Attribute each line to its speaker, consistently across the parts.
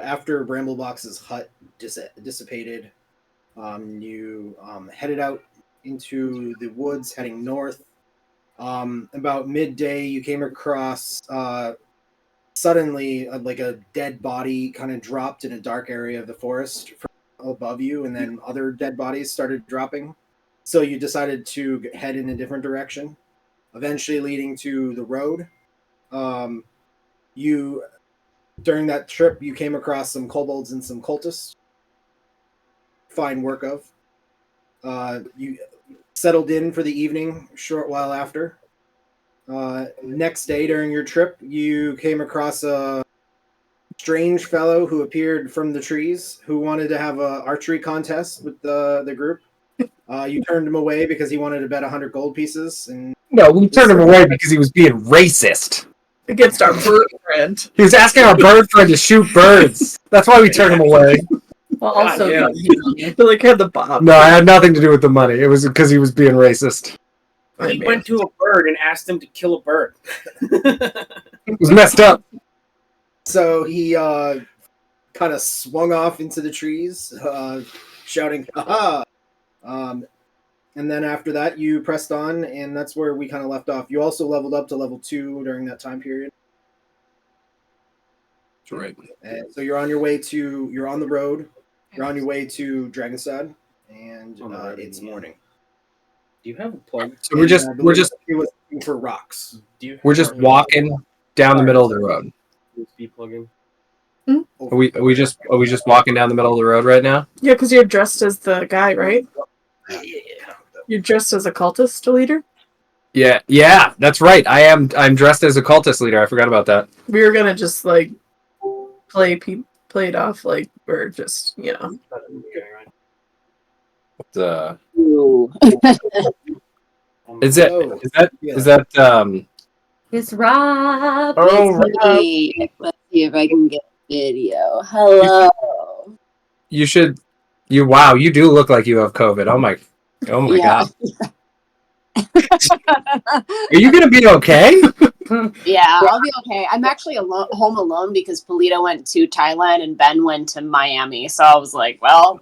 Speaker 1: after Bramblebox's hut dissipated, you headed out into the woods, heading north. About midday, you came across suddenly like a dead body kind of dropped in a dark area of the forest from above you, and then other dead bodies started dropping. So you decided to head in a different direction, eventually leading to the road. During that trip, you came across some kobolds and some cultists. Fine work of. You settled in for the evening a short while after. Next day during your trip, you came across a strange fellow who appeared from the trees who wanted to have an archery contest with the group. You turned him away because he wanted to bet 100 gold pieces.
Speaker 2: No, we turned him away because he was being racist.
Speaker 3: Against our bird friend.
Speaker 2: He was asking our bird friend to shoot birds. That's why we turned him away.
Speaker 4: Well, also,
Speaker 3: Like had the bob.
Speaker 2: No, I had nothing to do with the money. It was because he was being racist.
Speaker 5: He went to a bird and asked him to kill a bird.
Speaker 2: It was messed up.
Speaker 1: So he kind of swung off into the trees, shouting, "Ha ha!" And then after that, you pressed on, and that's where we kind of left off. You also leveled up to level 2 during that time period.
Speaker 2: That's right.
Speaker 1: And so you're on your way to, you're on the road, you're on your way to Dragostad, and it's morning.
Speaker 5: Do you have a plug?
Speaker 2: So we're just
Speaker 1: He was looking for rocks.
Speaker 2: we're just walking down the middle of the road.
Speaker 5: USB plug-in.
Speaker 2: Are we just walking down the middle of the road right now?
Speaker 3: Yeah, because you're dressed as the guy, right?
Speaker 1: Yeah.
Speaker 3: You're dressed as a cultist leader?
Speaker 2: Yeah, that's right. I'm dressed as a cultist leader. I forgot about that.
Speaker 3: We were gonna just like play it off like we're just,
Speaker 4: ooh.
Speaker 2: Is that
Speaker 4: It's Rob.
Speaker 2: Oh,
Speaker 4: Let's see. Let's see if I can get a video. Hello.
Speaker 2: you should you do look like you have COVID. Oh my
Speaker 4: Yeah.
Speaker 2: god. Are you gonna be okay?
Speaker 4: Yeah, I'll be okay. I'm actually home alone because Polito went to Thailand and Ben went to Miami. So I was like, well,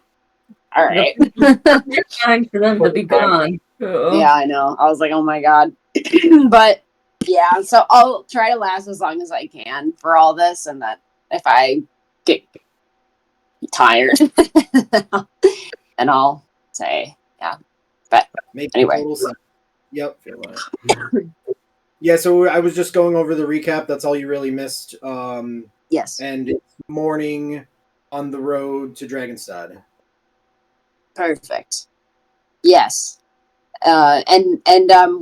Speaker 4: all right.
Speaker 6: It's time for them to be gone.
Speaker 4: Yeah, I know. I was like, oh my god. But yeah, so I'll try to last as long as I can for all this, and that if I get tired, then I'll say, yeah. But anyway.
Speaker 1: Yep. Yeah, so I was just going over the recap. That's all you really missed.
Speaker 4: Yes.
Speaker 1: And it's morning on the road to Dragostad.
Speaker 4: Perfect. Yes. And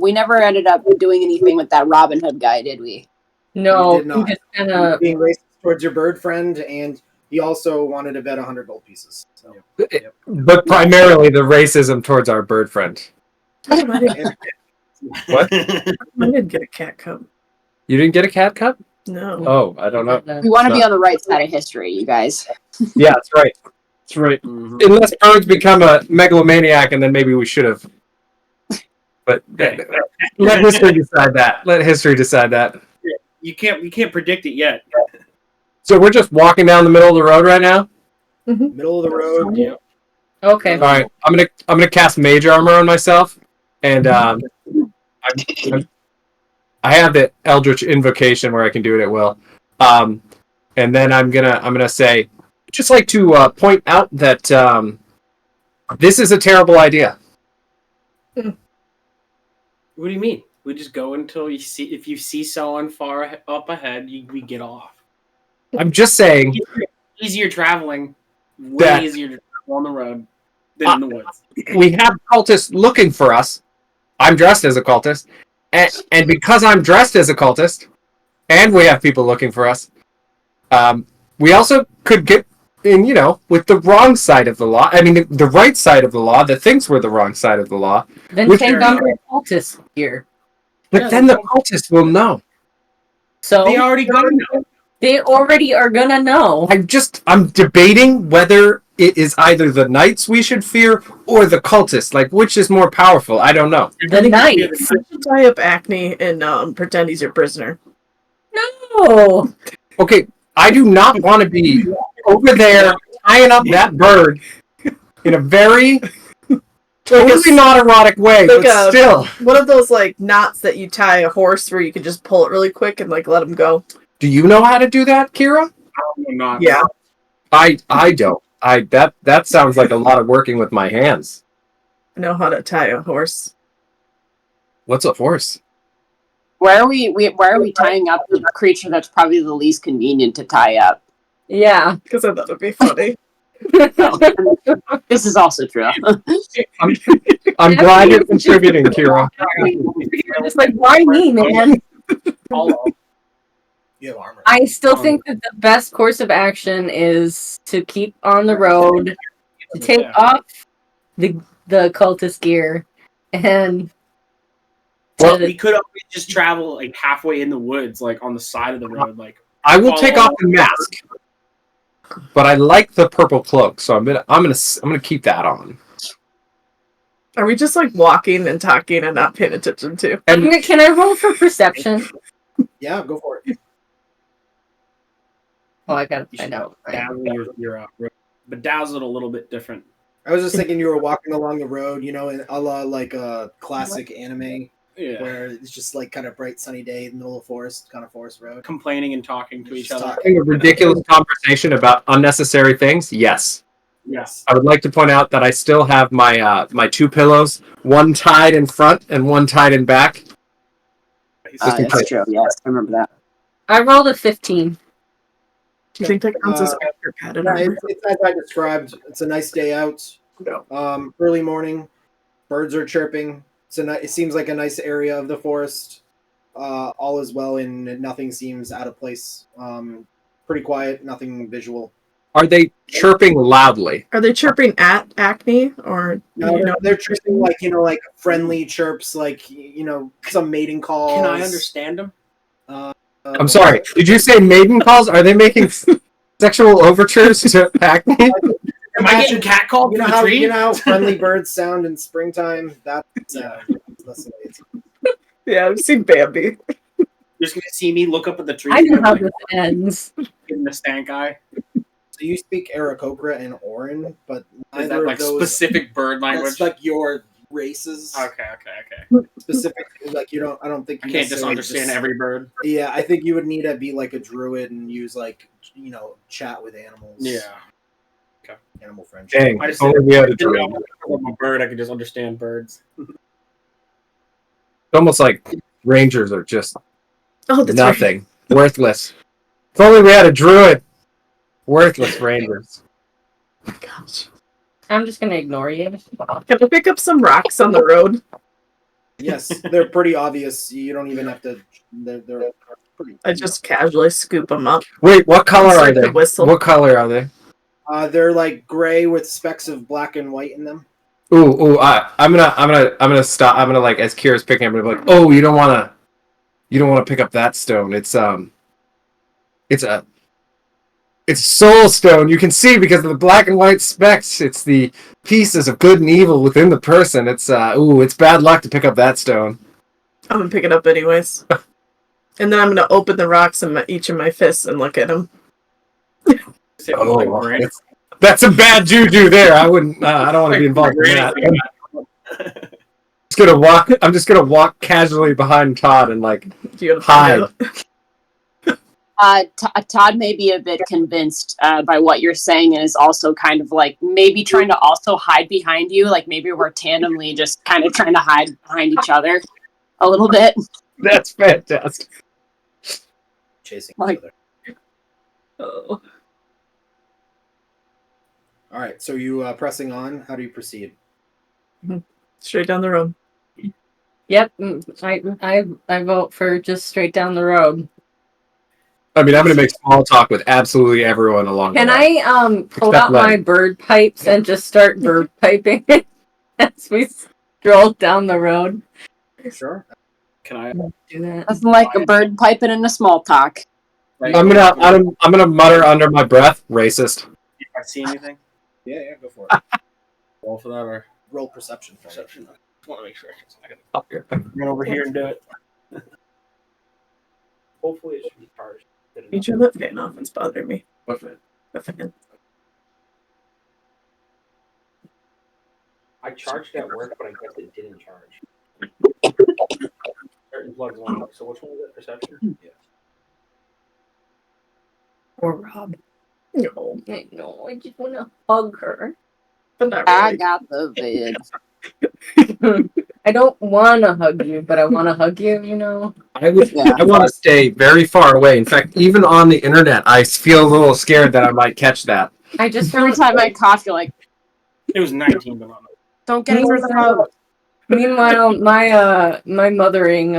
Speaker 4: we never ended up doing anything with that Robin Hood guy, did we?
Speaker 6: No,
Speaker 1: did not.
Speaker 6: we just kind of
Speaker 1: Being racist towards your bird friend, and he also wanted to bet 100 gold pieces. So.
Speaker 2: But primarily the racism towards our bird friend. What?
Speaker 3: I didn't get a cat cup.
Speaker 2: You didn't get a cat cup?
Speaker 3: No.
Speaker 2: Oh, I don't know.
Speaker 4: We want to be on the right side of history, you guys.
Speaker 2: Yeah, that's right. That's right.
Speaker 5: Mm-hmm.
Speaker 2: Unless birds become a megalomaniac, and then maybe we should have. But let history decide that. Let history decide that.
Speaker 5: You can't predict it yet.
Speaker 2: So we're just walking down the middle of the road right now.
Speaker 3: Mm-hmm.
Speaker 1: Middle of the road.
Speaker 5: Yeah.
Speaker 6: okay.
Speaker 2: All right, I'm gonna cast Mage Armor on myself, and I have the Eldritch Invocation where I can do it at will. And then I'm gonna say, just like to point out that this is a terrible idea.
Speaker 5: What do you mean? We just go until you see. If you see someone far up ahead, we get off.
Speaker 2: I'm just saying
Speaker 5: Easier traveling. Way
Speaker 2: That-
Speaker 5: easier to travel on the road than in the woods.
Speaker 2: we have cultists looking for us. I'm dressed as a cultist, and because I'm dressed as a cultist, and we have people looking for us, we also could get in, with the wrong side of the law. I mean, the right side of the law that thinks we're the wrong side of the law.
Speaker 6: Then
Speaker 2: Which
Speaker 6: take
Speaker 2: are-
Speaker 6: on the cultists here.
Speaker 2: But then the cultists will know.
Speaker 6: So
Speaker 5: They already go now.
Speaker 6: they already are gonna know.
Speaker 2: I'm debating whether it is either the knights we should fear or the cultists. Like, which is more powerful? I don't know.
Speaker 6: The knights.
Speaker 3: You should tie up Acne and pretend he's your prisoner.
Speaker 6: No.
Speaker 2: Okay, I do not want to be over there tying up that bird in a very totally not erotic way,
Speaker 3: like
Speaker 2: but still.
Speaker 3: one of those like knots that you tie a horse where you can just pull it really quick and like let him go.
Speaker 2: Do you know how to do that, Kira?
Speaker 5: I'm not.
Speaker 3: Yeah.
Speaker 2: I don't. That sounds like a lot of working with my hands.
Speaker 3: I know how to tie a horse.
Speaker 2: What's a horse?
Speaker 4: Why are we tying up the creature that's probably the least convenient to tie up?
Speaker 6: Yeah.
Speaker 3: Because I thought it'd be funny.
Speaker 4: This is also true.
Speaker 2: I'm glad you're contributing, Kira.
Speaker 6: You're just like, why me, man?
Speaker 1: You have armor.
Speaker 6: I still think that the best course of action is to keep on the road, to take off the cultist gear, and
Speaker 2: Well,
Speaker 5: We could always just travel like halfway in the woods, like on the side of the road. Like
Speaker 2: I will take off the mask, but I like the purple cloak, so I'm gonna keep that on.
Speaker 3: Are we just like walking and talking and not paying attention to?
Speaker 2: And
Speaker 6: can I roll for perception?
Speaker 1: Yeah, go for it.
Speaker 6: Oh, I gotta
Speaker 5: you
Speaker 6: find
Speaker 5: should
Speaker 6: out.
Speaker 5: dazzle your but dazzle it a little bit different.
Speaker 1: I was just thinking you were walking along the road, you know, in a la like a classic anime
Speaker 5: Yeah,
Speaker 1: where it's just like kind of bright sunny day in the middle of forest, kind of forest road.
Speaker 5: complaining and talking to each
Speaker 1: Just
Speaker 5: other.
Speaker 1: talking.
Speaker 2: having a ridiculous conversation about unnecessary things. Yes,
Speaker 5: Yes.
Speaker 2: I would like to point out that I still have my my 2 pillows, one tied in front and one tied in back. Just in
Speaker 4: That's
Speaker 2: case.
Speaker 4: true. Yes, I remember that.
Speaker 6: I rolled a 15.
Speaker 3: Do you think that counts as extra padded armor?
Speaker 1: It's as I described. It's a nice day out. Early morning, birds are chirping. It seems like a nice area of the forest. All is well, and nothing seems out of place. Pretty quiet, nothing visual.
Speaker 2: Are they chirping loudly?
Speaker 3: Are they chirping at Acne or
Speaker 1: No,
Speaker 3: you know?
Speaker 1: they're chirping like like friendly chirps, like some mating calls.
Speaker 5: Can I understand them?
Speaker 2: I'm sorry. Did you say maiden calls? Are they making sexual overtures to Acne?
Speaker 5: Am I getting catcalled
Speaker 1: You know
Speaker 5: from the
Speaker 1: how
Speaker 5: tree?
Speaker 1: you know how friendly birds sound in springtime. That's the way it's.
Speaker 3: Yeah, I've seen Bambi.
Speaker 5: You're just gonna see me look up at the tree.
Speaker 6: I know
Speaker 5: and
Speaker 6: how
Speaker 5: like,
Speaker 6: this ends.
Speaker 5: giving the stank eye.
Speaker 1: So you speak Aarakocra and Orin, but
Speaker 5: Is
Speaker 1: neither
Speaker 5: that like
Speaker 1: of those.
Speaker 5: specific bird language?
Speaker 1: That's like your races.
Speaker 5: Okay.
Speaker 1: Specific, like you don't. I don't think
Speaker 5: I
Speaker 1: you
Speaker 5: can't just
Speaker 1: necessarily
Speaker 5: understand every bird.
Speaker 1: Yeah, I think you would need to be like a druid and use like chat with animals.
Speaker 5: Yeah.
Speaker 1: Animal friendship.
Speaker 2: Dang,
Speaker 5: I just
Speaker 2: only we had a
Speaker 5: didn't know
Speaker 2: druid.
Speaker 5: if I'm a bird. I could just understand birds.
Speaker 2: It's almost like rangers are just
Speaker 3: Oh, that's right.
Speaker 2: nothing. Worthless. If only we had a druid. Worthless rangers.
Speaker 3: Oh my gosh.
Speaker 6: I'm just gonna ignore you.
Speaker 3: Can I pick up some rocks on the road?
Speaker 1: Yes, they're pretty obvious. You don't even have to. They're pretty.
Speaker 3: I just casually scoop them up.
Speaker 2: Wait, what color
Speaker 3: It's
Speaker 2: are
Speaker 3: like
Speaker 2: they?
Speaker 3: the whistle.
Speaker 2: What color are they?
Speaker 1: They're like gray with specks of black and white in them.
Speaker 2: Ooh, I'm gonna stop. I'm gonna like as Kira's picking up, I'm gonna be like, oh, you don't wanna pick up that stone. It's a soul stone. You can see because of the black and white specks. It's the pieces of good and evil within the person. It's it's bad luck to pick up that stone.
Speaker 3: I'm gonna pick it up anyways. And then I'm gonna open the rocks in each of my fists and look at them.
Speaker 5: Say, oh, like brand-
Speaker 2: That's a bad juju there. I wouldn't. I don't want to be involved in that. I'm just gonna walk casually behind Todd and like
Speaker 3: Do you want to
Speaker 2: hide.
Speaker 3: find out?
Speaker 4: Todd may be a bit convinced by what you're saying and is also kind of like maybe trying to also hide behind you. Like maybe we're tandemly just kind of trying to hide behind each other a little bit.
Speaker 2: That's fantastic.
Speaker 1: Chasing
Speaker 4: Like-
Speaker 1: each other.
Speaker 3: Oh.
Speaker 1: All right, so you pressing on. How do you proceed?
Speaker 3: Straight down the road.
Speaker 6: Yep, I vote for just straight down the road.
Speaker 2: I mean, I'm gonna make small talk with absolutely everyone along
Speaker 6: Can
Speaker 2: the way.
Speaker 6: I pull
Speaker 2: Except
Speaker 6: out my
Speaker 2: Len.
Speaker 6: bird pipes and just start bird piping as we stroll down the road?
Speaker 1: Sure.
Speaker 5: Can I?
Speaker 6: Do that.
Speaker 4: Nothing like a bird piping in a small talk.
Speaker 2: I'm gonna mutter under my breath, racist.
Speaker 5: If I see anything,
Speaker 1: Yeah, go for it.
Speaker 5: roll for that or
Speaker 1: Roll perception. For it.
Speaker 5: perception. I just want to make sure I can run over here and do it. Hopefully, it should be charged.
Speaker 3: You turn that fan off. It's bothering me.
Speaker 5: What's it?
Speaker 3: a fan.
Speaker 5: I charged at work, but I guess it didn't charge. Certain plugs won't work. So which one is it? Perception? Yeah.
Speaker 6: Or Rob.
Speaker 3: No,
Speaker 6: I know. I just want to hug her.
Speaker 3: but not
Speaker 4: I
Speaker 3: really.
Speaker 4: got the vid.
Speaker 6: I don't want to hug you, but I want to hug you. You know.
Speaker 2: I would.
Speaker 4: Yeah.
Speaker 2: I want to stay very far away. In fact, even on the internet, I feel a little scared that I might catch that.
Speaker 6: I just
Speaker 4: Every time I cough, you're like,
Speaker 5: It was 19, but not.
Speaker 4: don't get it through the throat.
Speaker 6: Meanwhile, my mothering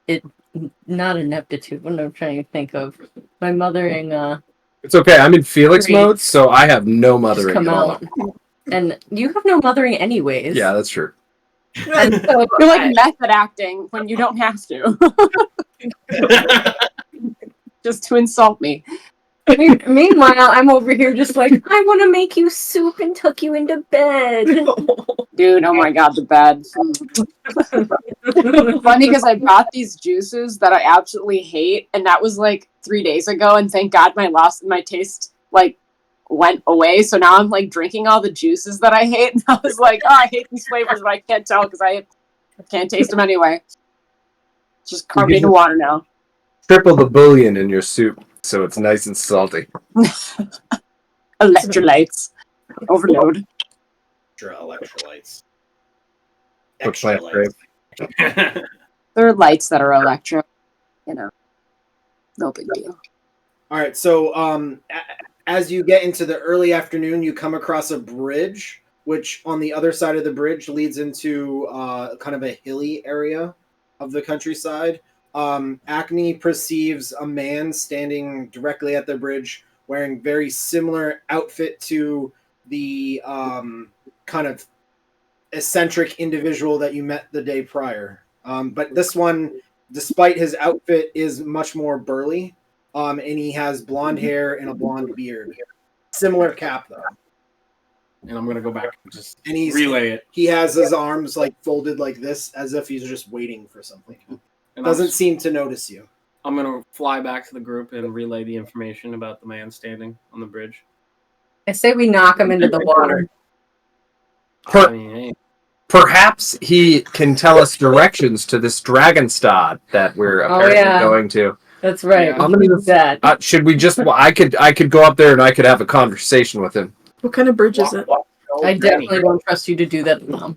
Speaker 6: it not ineptitude. What am I trying to think of? My mothering
Speaker 2: It's okay. I'm in Felix
Speaker 6: Great.
Speaker 2: mode, so I have no
Speaker 6: just
Speaker 2: mothering
Speaker 6: come
Speaker 2: at all.
Speaker 6: out, and you have no mothering anyways.
Speaker 2: Yeah, that's true.
Speaker 6: And so
Speaker 4: You're like method acting when you don't have to. Just to insult me.
Speaker 6: meanwhile, I'm over here just like I want to make you soup and tuck you into bed.
Speaker 4: Dude, oh my god, the bed. Funny because I bought these juices that I absolutely hate, and that was like 3 days ago, and thank God my taste like went away. So now I'm like drinking all the juices that I hate, and I was like, oh, I hate these flavors, but I can't tell because I can't taste them anyway. It's just carbonated water now.
Speaker 2: Triple the bouillon in your soup, so it's nice and salty.
Speaker 4: Electrolytes. Overload.
Speaker 1: Electrolytes.
Speaker 2: But plant
Speaker 1: Electrolytes.
Speaker 2: grape.
Speaker 4: There are lights that are electro. You know. No big deal.
Speaker 1: All right, so as you get into the early afternoon, you come across a bridge, which on the other side of the bridge leads into kind of a hilly area of the countryside. Acne perceives a man standing directly at the bridge wearing very similar outfit to the kind of eccentric individual that you met the day prior. But this one, despite his outfit, is much more burly. And he has blonde hair and a blonde beard. Similar cap, though.
Speaker 5: And I'm going to go back and just
Speaker 1: And
Speaker 5: relay it.
Speaker 1: he has his arms like folded like this, as if he's just waiting for something.
Speaker 5: And
Speaker 1: Doesn't seem to notice you.
Speaker 5: I'm going to fly back to the group and relay the information about the man standing on the bridge.
Speaker 6: I say we knock him into the water.
Speaker 2: Per-
Speaker 5: I mean, hey,
Speaker 2: Perhaps he can tell us directions to this Dragostad that we're apparently going to.
Speaker 6: That's right.
Speaker 5: Yeah.
Speaker 6: We can do that.
Speaker 2: Should we just? I could go up there and I could have a conversation with him,
Speaker 3: What kind of bridge is it?
Speaker 6: I definitely don't trust you to do that alone.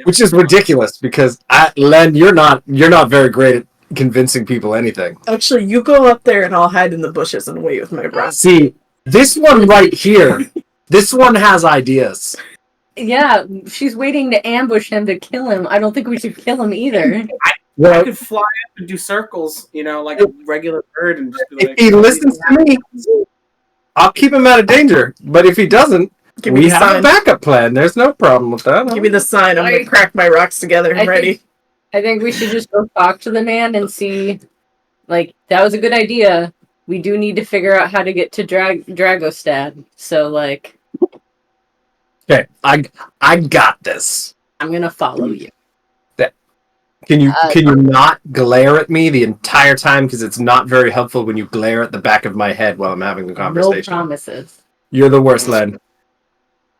Speaker 2: which is ridiculous because Len, you're not very great at convincing people anything.
Speaker 3: Actually, you go up there and I'll hide in the bushes and wait with my breath.
Speaker 2: See, this one right here, this one has ideas.
Speaker 6: Yeah, she's waiting to ambush him to kill him. I don't think we should kill him either.
Speaker 5: I
Speaker 2: Well,
Speaker 5: could fly up and do circles, like a regular bird, and just be
Speaker 2: if
Speaker 5: like,
Speaker 2: he listens to me, I'll keep him out of danger. But if he doesn't,
Speaker 3: Give me
Speaker 2: we
Speaker 3: the
Speaker 2: have a
Speaker 3: sign.
Speaker 2: backup plan. There's no problem with that.
Speaker 3: Give me the sign. I'm gonna crack my rocks together. I'm ready.
Speaker 6: I think we should just go talk to the man and see. Like, that was a good idea. We do need to figure out how to get to Dragostad. So, like,
Speaker 2: Okay, I got this.
Speaker 6: I'm gonna follow you.
Speaker 2: Can you not glare at me the entire time? Because it's not very helpful when you glare at the back of my head while I'm having a
Speaker 6: No
Speaker 2: conversation.
Speaker 6: promises.
Speaker 2: You're the worst, Len.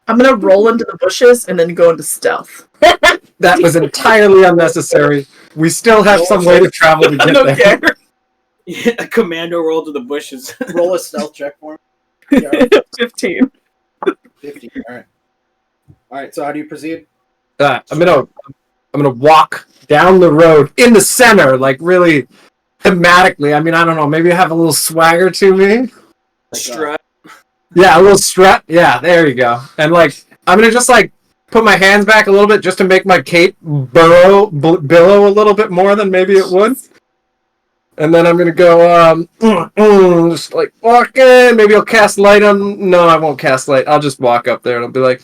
Speaker 3: I'm gonna roll into the bushes and then go into stealth.
Speaker 2: That was entirely unnecessary. We still have some way to travel to
Speaker 3: I
Speaker 2: get
Speaker 3: don't
Speaker 2: there.
Speaker 3: care.
Speaker 5: a commando roll to the bushes.
Speaker 1: Roll a stealth check for him. Yeah,
Speaker 3: 15.
Speaker 1: 50. All right. So how do you proceed?
Speaker 2: I'm gonna walk down the road in the center, like really thematically. I mean, I don't know. Maybe I have a little swagger to me.
Speaker 5: Strut.
Speaker 2: Yeah, a little strut. Yeah, there you go. And like, I'm gonna just like put my hands back a little bit just to make my cape billow a little bit more than maybe it would. And then I'm gonna go, just like walk in. Maybe I'll cast light on. No, I won't cast light. I'll just walk up there and I'll be like,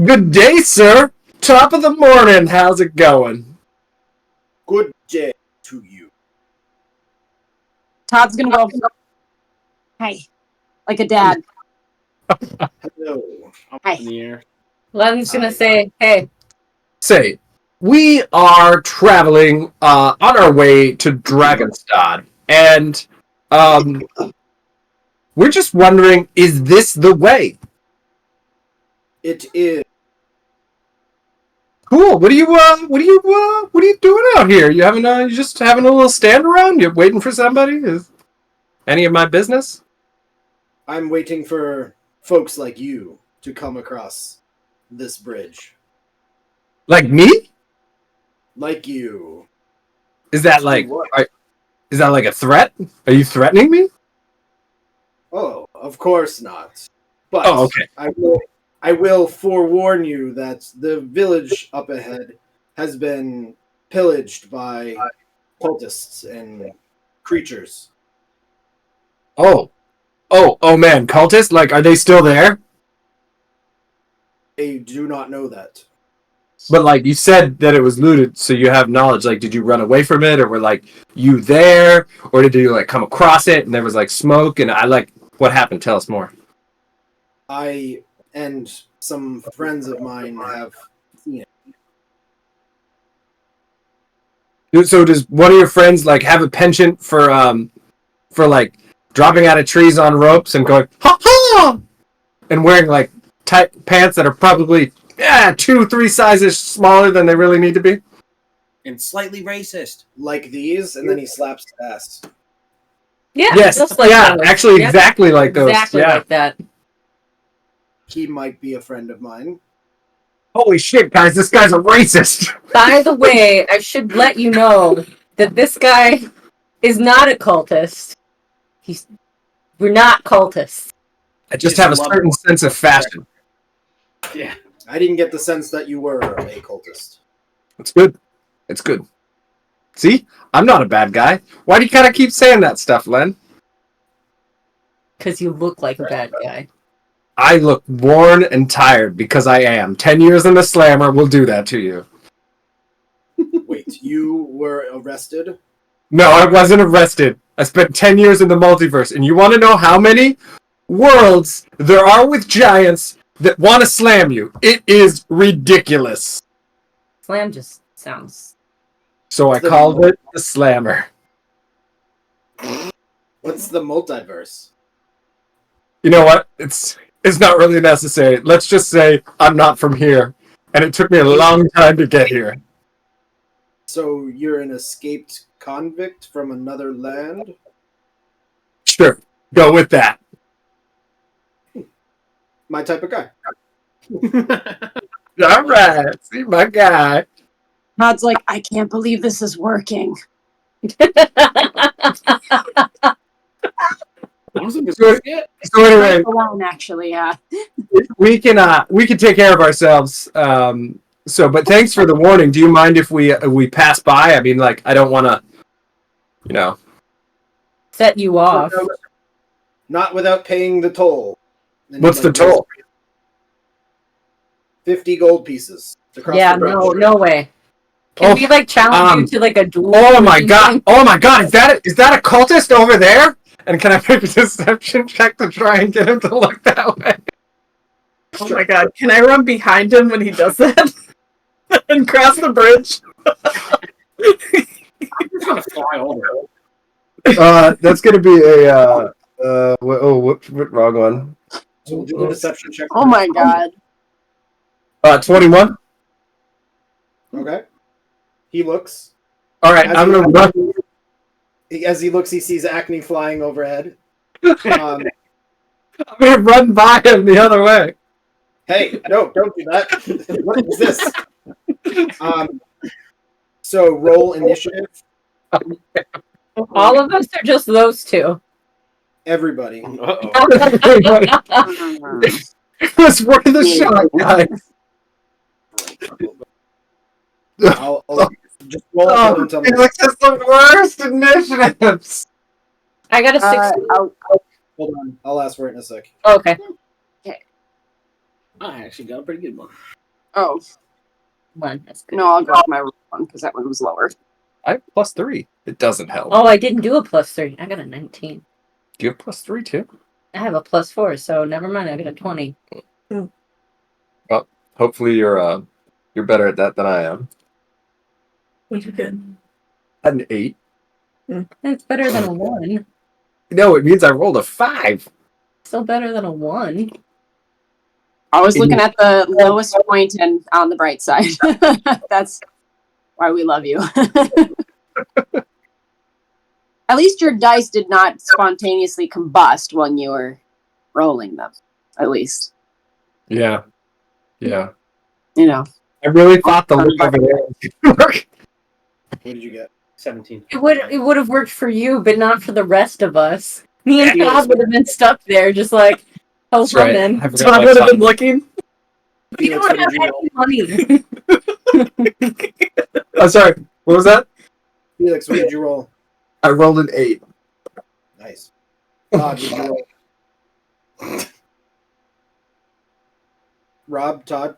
Speaker 2: "Good day, sir. Top of the morning. How's it going?"
Speaker 1: Good day to you.
Speaker 4: Todd's gonna go, hi, like a dad.
Speaker 1: Hello.
Speaker 5: Up
Speaker 4: Hi.
Speaker 5: in the air.
Speaker 6: Len's gonna say, hey,
Speaker 2: Say, we are traveling on our way to Dragostad, and We're just wondering, is this the way?
Speaker 1: It is.
Speaker 2: Cool. What are you doing out here? You just having a little stand around? You waiting for somebody? Is any of my business?
Speaker 1: I'm waiting for folks like you to come across this bridge.
Speaker 2: Like me?
Speaker 1: Like you.
Speaker 2: Is that like
Speaker 1: what?
Speaker 2: is that like a threat? Are you threatening me?
Speaker 1: Oh, of course not. But
Speaker 2: Oh, okay.
Speaker 1: I will forewarn you that the village up ahead has been pillaged by cultists and creatures.
Speaker 2: Oh man, cultists? Like, are they still there?
Speaker 1: I do not know that.
Speaker 2: But like you said that it was looted, so you have knowledge. Like, did you run away from it, or were like you there, or did you like come across it and there was like smoke? And what happened? Tell us more.
Speaker 1: I and some friends of mine have seen it.
Speaker 2: So does one of your friends like have a penchant for like dropping out of trees on ropes and going ha ha, and wearing like tight pants that are probably 2-3 sizes smaller than they really need to be?
Speaker 5: And slightly racist.
Speaker 1: Like these, and then he slaps his ass.
Speaker 6: Yeah.
Speaker 2: Yes.
Speaker 6: Just like
Speaker 2: Yeah.
Speaker 6: those.
Speaker 2: Actually,
Speaker 6: Yep.
Speaker 2: exactly like those.
Speaker 6: Exactly
Speaker 2: Yeah.
Speaker 6: like that.
Speaker 1: He might be a friend of mine.
Speaker 2: Holy shit, guys! This guy's a racist.
Speaker 6: By the way, I should let you know that this guy is not a cultist. We're not cultists.
Speaker 2: I just have a certain sense of fashion.
Speaker 5: Yeah.
Speaker 1: I didn't get the sense that you were a cultist.
Speaker 2: It's good. It's good. See? I'm not a bad guy. Why do you kind of keep saying that stuff, Len?
Speaker 6: Because you look like a bad guy.
Speaker 2: I look worn and tired because I am. 10 years in the slammer will do that to you.
Speaker 1: Wait, you were arrested?
Speaker 2: No, I wasn't arrested. I spent 10 years in the multiverse. And you want to know how many worlds there are with giants that want to slam you? It is ridiculous.
Speaker 6: Slam just sounds...
Speaker 2: So I called it the slammer.
Speaker 1: What's the multiverse?
Speaker 2: You know what? It's not really necessary. Let's just say I'm not from here. And it took me a long time to get here.
Speaker 1: So you're an escaped convict from another land?
Speaker 2: Sure. Go with that.
Speaker 1: My type of guy.
Speaker 2: All right. See, my guy.
Speaker 4: Todd's like, I can't believe this is working.
Speaker 2: So anyway,
Speaker 4: Alone, actually, yeah.
Speaker 2: we can take care of ourselves. But thanks for the warning. Do you mind if we pass by? I mean, like, I don't want to,
Speaker 6: set you off.
Speaker 1: Not without paying the toll. And
Speaker 2: What's the toll?
Speaker 1: 50 gold pieces. To cross
Speaker 6: Yeah,
Speaker 1: the bridge.
Speaker 6: no way. Can we like challenge you to like a duel?
Speaker 2: Oh
Speaker 6: or
Speaker 2: my god!
Speaker 6: something?
Speaker 2: Oh my god! Is that a cultist over there? And can I make a deception check to try and get him to look that way?
Speaker 3: Oh my god, can I run behind him when he does that? And cross the bridge?
Speaker 5: He's gonna fly over.
Speaker 2: That's gonna be a wrong one.
Speaker 1: So we'll do a deception check.
Speaker 4: Oh my god.
Speaker 2: 21.
Speaker 1: Okay. He looks.
Speaker 2: All right, I'm gonna run.
Speaker 1: As he looks, he sees Acne flying overhead.
Speaker 2: I'm gonna run by him the other way.
Speaker 1: Hey, no, don't do that. What is this? So roll initiative.
Speaker 6: All of us are just those two.
Speaker 1: Everybody.
Speaker 5: Uh-oh.
Speaker 2: It was worth a shot, guys.
Speaker 1: I'll just roll it and don't tell me.
Speaker 2: Felix has the worst initiatives.
Speaker 6: I got a 6.
Speaker 1: Hold on. I'll ask for it in a sec.
Speaker 6: Okay.
Speaker 5: I actually got a pretty good one.
Speaker 4: Oh,
Speaker 6: One. That's good.
Speaker 4: no, I'll go with my one because that one was lower.
Speaker 2: I have +3. It doesn't help.
Speaker 6: Oh, I didn't do a +3. I got a 19.
Speaker 2: Do you have +3 too?
Speaker 6: I have a +4, so never mind. I got a 20.
Speaker 2: Well, hopefully you're better at that than I am.
Speaker 3: We did good.
Speaker 2: An 8.
Speaker 6: That's better than a 1.
Speaker 2: No, it means I rolled a 5.
Speaker 6: Still better than a 1.
Speaker 4: Always looking at the lowest point and on the bright side. That's why we love you. At least your dice did not spontaneously combust when you were rolling them. At least.
Speaker 2: Yeah. Yeah.
Speaker 4: You know.
Speaker 2: I really thought the look over there would work.
Speaker 1: What did you get?
Speaker 5: 17.
Speaker 6: It would have worked for you, but not for the rest of us. Me and
Speaker 5: Yeah.
Speaker 6: Todd would have been stuck there, just like, oh,
Speaker 2: That's right.
Speaker 6: then.
Speaker 2: I forgot
Speaker 3: Todd
Speaker 2: about
Speaker 3: would have been
Speaker 2: Todd.
Speaker 3: looking.
Speaker 6: We
Speaker 1: Felix,
Speaker 6: don't
Speaker 1: what
Speaker 6: have
Speaker 1: did you
Speaker 6: any
Speaker 1: roll?
Speaker 6: money.
Speaker 2: Oh, sorry. What was that?
Speaker 1: Felix, what did you roll?
Speaker 2: I rolled an 8.
Speaker 1: Nice. Todd, what did you roll? Rob, Todd?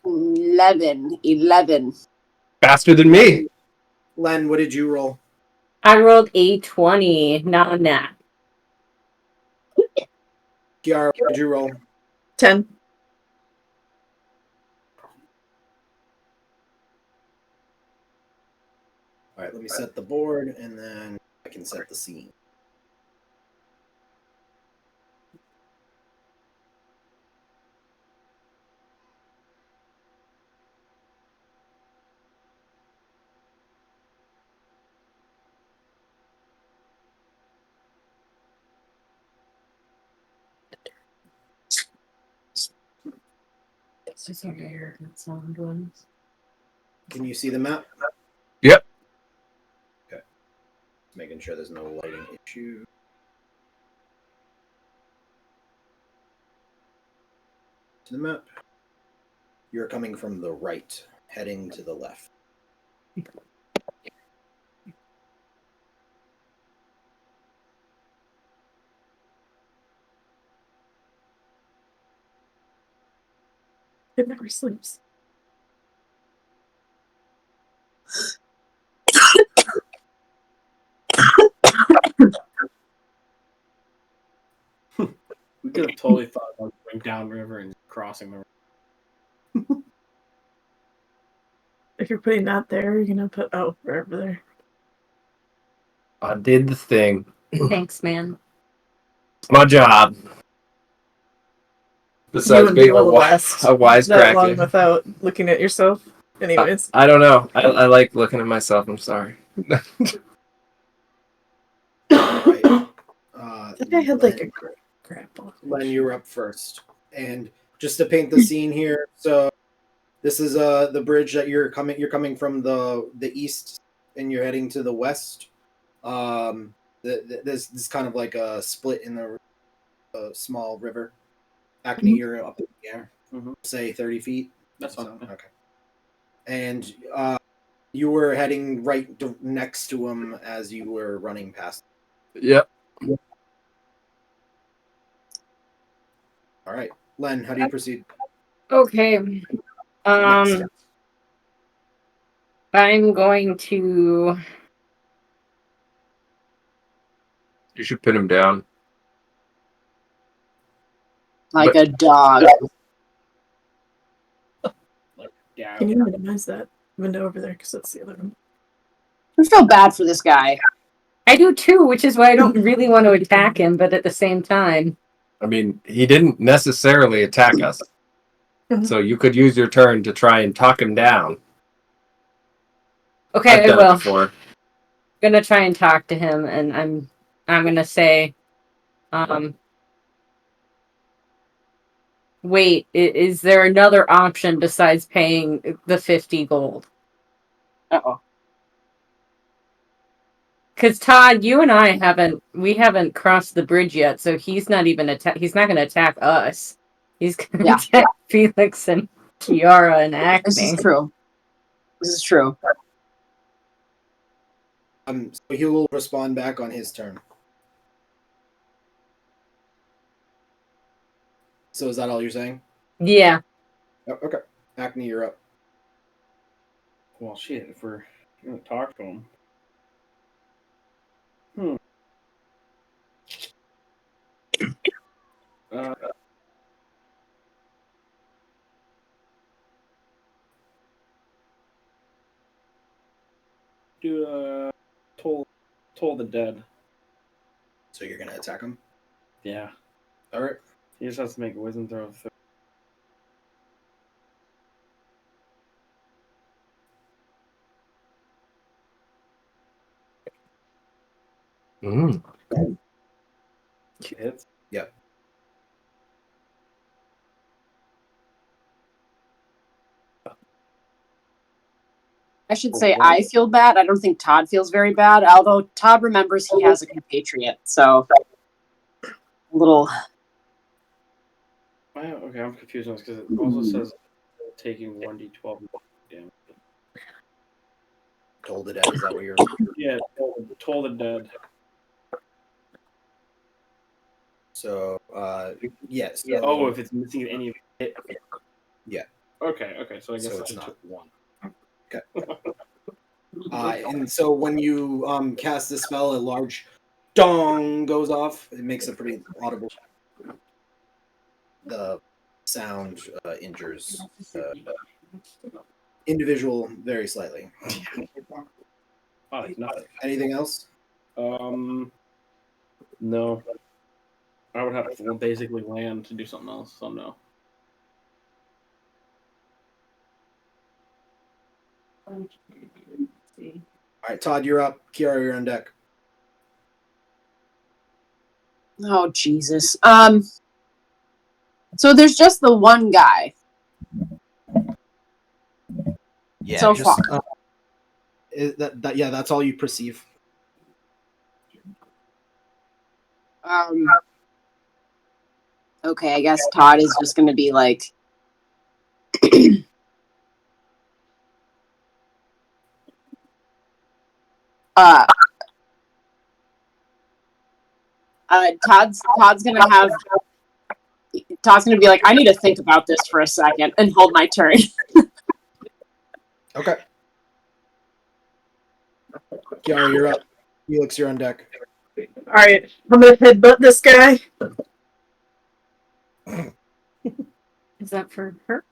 Speaker 4: 11.
Speaker 2: Faster than me.
Speaker 1: Len, what did you roll?
Speaker 6: I rolled a 20, not a nat.
Speaker 1: Kiara, what did you roll?
Speaker 3: 10.
Speaker 1: All right, let me set the board, and then I can set the scene. Can you see the map?
Speaker 2: Yep.
Speaker 1: Okay. Just making sure there's no lighting issue. To the map. You're coming from the right, heading to the left.
Speaker 3: It never sleeps.
Speaker 5: We could have totally thought about going downriver and crossing the river.
Speaker 3: If you're putting that there, you're gonna put right over there.
Speaker 2: I did the thing.
Speaker 6: Thanks, man.
Speaker 2: It's my job. Besides
Speaker 3: You
Speaker 2: being
Speaker 3: will last
Speaker 2: a
Speaker 3: that long
Speaker 2: wisecracker.
Speaker 3: without looking at yourself. Anyways,
Speaker 2: I don't know. I like looking at myself. I'm sorry.
Speaker 1: Right.
Speaker 3: I think I had like a grapple.
Speaker 1: Len, you were up first. And just to paint the scene here, so this is the bridge that you're coming from the east and you're heading to the west. This is kind of like a split in the small river. Acne, you're up in the air. Say 30 feet.
Speaker 5: That's fine.
Speaker 1: Okay. And you were heading right next to him as you were running past.
Speaker 2: Yep.
Speaker 1: All right, Len, how do you proceed?
Speaker 6: Okay.
Speaker 1: Next step.
Speaker 6: I'm going to...
Speaker 2: You should pin him down.
Speaker 4: Like
Speaker 2: But-
Speaker 4: a dog.
Speaker 5: Yeah.
Speaker 3: Can you minimize that window over there? Because that's the other one.
Speaker 4: I feel bad for this guy.
Speaker 6: I do too, which is why I don't really want to attack him, but at the same time...
Speaker 2: I mean, he didn't necessarily attack us. So you could use your turn to try and talk him down.
Speaker 6: Okay,
Speaker 2: I've
Speaker 6: I
Speaker 2: done
Speaker 6: will.
Speaker 2: it before.
Speaker 6: I'm gonna try and talk to him, and I'm gonna say, wait, is there another option besides paying the 50 gold?
Speaker 4: Uh-oh.
Speaker 6: Because Todd, you and I haven't crossed the bridge yet, so he's not even he's not gonna attack us. He's gonna attack Felix and Kiara and Acme.
Speaker 4: This is true. This is true.
Speaker 1: So he will respond back on his turn. So is that all you're saying?
Speaker 6: Yeah.
Speaker 1: Oh, okay. Acne, you're up.
Speaker 5: Well, shit, if we're going to talk to him. Do Toll the Dead.
Speaker 1: So you're gonna attack him?
Speaker 5: Yeah.
Speaker 1: All right.
Speaker 5: He just has to make a wisdom throw.
Speaker 2: Mm.
Speaker 5: Hits.
Speaker 1: Yep.
Speaker 4: I should say I feel bad. I don't think Todd feels very bad, although Todd remembers he has a compatriot, so a little.
Speaker 5: Okay, I'm confused on this because it also says taking 1d12 damage.
Speaker 1: Toll the Dead. Is that what you're?
Speaker 5: Yeah, Toll the Dead.
Speaker 1: So, yes.
Speaker 5: Yeah. Oh, if it's missing any of it.
Speaker 1: Yeah.
Speaker 5: Okay. So I guess
Speaker 1: So
Speaker 5: I
Speaker 1: it's
Speaker 5: just
Speaker 1: not.
Speaker 5: took 1.
Speaker 1: Okay. And so when you cast the spell, a large dong goes off. It makes a pretty audible. The sound injures individual very slightly.
Speaker 5: Oh, it's nothing.
Speaker 1: Anything else?
Speaker 5: No. I would have to basically land to do something else, so no.
Speaker 1: All right, Todd, you're up. Kiara, you're on deck.
Speaker 4: Oh Jesus. So there's just the one guy.
Speaker 1: Yeah.
Speaker 4: So
Speaker 1: just,
Speaker 4: far.
Speaker 1: Yeah, that's all you perceive.
Speaker 4: Okay, I guess Todd is just going to be like. Todd's gonna be like, I need to think about this for a second and hold my turn.
Speaker 1: Okay. Kiara, you're up. Felix, you're on deck.
Speaker 3: Alright, I'm gonna headbutt this guy.
Speaker 6: Is that for her?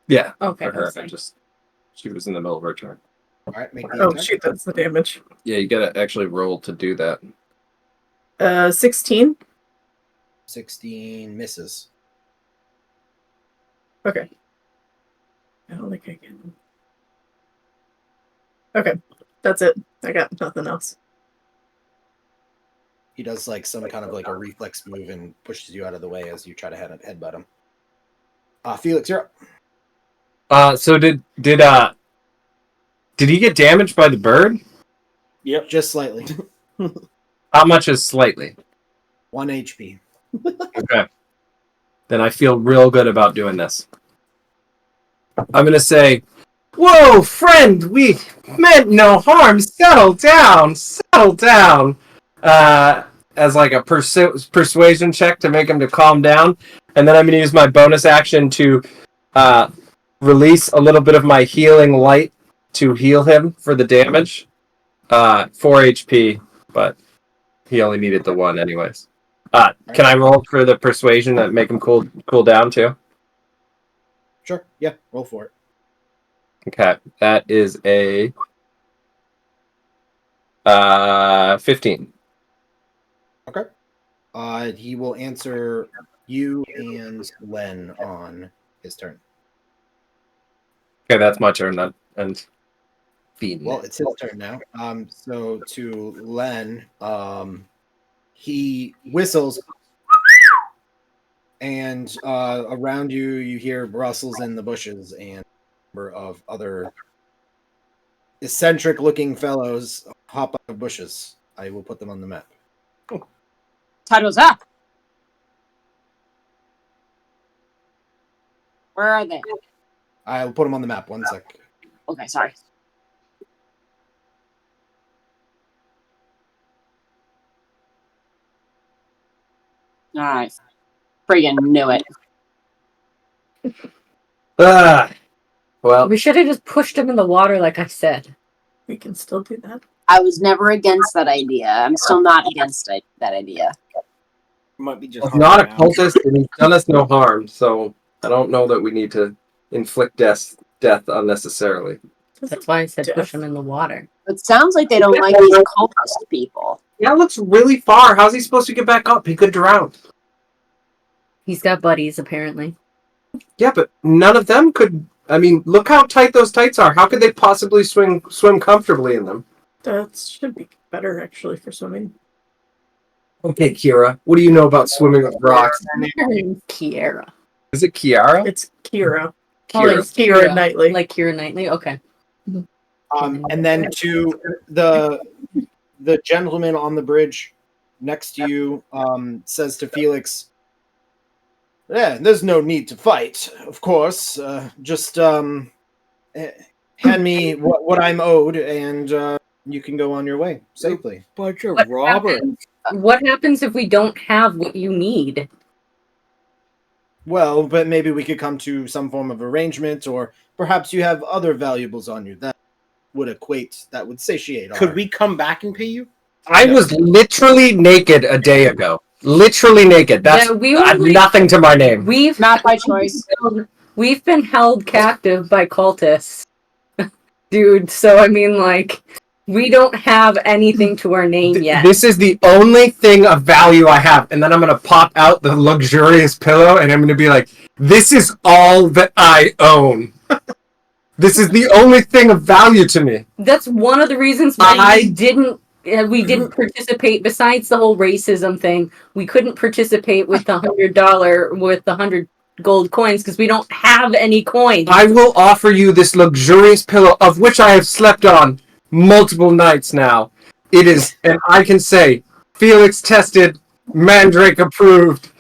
Speaker 2: Yeah.
Speaker 6: Okay.
Speaker 2: For her.
Speaker 6: I was
Speaker 2: She was in the middle of her turn.
Speaker 1: All right, make the
Speaker 3: Oh
Speaker 1: attack.
Speaker 3: shoot, that's the damage.
Speaker 2: Yeah, you gotta actually roll to do that.
Speaker 3: 16.
Speaker 1: 16 misses.
Speaker 3: Okay. I don't think I can. Okay, that's it. I got nothing else.
Speaker 1: He does like some kind of like a reflex move and pushes you out of the way as you try to headbutt him. Felix, you're up.
Speaker 2: So did he get damaged by the bird?
Speaker 5: Yep.
Speaker 1: Just slightly.
Speaker 2: How much is slightly?
Speaker 1: 1 HP.
Speaker 2: Okay. Then I feel real good about doing this. I'm gonna say, "Whoa, friend, we meant no harm. Settle down, settle down." As like a persuasion check to make him to calm down, and then I'm gonna use my bonus action to release a little bit of my healing light to heal him for the damage. 4 HP, but he only needed the 1 anyways. Can I roll for the persuasion that make him cool down too?
Speaker 1: Sure. Yeah, roll for it.
Speaker 2: Okay, that is a 15.
Speaker 1: Okay. He will answer you and Len on his turn.
Speaker 2: Okay, that's my turn then. And feeding.
Speaker 1: Well, it's his turn now. So to Len, he whistles, and around you, you hear rustles in the bushes and a number of other eccentric-looking fellows hop out of bushes. I will put them on the map.
Speaker 4: Todd goes, ah! Where are they?
Speaker 1: I'll put them on the map. 1 sec.
Speaker 4: Okay, sorry. Alright. Friggin' knew it.
Speaker 2: Well,
Speaker 6: We should have just pushed him in the water, like I said.
Speaker 3: We can still do that.
Speaker 4: I was never against that idea. I'm still not against that idea.
Speaker 5: Might be just
Speaker 2: he's not a
Speaker 5: hard now.
Speaker 2: cultist, and he's done us no harm, so I don't know that we need to inflict death unnecessarily.
Speaker 6: That's why I said push him in the water.
Speaker 4: It sounds like they don't like these cultist people.
Speaker 2: That looks really far. How's he supposed to get back up? He could drown.
Speaker 6: He's got buddies, apparently.
Speaker 2: Yeah, but none of them could. I mean, look how tight those tights are. How could they possibly swim comfortably in them?
Speaker 3: That should be better, actually, for swimming.
Speaker 2: Okay, Kira, what do you know about swimming with rocks?
Speaker 6: Kiera.
Speaker 2: Is it Kiara?
Speaker 3: It's Kira.
Speaker 6: Oh,
Speaker 3: It's Kira Knightley.
Speaker 6: Like Kira Knightley? Okay.
Speaker 1: And then to the gentleman on the bridge next to you says to Felix, "Yeah, there's no need to fight, of course. Just hand me what I'm owed, and you can go on your way safely."
Speaker 5: Bunch of
Speaker 6: What
Speaker 5: robbers.
Speaker 6: What happens if we don't have what you need?
Speaker 1: Well, but maybe we could come to some form of arrangement, or perhaps you have other valuables on you that would satiate our...
Speaker 5: Could we come back and pay you?
Speaker 2: I was literally naked a day ago. Literally naked. That's nothing to my name.
Speaker 6: We've
Speaker 4: Not by choice.
Speaker 6: We've been held captive by cultists, dude. So I mean, like, we don't have anything to our name yet.
Speaker 2: This is the only thing of value I have, and then I'm gonna pop out the luxurious pillow, and I'm gonna be like, "This is all that I own. This is the only thing of value to me."
Speaker 6: That's one of the reasons why we didn't participate. Besides the whole racism thing, we couldn't participate with the $100 gold coins because we don't have any coins.
Speaker 2: I will offer you this luxurious pillow, of which I have slept on multiple nights now. It is, and I can say, Felix tested, Mandrake approved.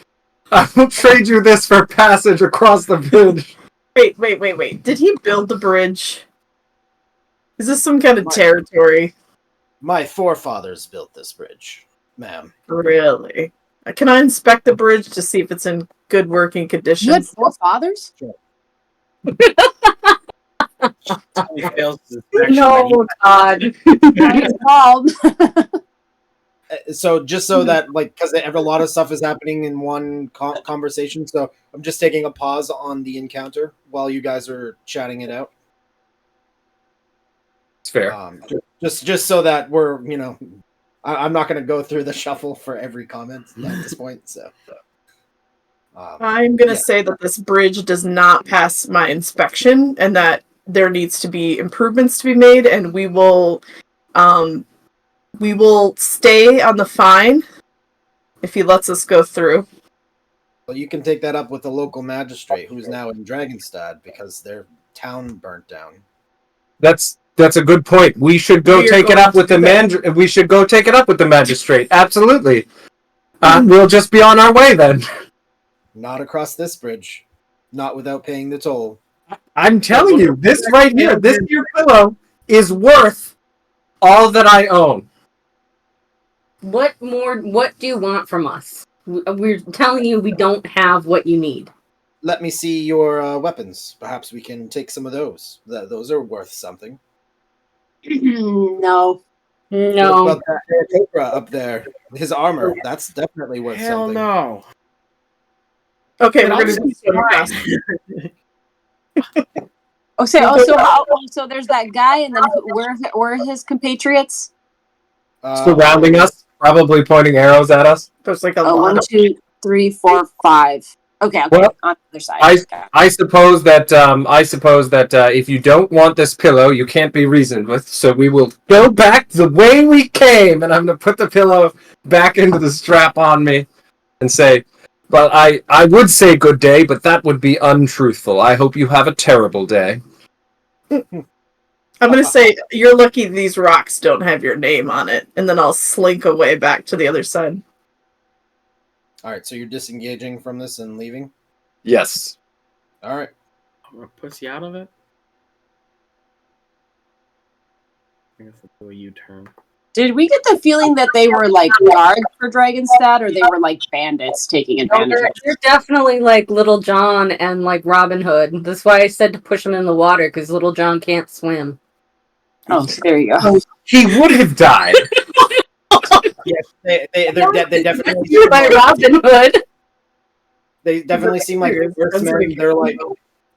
Speaker 2: I will trade you this for passage across the bridge.
Speaker 3: Wait. Did he build the bridge? Is this some kind of territory?
Speaker 1: My forefathers built this bridge, ma'am.
Speaker 3: Really? Can I inspect the bridge to see if it's in good working condition?
Speaker 4: You had forefathers?
Speaker 5: He fails his inspection.
Speaker 6: No, God.
Speaker 4: It's called.
Speaker 1: So just so that, like, because a lot of stuff is happening in one conversation, so I'm just taking a pause on the encounter while you guys are chatting it out.
Speaker 2: It's fair.
Speaker 1: Just so that we're, I'm not going to go through the shuffle for every comment at this point. So
Speaker 3: I'm going to say that this bridge does not pass my inspection and that there needs to be improvements to be made, and we will stay on the fine if he lets us go through.
Speaker 1: Well, you can take that up with the local magistrate, who's now in Dragostad because their town burnt down.
Speaker 2: That's a good point. We should go take it up with the We should go take it up with the magistrate. Absolutely. We'll just be on our way then.
Speaker 1: Not across this bridge. Not without paying the toll.
Speaker 2: I'm telling you, this right here, this here pillow is worth all that I own.
Speaker 6: What do you want from us? We're telling you we don't have what you need.
Speaker 1: Let me see your weapons. Perhaps we can take some of those. Those are worth something.
Speaker 4: No.
Speaker 1: What about that Cobra up there? His armor. That's definitely worth something.
Speaker 5: Hell no.
Speaker 3: Okay,
Speaker 1: But
Speaker 3: we're going to do some fast.
Speaker 4: So there's that guy, and then where are his compatriots?
Speaker 2: Surrounding us, probably pointing arrows at us.
Speaker 3: There's like a
Speaker 4: Oh,
Speaker 3: lot
Speaker 4: 1, 2, 3, 4, 5. Okay,
Speaker 2: Well,
Speaker 4: on the other side.
Speaker 2: I suppose that if you don't want this pillow, you can't be reasoned with. So we will go back the way we came, and I'm gonna put the pillow back into the strap on me, and say, "Well, I would say good day, but that would be untruthful. I hope you have a terrible day."
Speaker 3: I'm going to say, you're lucky these rocks don't have your name on it, and then I'll slink away back to the other side.
Speaker 1: All right, so you're disengaging from this and leaving?
Speaker 2: Yes.
Speaker 1: All right.
Speaker 5: I'm gonna pussy out of it. I guess that's the way you turn.
Speaker 4: Did we get the feeling that they were like guards for Dragostad, or they were like bandits taking advantage of
Speaker 6: They're definitely like Little John and like Robin Hood. That's why I said to push him in the water, because Little John can't swim.
Speaker 4: Oh, there you go.
Speaker 2: He would have died.
Speaker 1: Yes, they definitely
Speaker 6: You're by Robin Hood.
Speaker 1: they definitely seem like Earthmen. They're like,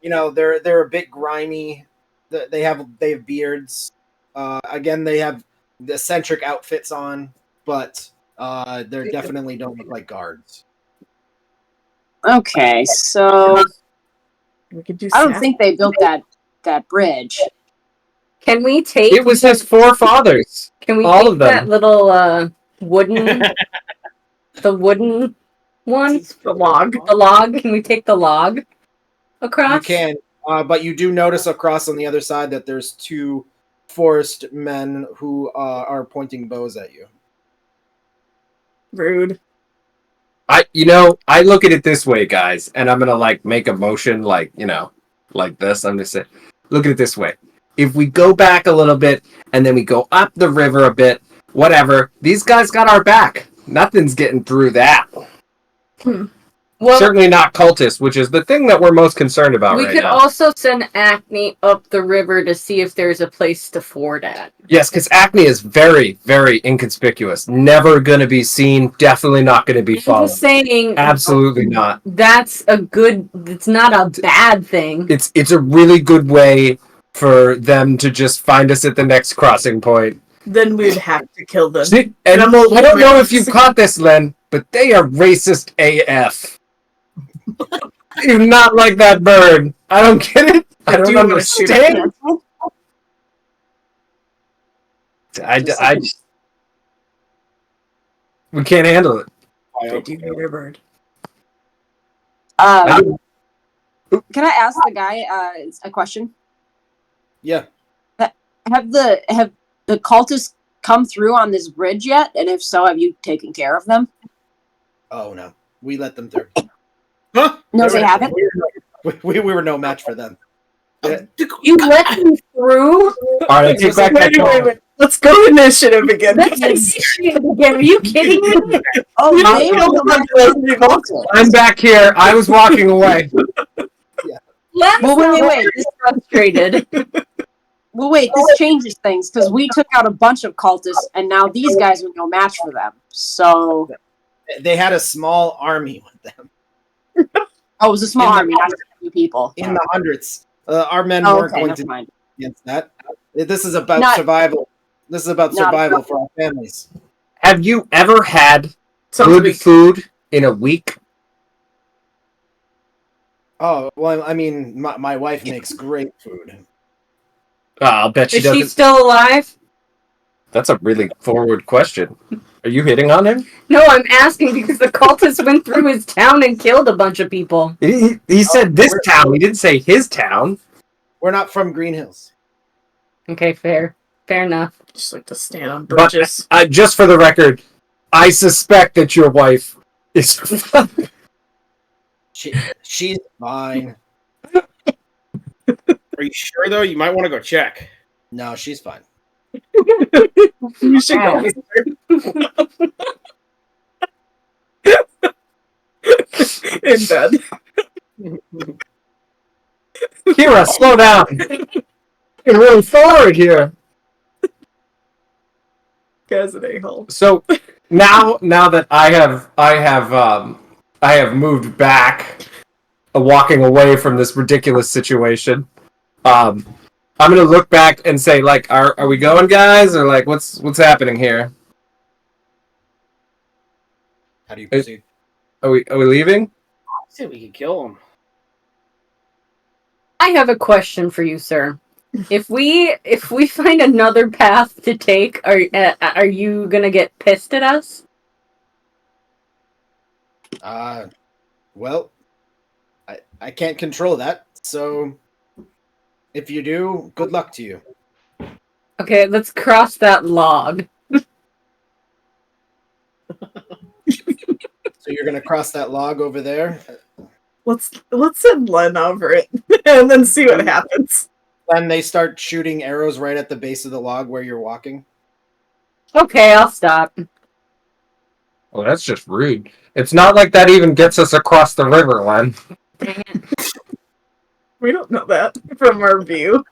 Speaker 1: they're a bit grimy. They have beards. Again, they have the eccentric outfits on, but they definitely don't look like guards.
Speaker 4: Okay, so
Speaker 3: We could do
Speaker 4: I don't
Speaker 3: sap.
Speaker 4: think they built that bridge.
Speaker 6: Can we take?
Speaker 2: It was his forefathers.
Speaker 6: Can we
Speaker 2: all
Speaker 6: take
Speaker 2: of them.
Speaker 6: that little wooden, the wooden one,
Speaker 3: the log.
Speaker 6: the log? Can we take the log across?
Speaker 1: You can, but you do notice across on the other side that there's 2 forest men who are pointing bows at you.
Speaker 3: Rude.
Speaker 2: I look at it this way, guys, and I'm gonna make a motion like this. I'm just saying, look at it this way. If we go back a little bit and then we go up the river a bit, whatever, these guys got our back. Nothing's getting through that.
Speaker 6: Well,
Speaker 2: Certainly not cultists, which is the thing that we're most concerned about
Speaker 6: we
Speaker 2: right
Speaker 6: could
Speaker 2: now.
Speaker 6: also send Acne up the river to see if there's a place to ford at.
Speaker 2: Yes, because Acne is very, very inconspicuous. Never going to be seen. Definitely not going to be
Speaker 6: I'm
Speaker 2: followed.
Speaker 6: just saying,
Speaker 2: Absolutely not.
Speaker 6: that's a good. It's not a bad thing.
Speaker 2: It's a really good way for them to just find us at the next crossing point.
Speaker 3: Then we'd have to kill them.
Speaker 2: See, and I don't know if you caught this, Len, but they are racist AF. I do not like that bird. I don't get it. I
Speaker 3: Do
Speaker 2: don't
Speaker 3: you wanna shoot
Speaker 2: understand. We can't handle it.
Speaker 3: They do hate a bird.
Speaker 4: Can I ask the guy a question?
Speaker 1: Yeah.
Speaker 4: Have the cultists come through on this bridge yet? And if so, have you taken care of them?
Speaker 1: Oh no, we let them through.
Speaker 5: Huh?
Speaker 4: No, they haven't.
Speaker 1: We were no match for them.
Speaker 6: You let them through?
Speaker 2: All right, I take back that call.
Speaker 3: Wait. Let's go initiative again.
Speaker 6: That's initiative again. Are you kidding me?
Speaker 4: Oh,
Speaker 3: You don't
Speaker 4: they
Speaker 3: know
Speaker 4: were
Speaker 3: what
Speaker 4: the
Speaker 3: the
Speaker 4: cultists.
Speaker 2: I'm back here. I was walking away.
Speaker 6: Let's
Speaker 4: Well, wait.
Speaker 6: This frustrated.
Speaker 4: Well, wait. This changes things because we took out a bunch of cultists, and now these guys are no match for them. So,
Speaker 1: They had a small army with them
Speaker 4: it was a small
Speaker 1: In the-
Speaker 4: army, not just a few people.
Speaker 1: in the hundreds. Our men
Speaker 4: Oh,
Speaker 1: weren't
Speaker 4: okay,
Speaker 1: going
Speaker 4: never
Speaker 1: to
Speaker 4: mind.
Speaker 1: against that. This is about
Speaker 4: Not-
Speaker 1: survival. This is about
Speaker 4: Not-
Speaker 1: survival for our families.
Speaker 2: Have you ever had
Speaker 3: Sounds
Speaker 2: good
Speaker 3: weak.
Speaker 2: food in a week?
Speaker 1: Oh well, I mean, my wife makes great food.
Speaker 2: I'll bet she
Speaker 6: Is
Speaker 2: doesn't.
Speaker 6: she still alive?
Speaker 2: That's a really forward question. Are you hitting on him?
Speaker 6: No, I'm asking because the cultists went through his town and killed a bunch of people.
Speaker 2: He said this town. He didn't say his town.
Speaker 1: We're not from Green Hills.
Speaker 6: Okay, fair enough.
Speaker 3: Just like to stand on
Speaker 2: But
Speaker 3: bridges.
Speaker 2: just for the record, I suspect that your wife is.
Speaker 1: She's fine.
Speaker 5: Are you sure though? You might want to go check.
Speaker 1: No, she's fine.
Speaker 3: You should go. In bed.
Speaker 2: Kira, slow down. You're really forward here.
Speaker 3: Guy's an a-hole.
Speaker 2: So now that I have moved back, walking away from this ridiculous situation. I'm gonna look back and say, like, are we going, guys, or like what's happening here?
Speaker 1: How do you proceed?
Speaker 2: Are we leaving?
Speaker 5: See if we can kill him.
Speaker 6: I have a question for you, sir. If we find another path to take, are you gonna get pissed at us?
Speaker 1: Well, I can't control that. So, if you do, good luck to you.
Speaker 6: Okay, let's cross that log.
Speaker 1: So you're gonna cross that log over there.
Speaker 3: Let's send Len over it and then see what happens.
Speaker 1: Then they start shooting arrows right at the base of the log where you're walking.
Speaker 6: Okay, I'll stop.
Speaker 2: Well, that's just rude. It's not like that even gets us across the river, Len.
Speaker 6: Dang it.
Speaker 3: We don't know that from our view.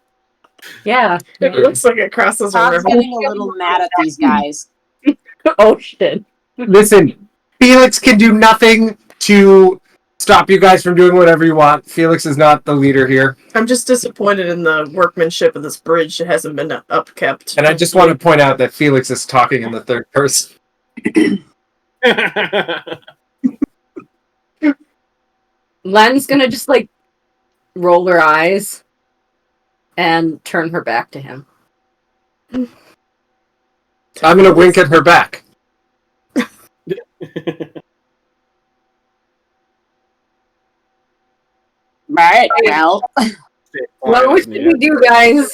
Speaker 6: Yeah.
Speaker 3: It looks like it crosses a
Speaker 4: Todd's
Speaker 3: river.
Speaker 4: getting a little mad at these guys.
Speaker 6: Oh shit.
Speaker 2: Listen, Felix can do nothing to stop you guys from doing whatever you want. Felix is not the leader here.
Speaker 3: I'm just disappointed in the workmanship of this bridge. It hasn't been upkept.
Speaker 2: And I just want to point out that Felix is talking in the third person.
Speaker 6: Len's gonna just like roll her eyes and turn her back to him.
Speaker 2: I'm gonna wink at her back.
Speaker 4: Right. Well,
Speaker 6: What should we do, guys?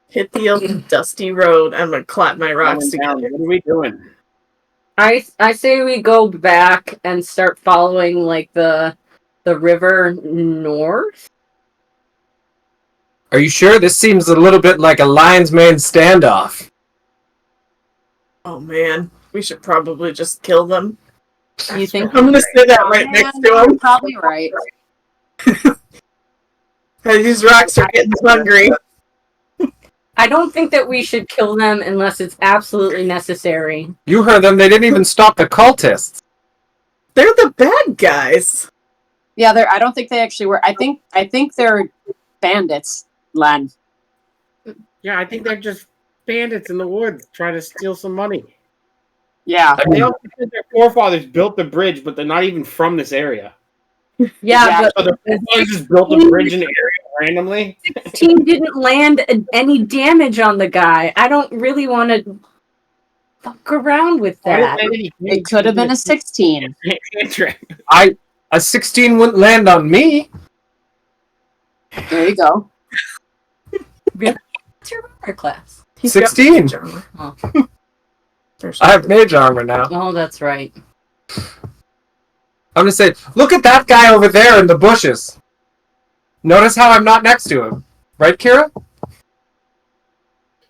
Speaker 3: Hit the old dusty road. I'm gonna clap my rocks together.
Speaker 5: What are we doing?
Speaker 6: I say we go back and start following like the river north.
Speaker 2: Are you sure? This seems a little bit like a lion's mane standoff.
Speaker 3: Oh man, we should probably just kill them.
Speaker 6: You think?
Speaker 3: I'm gonna say that right next to him.
Speaker 4: Probably right.
Speaker 3: These rocks are getting hungry.
Speaker 6: I don't think that we should kill them unless it's absolutely necessary.
Speaker 2: You heard them. They didn't even stop the cultists.
Speaker 3: They're the bad guys.
Speaker 4: Yeah, I don't think they actually were. I think they're bandits, Len.
Speaker 5: Yeah, I think they're just bandits in the woods trying to steal some money.
Speaker 4: Yeah.
Speaker 5: They also said their forefathers built the bridge, but they're not even from this area.
Speaker 6: Yeah,
Speaker 5: So their forefathers just built a bridge in the area randomly.
Speaker 6: but 16 didn't land any damage on the guy. I don't really want to fuck around with that.
Speaker 4: It could have been a 16.
Speaker 2: A 16 wouldn't land on me.
Speaker 4: There you go.
Speaker 6: What's your armor class?
Speaker 2: 16.
Speaker 6: Oh.
Speaker 2: I have mage armor now.
Speaker 6: Oh, that's right.
Speaker 2: I'm gonna say, look at that guy over there in the bushes. Notice how I'm not next to him. Right, Kira?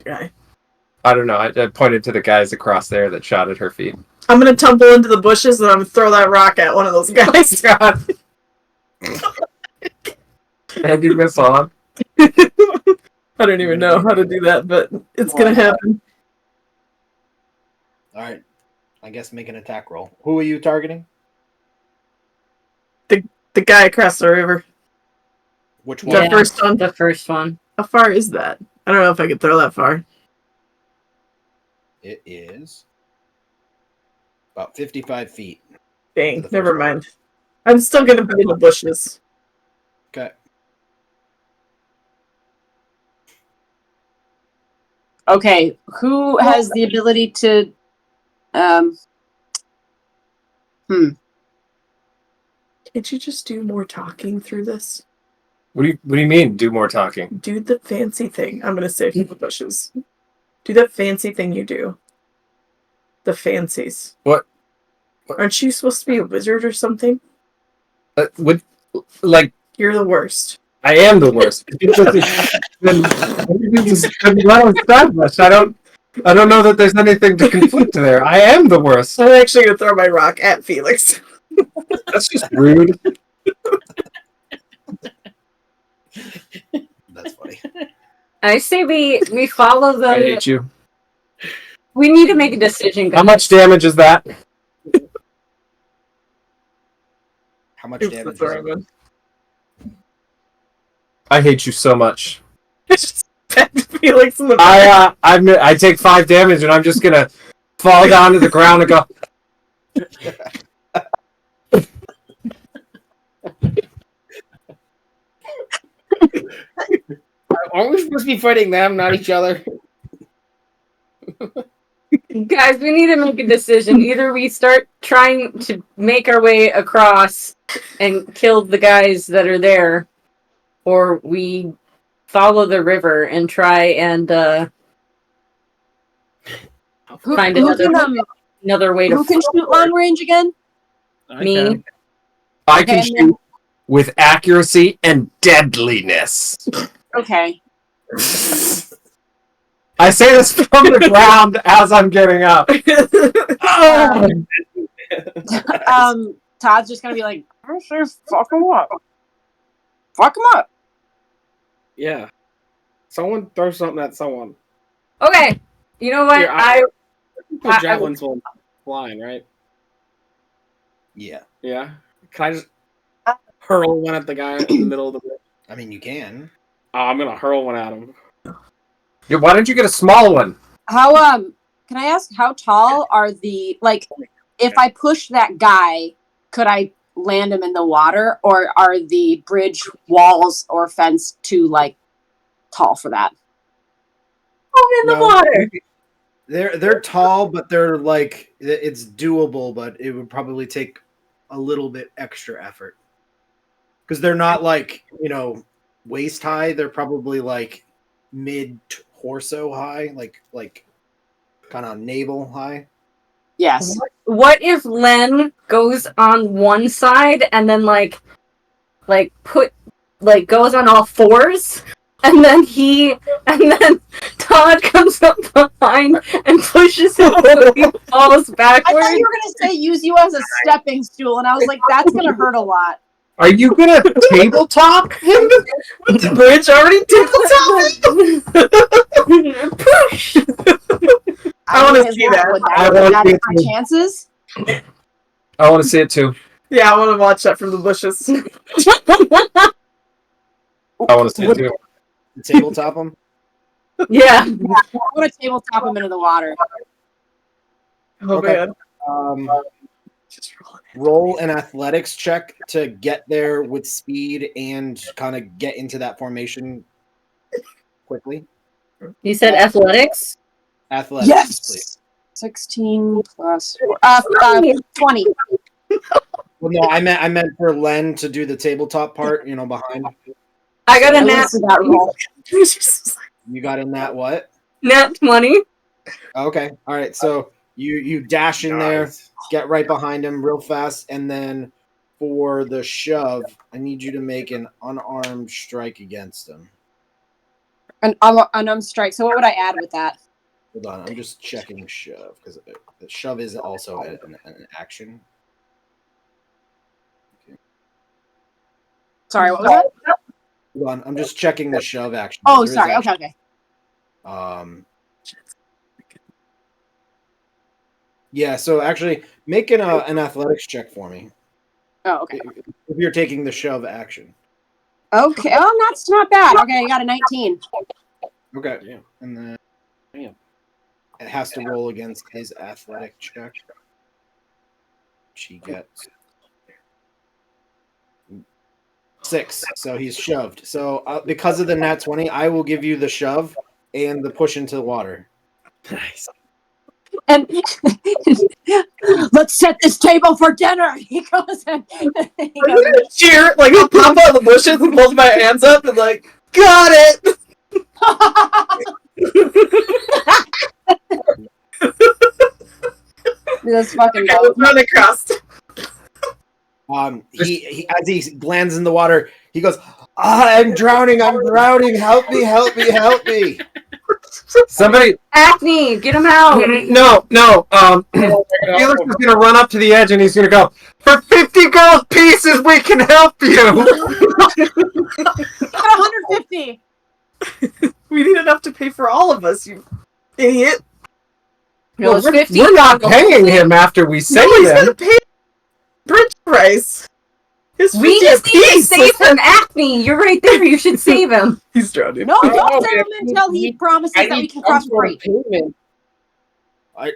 Speaker 3: Guy.
Speaker 2: I don't know. I pointed to the guys across there that shot at her feet.
Speaker 3: I'm gonna tumble into the bushes and I'm gonna throw that rock at one of those guys.
Speaker 2: God. And you miss on.
Speaker 3: I don't even know how to do that, but it's gonna happen.
Speaker 1: All right. I guess make an attack roll. Who are you targeting?
Speaker 3: The guy across the river.
Speaker 1: Which
Speaker 3: The
Speaker 1: one?
Speaker 3: first one.
Speaker 6: The first one.
Speaker 3: How far is that? I don't know if I could throw that far.
Speaker 1: It is about 55 feet.
Speaker 3: Dang,
Speaker 1: The first
Speaker 3: never
Speaker 1: one.
Speaker 3: mind. I'm still gonna be in the bushes.
Speaker 1: Okay.
Speaker 4: Okay, who has the ability to
Speaker 3: Can't you just do more talking through this?
Speaker 2: What do you mean, do more talking?
Speaker 3: Do the fancy thing. I'm gonna say from the bushes. Do that fancy thing you do. The fancies.
Speaker 2: What?
Speaker 3: Aren't you supposed to be a wizard or something?
Speaker 2: You're
Speaker 3: the worst.
Speaker 2: I am the worst. I don't know that there's anything to conflict there. I am the worst.
Speaker 3: I'm actually gonna throw my rock at Felix.
Speaker 2: That's just rude.
Speaker 1: That's funny.
Speaker 6: I say we follow the.
Speaker 2: I hate you.
Speaker 6: We need to make a decision, guys.
Speaker 2: How much damage is that?
Speaker 1: How much
Speaker 3: Oops,
Speaker 1: damage?
Speaker 3: that's where I went.
Speaker 2: I hate you so much.
Speaker 3: I just pecked Felix in the
Speaker 2: I take 5 damage and I'm just gonna fall down to the ground and go.
Speaker 5: Aren't we supposed to be fighting them, not each other?
Speaker 6: Guys, we need to make a decision. Either we start trying to make our way across and kill the guys that are there, or we follow the river and try and find another way to.
Speaker 4: Who can shoot long range again?
Speaker 6: Me.
Speaker 2: I can shoot with accuracy and deadliness.
Speaker 4: Okay.
Speaker 2: I say this from the ground as I'm getting up.
Speaker 4: Todd's just gonna be like, fuck him up. Fuck him up.
Speaker 5: Yeah. Someone throw something at someone.
Speaker 6: Okay. You know what?
Speaker 5: Here, javelins will flying, right?
Speaker 1: Yeah.
Speaker 5: Yeah. Can I just hurl one at the guy in the middle of the bridge?
Speaker 1: I mean, you can.
Speaker 5: Oh, I'm gonna hurl one at him.
Speaker 2: Yeah, why don't you get a small one?
Speaker 4: How can I ask how tall are the if I push that guy, could I land him in the water, or are the bridge walls or fence too like tall for that?
Speaker 3: Oh, in the
Speaker 1: No,
Speaker 3: water.
Speaker 1: They're tall, but they're like it's doable, but it would probably take a little bit extra effort because they're not like waist high. They're probably like mid torso high, like kind of navel high.
Speaker 4: Yes.
Speaker 6: What if Len goes on one side and then goes on all fours, and then Todd comes up behind and pushes him so he falls
Speaker 4: I
Speaker 6: backwards?
Speaker 4: thought you were gonna say use you as a stepping stool, and I was like, that's gonna hurt a lot.
Speaker 2: Are you gonna tabletop him?
Speaker 3: The bridge already tabletop.
Speaker 6: Push!
Speaker 3: I wanna
Speaker 4: mean,
Speaker 3: see that.
Speaker 4: Would
Speaker 2: I
Speaker 4: that,
Speaker 2: wanna
Speaker 4: would
Speaker 2: see
Speaker 4: that
Speaker 2: it
Speaker 4: hurt
Speaker 2: too.
Speaker 4: chances?
Speaker 2: I want to see it too.
Speaker 3: Yeah, I want to watch that from the bushes.
Speaker 2: I want to see it too.
Speaker 1: Tabletop them.
Speaker 6: Yeah.
Speaker 4: I want to tabletop him into the water.
Speaker 3: Oh
Speaker 1: Okay.
Speaker 3: man. Just
Speaker 1: Roll an athletics check to get there with speed and kind of get into that formation quickly.
Speaker 6: You said athletics?
Speaker 1: Athletics,
Speaker 4: Yes.
Speaker 1: please.
Speaker 4: 16 plus 20.
Speaker 1: Well, no, I meant for Len to do the tabletop part. Behind.
Speaker 6: I got a
Speaker 4: I
Speaker 6: nat
Speaker 4: listed that roll.
Speaker 1: You got in that what?
Speaker 6: 20.
Speaker 1: Okay, all right. So you dash in there, get right behind him real fast, and then for the shove, I need you to make an unarmed strike against him.
Speaker 4: An unarmed strike. So what would I add with that?
Speaker 1: Hold on, I'm just checking shove because the shove is also an action.
Speaker 4: Sorry, what was that?
Speaker 1: Hold on, I'm just checking the shove action.
Speaker 4: Oh,
Speaker 1: There is
Speaker 4: sorry.
Speaker 1: action.
Speaker 4: Okay.
Speaker 1: Yeah. So actually, make an athletics check for me
Speaker 4: Oh, okay.
Speaker 1: if you're taking the shove action.
Speaker 4: Okay. Oh, that's not bad. Okay, I got a 19.
Speaker 1: Okay.
Speaker 5: Yeah.
Speaker 1: And then
Speaker 5: Damn.
Speaker 1: it has to roll against his athletic check. She gets 6, so he's shoved. So because of the nat 20, I will give you the shove and the push into the water.
Speaker 5: Nice.
Speaker 4: And let's set this table for dinner. He goes and
Speaker 3: Cheer! Like he'll pop out of the bushes and hold my hands up and like, got it!
Speaker 4: this fucking
Speaker 3: I was running across.
Speaker 1: He as he lands in the water, he goes, I'm drowning, help me.
Speaker 2: Somebody,
Speaker 6: Acne, get him out!
Speaker 2: no. Felix is gonna run up to the edge and he's gonna go, for 50 gold pieces, we can help you.
Speaker 4: 150.
Speaker 3: We need enough to pay for all of us, you idiot.
Speaker 6: No, it's
Speaker 2: Well,
Speaker 6: 50.
Speaker 2: we're not paying him after we save
Speaker 3: No, he's
Speaker 2: him.
Speaker 3: gonna pay bridge price. His
Speaker 6: We
Speaker 3: 50
Speaker 6: just need to
Speaker 3: apiece.
Speaker 6: save him, Acne. You're right there. You should save him.
Speaker 3: He's drowning.
Speaker 4: No, don't
Speaker 5: Oh,
Speaker 4: save him until he promises that we can cross free.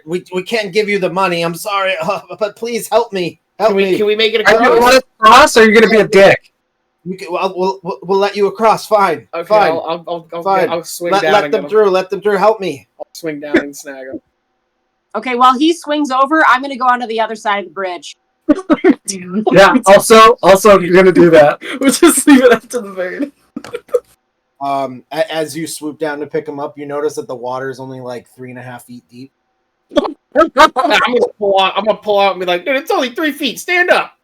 Speaker 1: We can't give you the money. I'm sorry, but please help me.
Speaker 5: Can we make it a
Speaker 2: Are you gonna
Speaker 5: cross?
Speaker 2: let us cross, or are you gonna be a dick?
Speaker 1: We'll let you across. Fine.
Speaker 5: Okay,
Speaker 1: Fine.
Speaker 5: I'll swing down.
Speaker 1: Let
Speaker 5: and
Speaker 1: them
Speaker 5: get
Speaker 1: through. Let them through. Help me.
Speaker 5: I'll swing down and snag him.
Speaker 4: Okay, while he swings over, I'm going to go onto the other side of the bridge.
Speaker 2: Yeah. Also, you're gonna do that.
Speaker 3: We'll just leave it up to the bird.
Speaker 1: As you swoop down to pick him up, you notice that the water is only like 3.5 feet deep.
Speaker 5: I'm gonna pull out and be like, dude, it's only 3 feet. Stand up.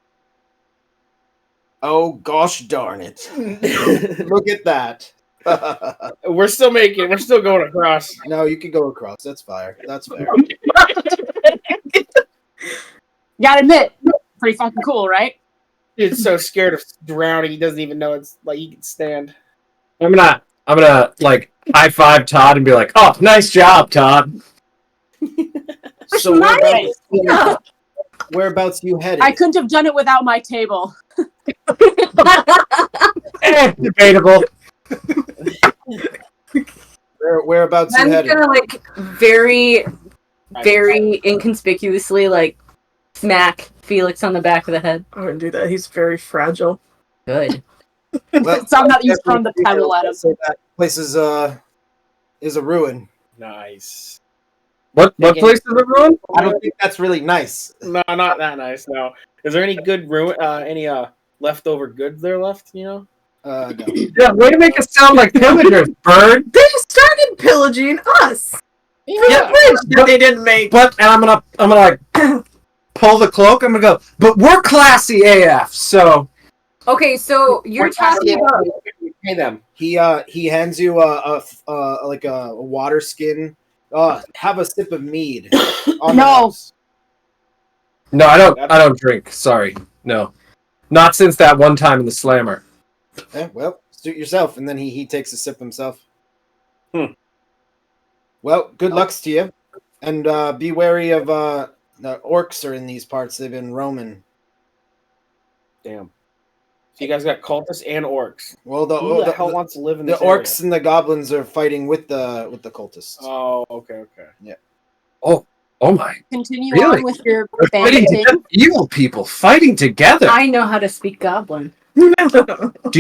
Speaker 1: Oh gosh darn it! Look at that.
Speaker 5: We're still going across.
Speaker 1: No, you can go across. That's fair. That's fair.
Speaker 4: Gotta admit, pretty fucking cool, right?
Speaker 5: Dude's so scared of drowning, he doesn't even know it's like he can stand.
Speaker 2: I'm gonna like high five Todd and be like, "Oh, nice job, Todd."
Speaker 1: So
Speaker 6: Nice.
Speaker 1: whereabouts you headed?
Speaker 4: I couldn't have done it without my table.
Speaker 2: Debatable.
Speaker 1: Whereabouts you
Speaker 6: I'm
Speaker 1: headed?
Speaker 6: gonna very inconspicuously smack Felix on the back of the head.
Speaker 3: I wouldn't do that. He's very fragile.
Speaker 6: Good.
Speaker 1: Well,
Speaker 4: Somehow he's thrown the pebble at him.
Speaker 1: So that place is a ruin.
Speaker 5: Nice.
Speaker 2: What place is the ruin?
Speaker 1: I don't think that's really nice.
Speaker 5: No, not that nice. No. Is there any good any leftover goods there left? You know.
Speaker 1: No.
Speaker 2: Yeah, way to make it sound like pillagers, bird.
Speaker 3: They started pillaging us. For
Speaker 2: Yeah,
Speaker 3: the bridge that they didn't make.
Speaker 2: But and I'm gonna like pull the cloak. I'm gonna go. But we're classy AF, so
Speaker 6: Okay, so you're talking about.
Speaker 5: Pay them.
Speaker 1: He hands you like a water skin. Have a sip of mead. On the
Speaker 4: No.
Speaker 1: house.
Speaker 2: no, I don't drink. Sorry, no, not since that one time in the slammer.
Speaker 1: Well, suit yourself. And then he takes a sip himself.
Speaker 5: Hmm.
Speaker 1: Well, good lucks to you, and be wary of the orcs are in these parts. They've been roaming.
Speaker 5: Damn. So you guys got cultists and orcs.
Speaker 1: Well,
Speaker 5: Who the hell wants to live in
Speaker 1: the
Speaker 5: this
Speaker 1: orcs
Speaker 5: area?
Speaker 1: and the goblins are fighting with the cultists.
Speaker 5: Oh, okay.
Speaker 2: Oh my!
Speaker 4: Continue
Speaker 2: Really?
Speaker 4: on with your
Speaker 2: Fighting
Speaker 4: banting.
Speaker 2: together. Evil people fighting together.
Speaker 6: I know how to speak Goblin.
Speaker 2: Do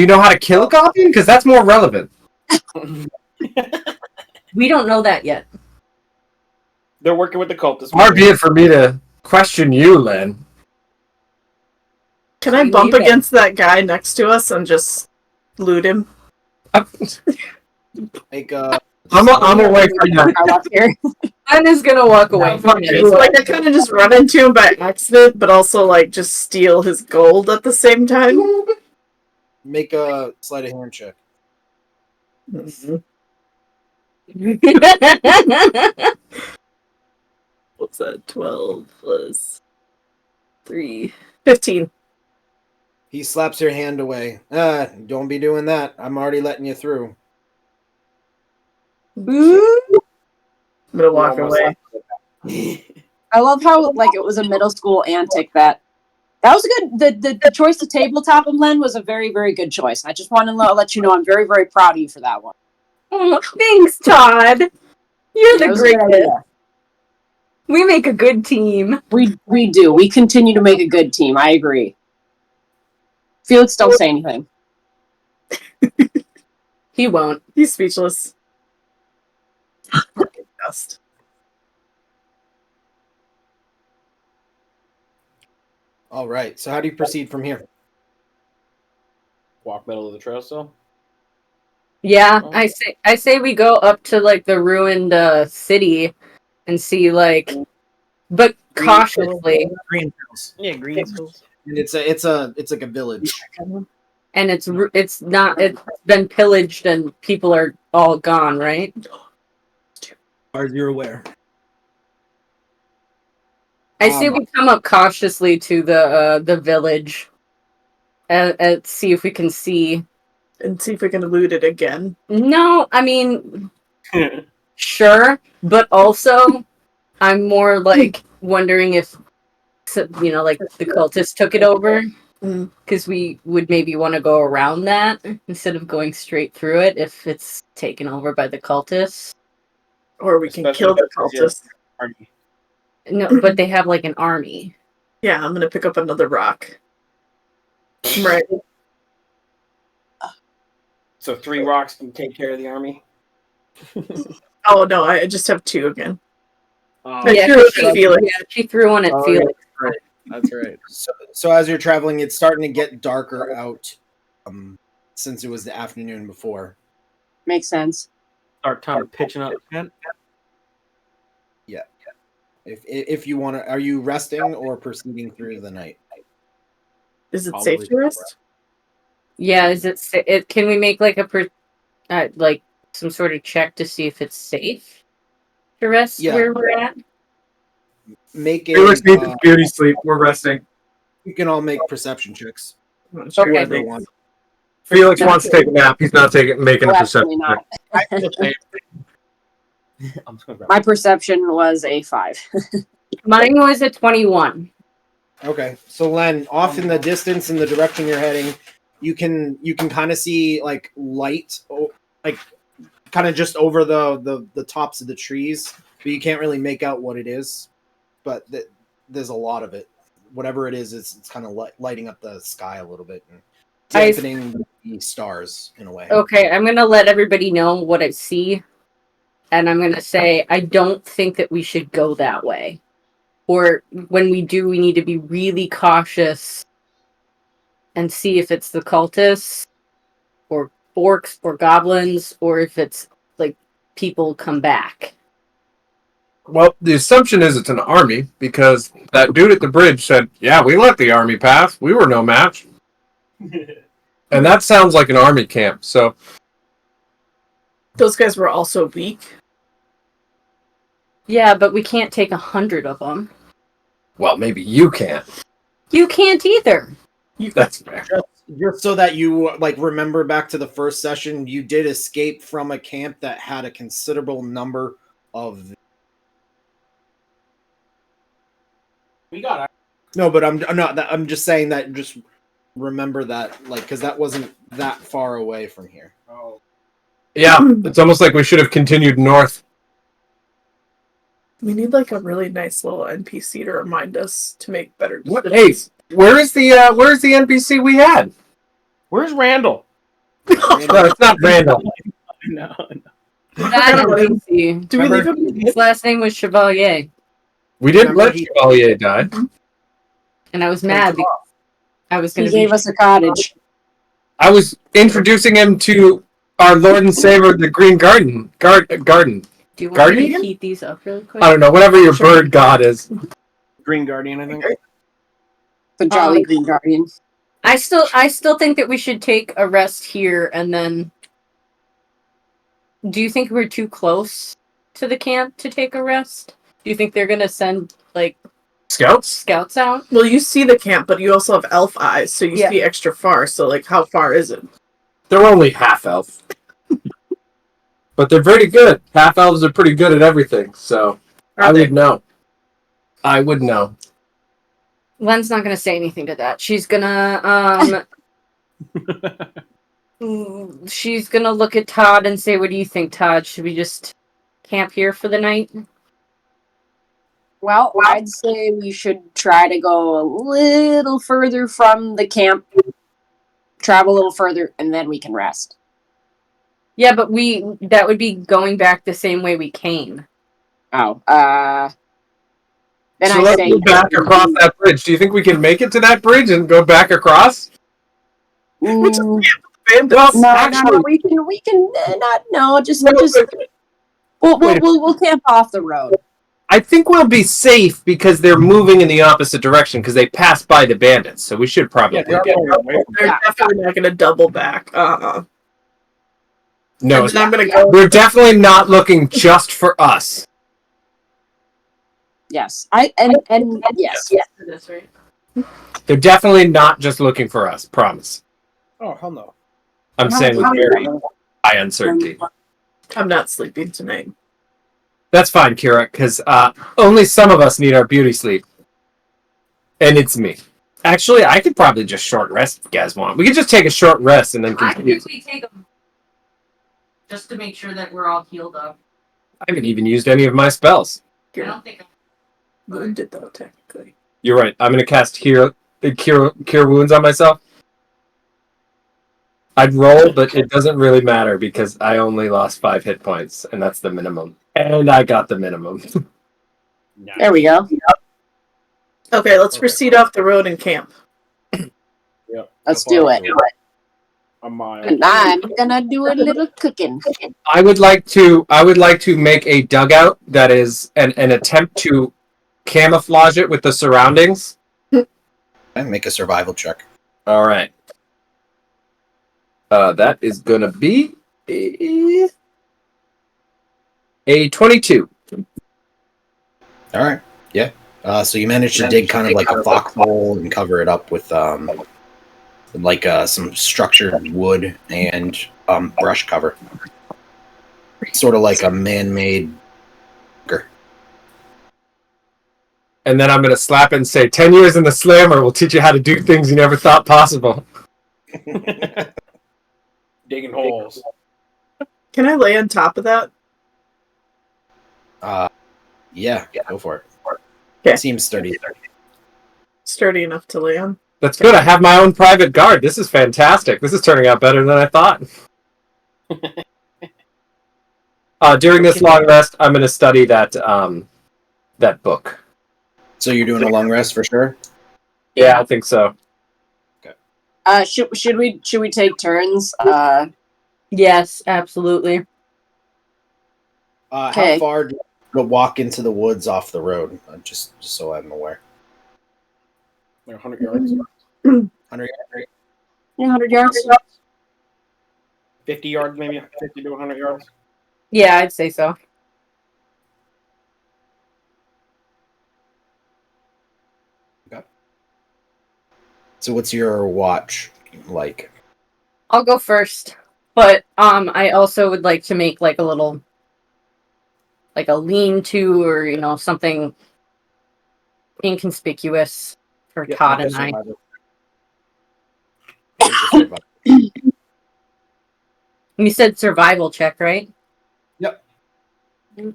Speaker 2: you know how to kill a goblin? Because that's more relevant.
Speaker 6: We don't know that yet.
Speaker 5: They're working with the cultists.
Speaker 2: Far be it for me to question you, Len.
Speaker 3: Can I
Speaker 6: You
Speaker 3: bump
Speaker 6: leave it.
Speaker 3: against that guy next to us and just loot him?
Speaker 1: Make
Speaker 2: I'm away from you.
Speaker 4: I left here.
Speaker 6: Len is gonna walk away from
Speaker 2: fuck
Speaker 6: it.
Speaker 2: you.
Speaker 3: Like I kind of just run into him by accident, but also like just steal his gold at the same time.
Speaker 1: make a sleight of hand check.
Speaker 3: What's that? 12 plus 3. 15.
Speaker 1: He slaps your hand away. Don't be doing that. I'm already letting you through.
Speaker 3: I'm gonna walk away.
Speaker 4: I love how like it was a middle school antic that was good. The choice to tabletop him, Len, was a very, very good choice. I just want to let you know I'm very, very proud of you for that one.
Speaker 6: Oh, thanks, Todd. You're
Speaker 4: That
Speaker 6: the
Speaker 4: was a good
Speaker 6: greatest.
Speaker 4: idea.
Speaker 6: We make a good team.
Speaker 4: We do. We continue to make a good team. I agree. Felix, don't say anything.
Speaker 6: He won't.
Speaker 3: He's speechless. Dust.
Speaker 1: All right. So how do you proceed from here?
Speaker 5: Walk middle of the trail still.
Speaker 6: Yeah, I say we go up to like the ruined city and see like, but cautiously.
Speaker 1: Green Hills.
Speaker 5: Yeah, green hills.
Speaker 1: And it's like a village.
Speaker 6: And it's been pillaged and people are all gone, right?
Speaker 1: As far as you're aware.
Speaker 6: I say we come up cautiously to the village and see if we can see.
Speaker 3: And see if we can loot it again.
Speaker 6: No, I mean, sure, but also I'm more like wondering if like the cultists took it over, because we would maybe want to go around that instead of going straight through it if it's taken over by the cultists.
Speaker 3: Or we can
Speaker 5: Especially
Speaker 3: kill the
Speaker 5: if it's
Speaker 3: cultists.
Speaker 5: Army.
Speaker 6: No, but they have like an army.
Speaker 3: Yeah, I'm gonna pick up another rock. Right.
Speaker 5: So 3 rocks can take care of the army.
Speaker 3: Oh no, I just have 2 again.
Speaker 5: Oh,
Speaker 3: Yeah, threw it at Felix.
Speaker 6: She threw one at
Speaker 5: Oh,
Speaker 6: Felix.
Speaker 5: that's right.
Speaker 1: So as you're traveling, it's starting to get darker out. Since it was the afternoon before.
Speaker 4: Makes sense.
Speaker 5: Start time of pitching up tent.
Speaker 1: If you want to, are you resting or proceeding through the night?
Speaker 3: Is it
Speaker 5: Probably
Speaker 3: safe to rest?
Speaker 6: Yeah, is it? Can we make like like some sort of check to see if it's safe to rest
Speaker 1: Yeah.
Speaker 6: where we're at?
Speaker 1: Make
Speaker 2: Felix needs
Speaker 1: a.
Speaker 2: beauty sleep. We're resting.
Speaker 1: You can all make perception checks.
Speaker 3: I'm not sure
Speaker 6: Okay.
Speaker 3: what
Speaker 1: Whoever
Speaker 3: it
Speaker 1: wants.
Speaker 2: Felix wants to take a nap. He's not making
Speaker 4: Oh,
Speaker 2: a
Speaker 4: absolutely
Speaker 2: perception.
Speaker 4: not.
Speaker 5: I'm just gonna grab
Speaker 4: My perception was a 5.
Speaker 6: Mine was a 21.
Speaker 1: Okay, so Len, off in the distance, in the direction you're heading, you can kind of see like light, like kind of just over the tops of the trees, but you can't really make out what it is. But there's a lot of it. whatever it is, it's kind of lighting up the sky a little bit and
Speaker 6: I've-
Speaker 1: dampening the stars in a way.
Speaker 6: Okay, I'm gonna let everybody know what I see, and I'm gonna say I don't think that we should go that way. Or when we do, we need to be really cautious and see if it's the cultists or orcs or goblins, or if it's like people come back.
Speaker 2: Well, the assumption is it's an army because that dude at the bridge said, "Yeah, we let the army pass. We were no match." And that sounds like an army camp. So
Speaker 3: Those guys were also weak.
Speaker 6: Yeah, but we can't take 100 of them.
Speaker 2: well, maybe you can't.
Speaker 6: You can't either.
Speaker 2: That's fair.
Speaker 1: Just so that you like remember back to the first session, you did escape from a camp that had a considerable number of.
Speaker 5: We got it.
Speaker 1: No, but I'm not. I'm just saying that. Just remember that, like, because that wasn't that far away from here.
Speaker 5: Oh.
Speaker 2: Yeah, it's almost like we should have continued north.
Speaker 3: We need like a really nice little NPC to remind us to make better
Speaker 2: What?
Speaker 3: decisions.
Speaker 2: Hey, where's the NPC we had?
Speaker 5: Where's Randall?
Speaker 2: No, it's not Randall.
Speaker 5: No.
Speaker 6: That NPC.
Speaker 3: Do we leave him?
Speaker 6: His last name was Chevalier,
Speaker 2: We didn't
Speaker 1: Remember
Speaker 2: let
Speaker 1: he-
Speaker 2: Chevalier die.
Speaker 6: and I was mad because I was
Speaker 4: He
Speaker 6: going to
Speaker 4: gave us a cottage.
Speaker 2: I was introducing him to our Lord and Savior, the Green Garden. Garden.
Speaker 6: Do you want
Speaker 2: Guardian?
Speaker 6: me to heat these up really quick?
Speaker 2: I don't know, whatever your bird god is.
Speaker 5: Green Guardian, I think.
Speaker 4: The Jolly Green Guardian.
Speaker 6: I still think that we should take a rest here, and then. Do you think we're too close to the camp to take a rest? Do you think they're gonna send like
Speaker 2: Scouts?
Speaker 6: scouts out?
Speaker 3: Well, you see the camp, but you also have elf eyes, so you
Speaker 6: Yeah.
Speaker 3: see extra far. So, like, how far is it?
Speaker 2: They're only half elf. But they're very good. Half elves are pretty good at everything, so I would know. I would know.
Speaker 6: Len's not gonna say anything to that. She's gonna she's gonna look at Todd and say, "What do you think, Todd? Should we just camp here for the night?"
Speaker 4: Well, I'd say we should try to go a little further from the camp, travel a little further, and then we can rest.
Speaker 6: Yeah, but that would be going back the same way we came.
Speaker 4: Oh, then
Speaker 2: So
Speaker 4: I
Speaker 2: let's
Speaker 4: say
Speaker 2: go back across that bridge. Do you think we can make it to that bridge and go back across?
Speaker 4: Mm,
Speaker 3: Bandits.
Speaker 4: no, we can not. No, just we'll camp off the road.
Speaker 2: I think we'll be safe because they're moving in the opposite direction because they passed by the bandits, so we should probably.
Speaker 3: They're definitely not going to double back.
Speaker 2: No,
Speaker 3: And then I'm going to go.
Speaker 2: we're definitely not looking just for us.
Speaker 4: Yes, and yes.
Speaker 6: This right?
Speaker 2: They're definitely not just looking for us. Promise.
Speaker 1: Oh hell no!
Speaker 2: I'm saying with very high uncertainty.
Speaker 3: I'm not sleeping tonight.
Speaker 2: That's fine, Kira, because only some of us need our beauty sleep, and it's me. Actually, I could probably just short rest if you guys want. We could just take a short rest and then
Speaker 6: I
Speaker 2: continue.
Speaker 6: think we take them just to make sure that we're all healed up.
Speaker 2: I haven't even used any of my spells.
Speaker 6: I don't think.
Speaker 3: Wounded, though, technically.
Speaker 2: You're right. I'm going to cast cure wounds on myself. I'd roll, but it doesn't really matter because I only lost 5 hit points, and that's the minimum. And I got the minimum.
Speaker 4: There we go.
Speaker 3: Okay, let's proceed off the road and camp.
Speaker 4: Let's do it.
Speaker 5: A mile.
Speaker 4: And I'm gonna do a little cooking.
Speaker 2: I would like to make a dugout that is an attempt to camouflage it with the surroundings.
Speaker 1: And make a survival check.
Speaker 2: All right. That is gonna be a 22.
Speaker 1: All right. Yeah. So you managed to dig kind of like a foxhole and cover it up with some structured wood and brush cover. Sort of like a man-made.
Speaker 2: And then I'm gonna slap it and say, 10 years in the slammer will teach you how to do things you never thought possible.
Speaker 5: Digging holes.
Speaker 3: Can I lay on top of that?
Speaker 1: Yeah, go for it.
Speaker 3: Okay.
Speaker 1: Seems sturdy.
Speaker 3: sturdy enough to lay on.
Speaker 2: That's good. I have my own private guard. This is fantastic. This is turning out better than I thought. During this long rest, I'm going to study that that book.
Speaker 1: So you're doing a long rest for sure?
Speaker 2: Yeah, I think so.
Speaker 4: Should we take turns?
Speaker 6: Yes, absolutely.
Speaker 1: How
Speaker 4: Okay.
Speaker 1: far do you walk into the woods off the road? Just so I'm aware.
Speaker 5: Like 100 yards,
Speaker 1: 100 yards?
Speaker 4: 100 yards.
Speaker 5: 50 yards, maybe 50 to 100 yards.
Speaker 6: Yeah, I'd say so.
Speaker 1: So what's your watch like?
Speaker 6: I'll go first, but I also would like to make like a little, like a lean-to or something inconspicuous for
Speaker 1: Yep,
Speaker 6: Todd
Speaker 1: make
Speaker 6: and
Speaker 1: a
Speaker 6: I.
Speaker 1: survival.
Speaker 6: You said survival check, right?
Speaker 1: Yep.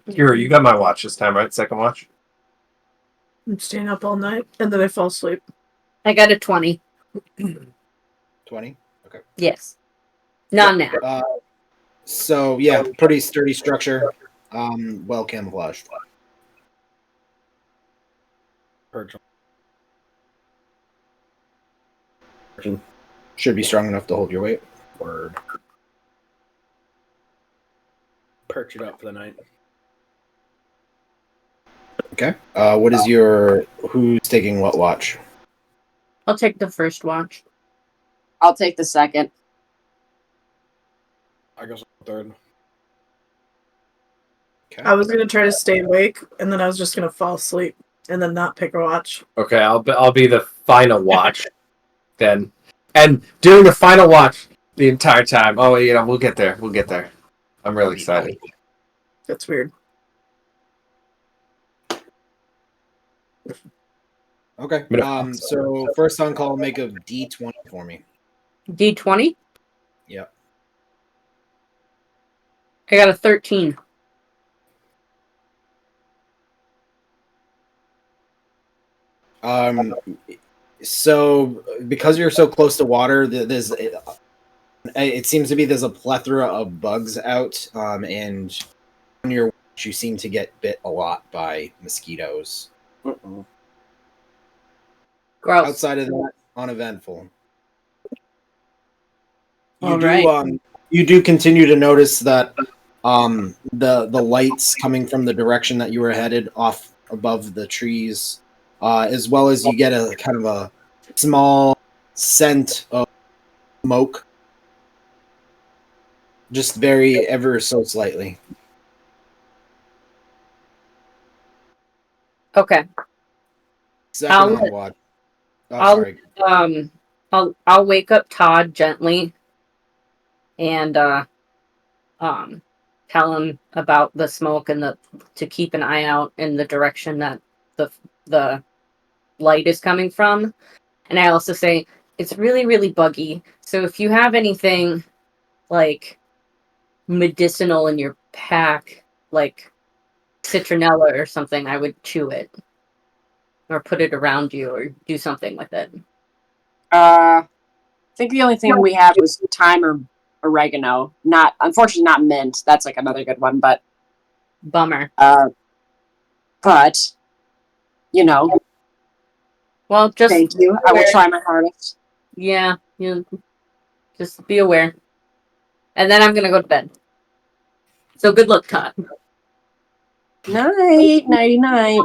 Speaker 2: Here, you got my watch this time, right? Second watch?
Speaker 3: I'm staying up all night, and then I fall asleep.
Speaker 6: I got a 20.
Speaker 1: 20? Okay.
Speaker 6: Yes. Non-nat.
Speaker 1: So yeah, pretty sturdy structure. Well camouflaged.
Speaker 5: Perch.
Speaker 1: Should be strong enough to hold your weight. Word.
Speaker 5: Perch it up for the night.
Speaker 1: Okay. What is your... Who's taking what watch?
Speaker 6: I'll take the first watch.
Speaker 4: I'll take the second.
Speaker 5: I guess third.
Speaker 1: Okay.
Speaker 3: I was gonna try to stay awake, and then I was just gonna fall asleep, and then not pick a watch.
Speaker 2: Okay, I'll be the final watch then. And during the final watch, the entire time. Oh, we'll get there. We'll get there. I'm really excited.
Speaker 3: That's weird.
Speaker 1: Okay. So first on call, make a D20 for me.
Speaker 6: D20?
Speaker 1: Yep.
Speaker 6: I got a 13.
Speaker 1: So because you're so close to water, it seems to be there's a plethora of bugs out, and on your watch, you seem to get bit a lot by mosquitoes.
Speaker 6: Gross.
Speaker 1: Outside of that, uneventful.
Speaker 6: You
Speaker 1: do continue to notice that the lights coming from the direction that you were headed off above the trees, as well as you get a kind of a small scent of smoke, just very ever so slightly.
Speaker 6: Okay.
Speaker 1: Second on watch. Sorry.
Speaker 6: I'll wake up Todd gently and tell him about the smoke and to keep an eye out in the direction that the light is coming from. And I also say it's really, really buggy. So if you have anything like medicinal in your pack, like citronella or something, I would chew it or put it around you or do something with it.
Speaker 4: I think the only thing we had was thyme or oregano. Unfortunately, not mint. That's like another good one, but
Speaker 6: Bummer.
Speaker 4: But
Speaker 6: Well, just
Speaker 4: thank you. I will try my hardest.
Speaker 6: Yeah, just be aware. And then I'm gonna go to bed. So good luck, Todd.
Speaker 4: Night, nighty night.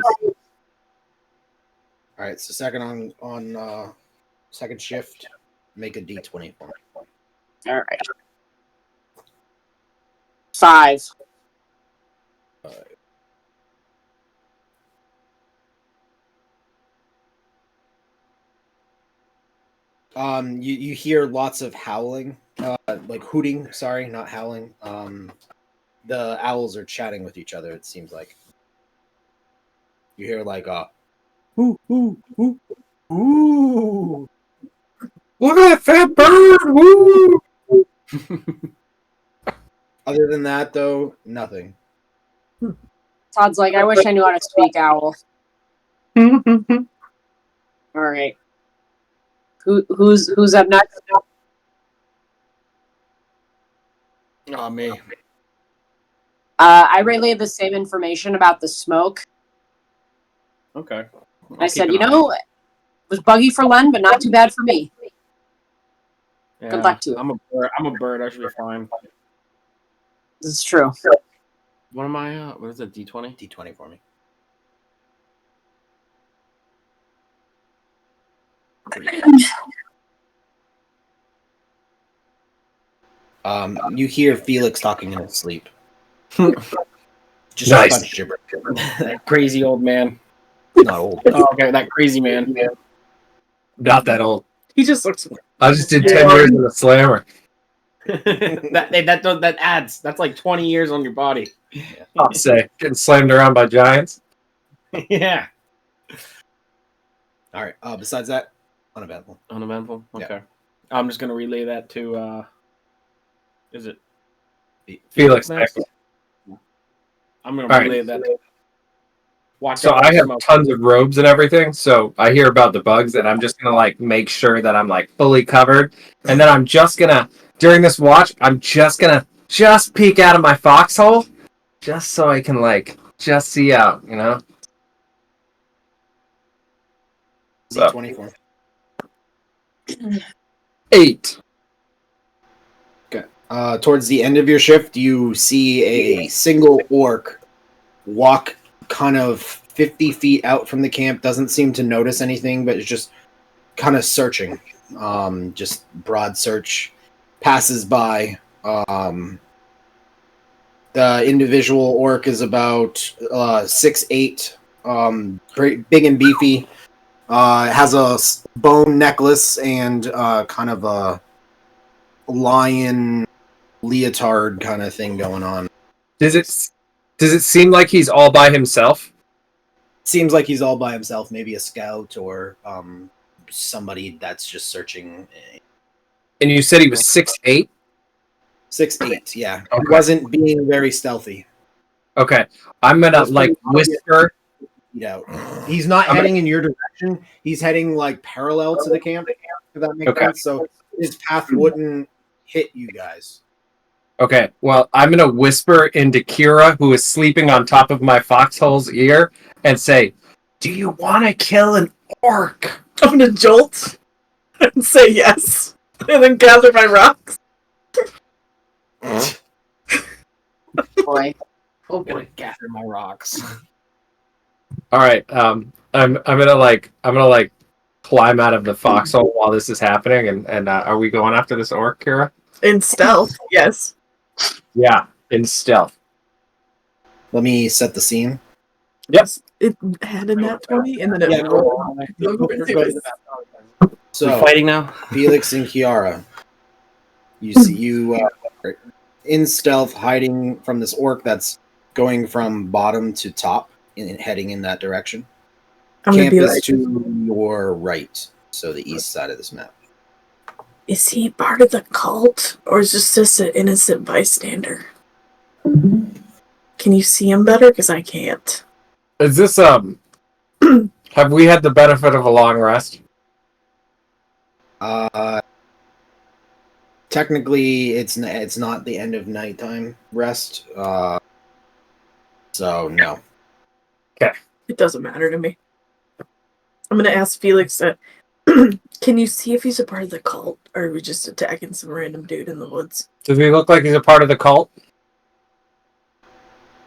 Speaker 1: All right. So second on second shift, make a D20 for me.
Speaker 4: All right. 5.
Speaker 1: You hear lots of howling, like hooting. Sorry, not howling. The owls are chatting with each other. It seems like you hear like ooh, ooh, ooh, ooh.
Speaker 2: Look at that fat bird! Woo!
Speaker 1: Other than that, though, nothing.
Speaker 4: Todd's like, I wish I knew how to speak owl. All right. Who's up next?
Speaker 5: Oh, me.
Speaker 4: I relayed the same information about the smoke.
Speaker 5: Okay.
Speaker 4: I said, it was buggy for Len, but not too bad for me.
Speaker 5: Yeah,
Speaker 4: Good luck to it.
Speaker 5: I'm a bird. I'm a bird. I should be fine.
Speaker 4: This is true.
Speaker 5: What am I? What is it? D20?
Speaker 1: D20 for me. You hear Felix talking in his sleep. Just
Speaker 2: Nice.
Speaker 1: a bunch of gibberish.
Speaker 5: That crazy old man.
Speaker 1: Not old.
Speaker 5: Oh, okay, that crazy man.
Speaker 2: Not that old.
Speaker 3: He just looks.
Speaker 2: I just did 10 years in a slammer.
Speaker 5: that adds. That's like 20 years on your body.
Speaker 2: I'll say. Getting slammed around by giants.
Speaker 5: Yeah.
Speaker 1: All right. Besides that, uneventful.
Speaker 5: Uneventful.
Speaker 1: Yeah.
Speaker 5: Okay. I'm just gonna relay that to. Is it
Speaker 2: Felix
Speaker 5: next?
Speaker 2: next.
Speaker 5: I'm gonna
Speaker 2: All right.
Speaker 5: relay that. Watch
Speaker 2: So
Speaker 5: out for
Speaker 2: I have
Speaker 5: smoke.
Speaker 2: tons of robes and everything, so I hear about the bugs, and I'm just gonna like make sure that I'm like fully covered, and then I'm just gonna during this watch, I'm just gonna peek out of my foxhole, just so I can like just see out, you know. So
Speaker 1: D20 for me.
Speaker 2: 8.
Speaker 1: Okay. Towards the end of your shift, you see a single orc walk kind of 50 feet out from the camp. Doesn't seem to notice anything, but is just kind of searching. Just broad search. Passes by. The individual orc is about 6'8", great, big and beefy. Has a bone necklace and kind of a lion leotard kind of thing going on.
Speaker 2: Does it seem like he's all by himself?
Speaker 1: Seems like he's all by himself, maybe a scout or somebody that's just searching.
Speaker 2: And you said he was 6'8"?
Speaker 1: 6'8", yeah.
Speaker 2: Okay.
Speaker 1: He wasn't being very stealthy.
Speaker 2: Okay. I'm gonna like whisper.
Speaker 1: Out. He's not heading in your direction. He's heading like parallel to the camp, if that makes sense. So his path wouldn't hit you guys.
Speaker 2: Okay, well, I'm going to whisper into Kira, who is sleeping on top of my foxhole's ear, and say, "Do you want to kill an orc?"
Speaker 3: I'm gonna jolt and say yes, and then gather my rocks.
Speaker 4: Boy.
Speaker 5: I'm gonna gather my rocks.
Speaker 2: All right, I'm gonna climb out of the foxhole while this is happening, and are we going after this orc, Kira?
Speaker 3: In stealth, yes.
Speaker 2: Yeah, in stealth.
Speaker 1: Let me set the scene.
Speaker 3: Yes. It had a nat 20, and then it rolled.
Speaker 1: So
Speaker 5: we fighting now?
Speaker 1: Felix and Kiara, you see you in stealth, hiding from this orc that's going from bottom to top and heading in that direction.
Speaker 3: I'm gonna
Speaker 1: Camp
Speaker 3: be
Speaker 1: is
Speaker 3: like,
Speaker 1: to your right, so the east side of this map.
Speaker 3: is he part of the cult, or is this just an innocent bystander? Can you see him better? Because I can't.
Speaker 2: Is this have we had the benefit of a long rest?
Speaker 1: Technically, it's not the end of nighttime rest. So no.
Speaker 3: It doesn't matter to me. I'm gonna ask Felix that. Can you see if he's a part of the cult, or are we just attacking some random dude in the woods?
Speaker 2: Does he look like he's a part of the cult?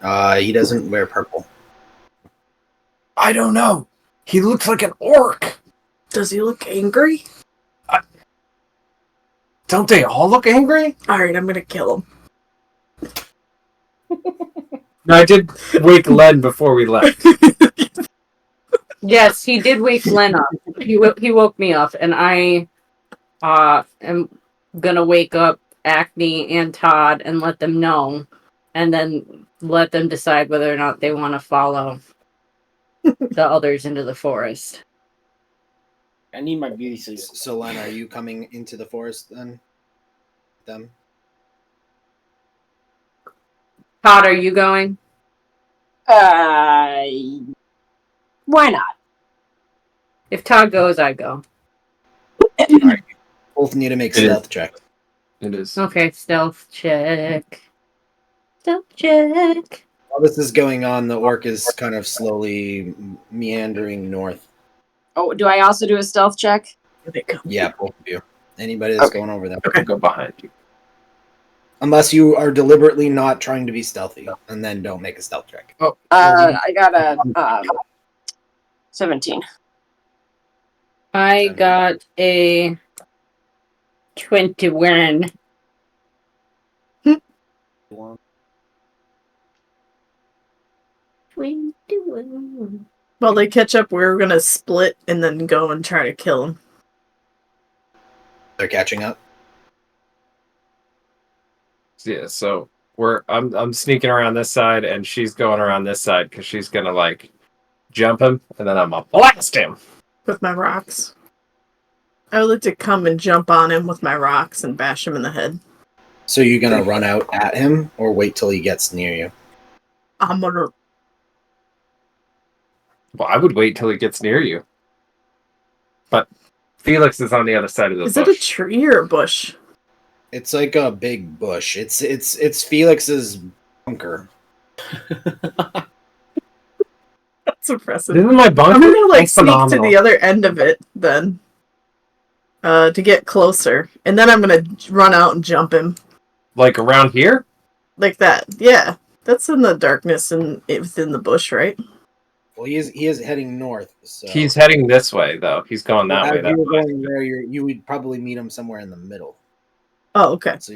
Speaker 1: He doesn't wear purple.
Speaker 2: I don't know. He looks like an orc.
Speaker 3: Does he look angry?
Speaker 2: Don't they all look angry?
Speaker 3: Alright, I'm gonna kill him.
Speaker 2: No, I did wake Len before we left.
Speaker 6: Yes, he did wake Len up. He woke me up, and I am gonna wake up Acne and Todd and let them know, and then let them decide whether or not they want to follow the others into the forest.
Speaker 5: I need my beauty sleep.
Speaker 1: So, Len, are you coming into the forest then? Them?
Speaker 6: Todd, are you going?
Speaker 4: Why not?
Speaker 6: If Todd goes, I go.
Speaker 1: Both need to make
Speaker 2: It is.
Speaker 1: stealth checks.
Speaker 2: It is.
Speaker 6: Okay, stealth check. Stealth check.
Speaker 1: While this is going on, the orc is kind of slowly meandering north.
Speaker 4: Oh, do I also do a stealth check?
Speaker 3: Here they come.
Speaker 1: Yeah, both of you. Anybody that's
Speaker 4: Okay.
Speaker 1: going over there.
Speaker 2: I'll go behind you.
Speaker 1: Unless you are deliberately not trying to be stealthy, and then don't make a stealth check.
Speaker 4: I got a 17.
Speaker 6: I got a 21.
Speaker 3: While they catch up, we're gonna split and then go and try to kill them.
Speaker 1: They're catching up.
Speaker 2: Yeah, so I'm sneaking around this side, and she's going around this side because she's gonna like jump him, and then I'm gonna blast him.
Speaker 3: With my rocks. I would like to come and jump on him with my rocks and bash him in the head.
Speaker 1: So you're gonna run out at him, or wait till he gets near you?
Speaker 3: I'm gonna.
Speaker 2: Well, I would wait till he gets near you. But Felix is on the other side of the
Speaker 3: Is
Speaker 2: bush.
Speaker 3: it a tree or a bush?
Speaker 1: It's like a big bush. It's Felix's bunker.
Speaker 3: That's impressive.
Speaker 2: This is my bunker.
Speaker 3: I'm gonna like
Speaker 2: That's
Speaker 3: sneak to
Speaker 2: phenomenal.
Speaker 3: the other end of it then. To get closer. And then I'm gonna run out and jump him.
Speaker 2: Like around here?
Speaker 3: Like that. Yeah. That's in the darkness and within the bush, right?
Speaker 1: Well, he is heading north. So
Speaker 2: He's heading this way, though. He's going that way.
Speaker 1: If
Speaker 2: That
Speaker 1: you were
Speaker 2: way.
Speaker 1: going there, you would probably meet him somewhere in the middle.
Speaker 3: Oh, okay.
Speaker 1: So,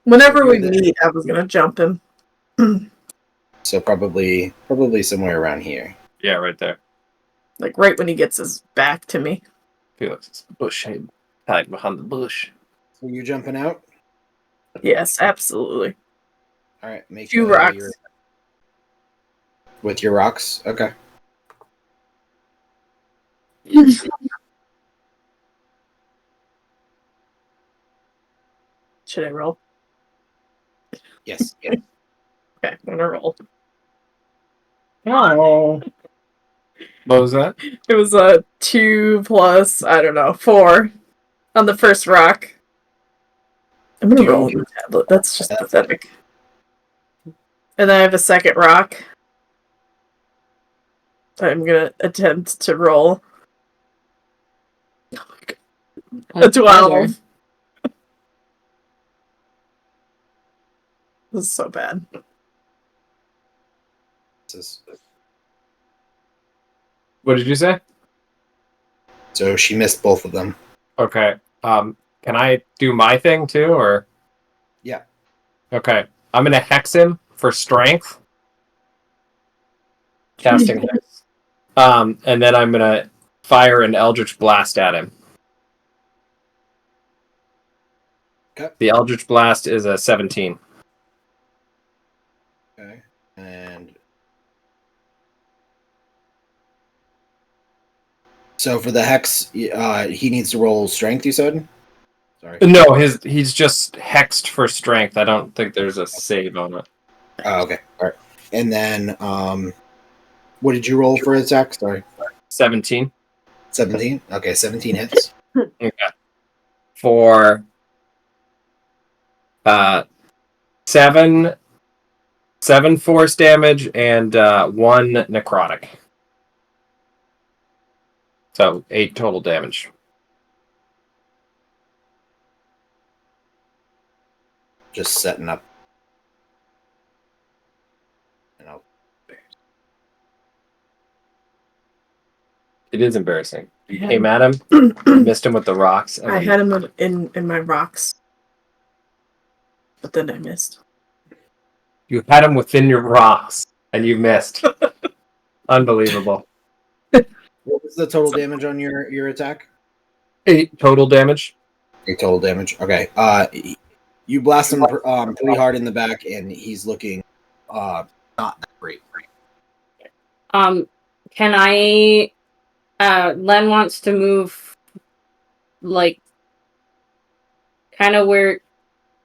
Speaker 3: Whenever we
Speaker 1: You're there.
Speaker 3: meet, I was gonna jump him.
Speaker 1: so probably somewhere around here.
Speaker 2: Yeah, right there.
Speaker 3: Like right when he gets his back to me.
Speaker 2: Felix is bush hide behind the bush.
Speaker 1: So you're jumping out.
Speaker 3: Yes, absolutely.
Speaker 1: All right, make
Speaker 3: Two
Speaker 1: sure
Speaker 3: rocks.
Speaker 1: you're- with your rocks. Okay.
Speaker 3: Should I roll?
Speaker 1: Yes.
Speaker 3: Okay, I'm gonna roll.
Speaker 2: Oh. What was that?
Speaker 3: It was a 2 plus, I don't know, 4 on the first rock. I'm gonna roll on the tablet. That's just pathetic. And then I have a second rock. I'm gonna attempt to roll. Oh my God. A 12. This is so bad.
Speaker 2: What did you say?
Speaker 1: So she missed both of them.
Speaker 2: Okay. Can I do my thing too, or?
Speaker 1: Yeah.
Speaker 2: Okay. I'm gonna hex him for strength. Casting hex. And then I'm gonna fire an Eldritch Blast at him.
Speaker 1: Okay.
Speaker 2: The Eldritch Blast is a 17.
Speaker 1: Okay. And so for the hex, he needs to roll strength. You said. Sorry.
Speaker 2: No, he's just hexed for strength. I don't think there's a save on it.
Speaker 1: Oh, okay. All right. And then, what did you roll for attack? Sorry.
Speaker 2: 17.
Speaker 1: 17. Okay, 17 hits.
Speaker 2: Okay. For 7 force damage and 1 necrotic. So 8 total damage.
Speaker 1: Just setting up. You know.
Speaker 2: It is embarrassing. You
Speaker 3: Yeah.
Speaker 2: came at him, missed him with the rocks. And
Speaker 3: I had him in my rocks. But then I missed.
Speaker 2: You had him within your rocks, and you missed. Unbelievable.
Speaker 1: What was the total damage on your attack?
Speaker 2: 8 total damage.
Speaker 1: 8 total damage. Okay. You blast him pretty hard in the back, and he's looking not that great.
Speaker 6: Can I Len wants to move like kind of where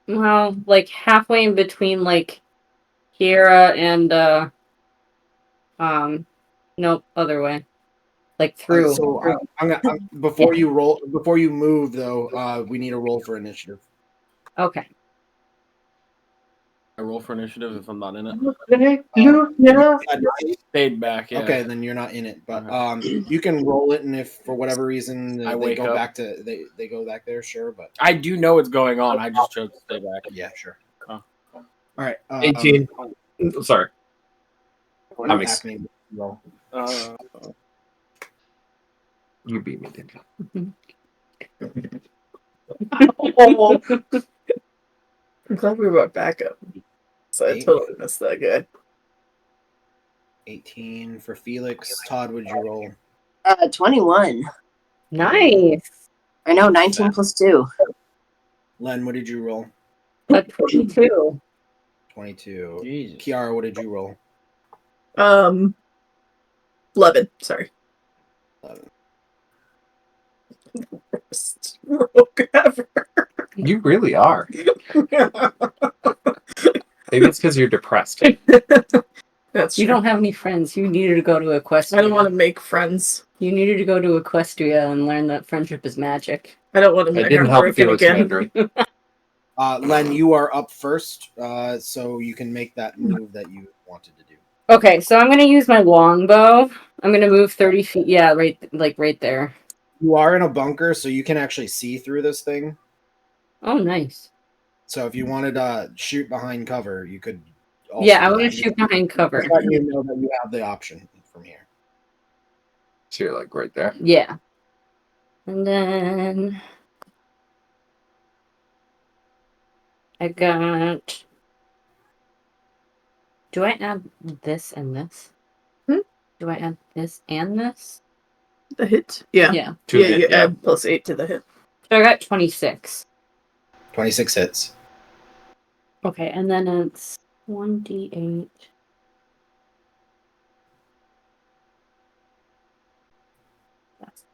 Speaker 6: like halfway in between like Kiera and nope, other way. like through.
Speaker 1: So before you move though, we need a roll for initiative.
Speaker 6: Okay.
Speaker 5: I roll for initiative if I'm not in it.
Speaker 1: Stayed
Speaker 5: back. Yeah.
Speaker 1: Okay, then you're not in it, but you can roll it, and if for whatever reason
Speaker 5: I
Speaker 1: they
Speaker 5: wake
Speaker 1: go
Speaker 5: up.
Speaker 1: back to they go back there, sure. But
Speaker 5: I do know what's going on. I just chose to stay back.
Speaker 1: yeah, sure.
Speaker 5: Oh.
Speaker 1: All right,
Speaker 2: 18. Sorry. I'm
Speaker 1: Acme roll.
Speaker 2: You beat me, didn't you?
Speaker 3: I'm glad we brought backup. So I
Speaker 1: Eight.
Speaker 3: totally missed that guy.
Speaker 1: 18 for Felix. Todd, would you roll?
Speaker 4: 21.
Speaker 6: Nice.
Speaker 4: I know, 19 plus 2.
Speaker 1: Len, what did you roll?
Speaker 6: 22.
Speaker 1: 22.
Speaker 5: Jesus.
Speaker 1: Kiara, what did you roll?
Speaker 3: 11. Sorry.
Speaker 1: 11.
Speaker 3: Worst rogue ever.
Speaker 2: You really are. Maybe it's because you're depressed.
Speaker 3: That's
Speaker 6: You
Speaker 3: true.
Speaker 6: don't have any friends. You needed to go to Equestria.
Speaker 3: I don't want to make friends.
Speaker 6: You needed to go to Equestria and learn that friendship is magic.
Speaker 3: I don't want to
Speaker 2: I
Speaker 3: make
Speaker 2: didn't
Speaker 3: her
Speaker 2: help
Speaker 3: broken
Speaker 2: Felix
Speaker 3: again.
Speaker 2: Mandarin.
Speaker 1: Len, you are up first, so you can make that move that you wanted to do.
Speaker 6: Okay, so I'm gonna use my longbow. I'm gonna move 30 feet. Yeah, right there.
Speaker 1: You are in a bunker, so you can actually see through this thing.
Speaker 6: Oh, nice.
Speaker 1: So if you wanted to shoot behind cover, you could. Also
Speaker 6: Yeah, I
Speaker 1: do
Speaker 6: want to
Speaker 1: that.
Speaker 6: shoot behind cover.
Speaker 1: Just letting you know that you have the option from here.
Speaker 2: So you're like right there.
Speaker 6: Yeah. And then I got. Do I add this and this?
Speaker 3: Hmm?
Speaker 6: Do I add this and this?
Speaker 3: The hit? Yeah.
Speaker 6: Yeah.
Speaker 2: Two
Speaker 3: Yeah,
Speaker 2: hit,
Speaker 3: you
Speaker 2: yeah.
Speaker 3: add plus 8 to the hit.
Speaker 6: So I got 26.
Speaker 1: 26 hits.
Speaker 6: Okay, and then it's 1d8. That's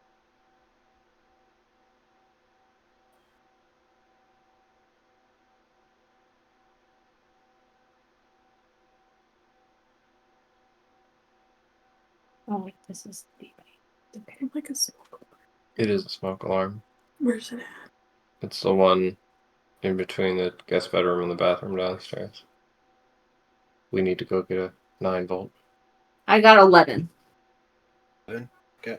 Speaker 6: wait, this is the okay.
Speaker 3: Like a smoke.
Speaker 2: It is a smoke alarm.
Speaker 3: Where's it at?
Speaker 2: It's the one in between the guest bedroom and the bathroom downstairs. We need to go get a 9-volt.
Speaker 6: I got 11.
Speaker 1: Okay.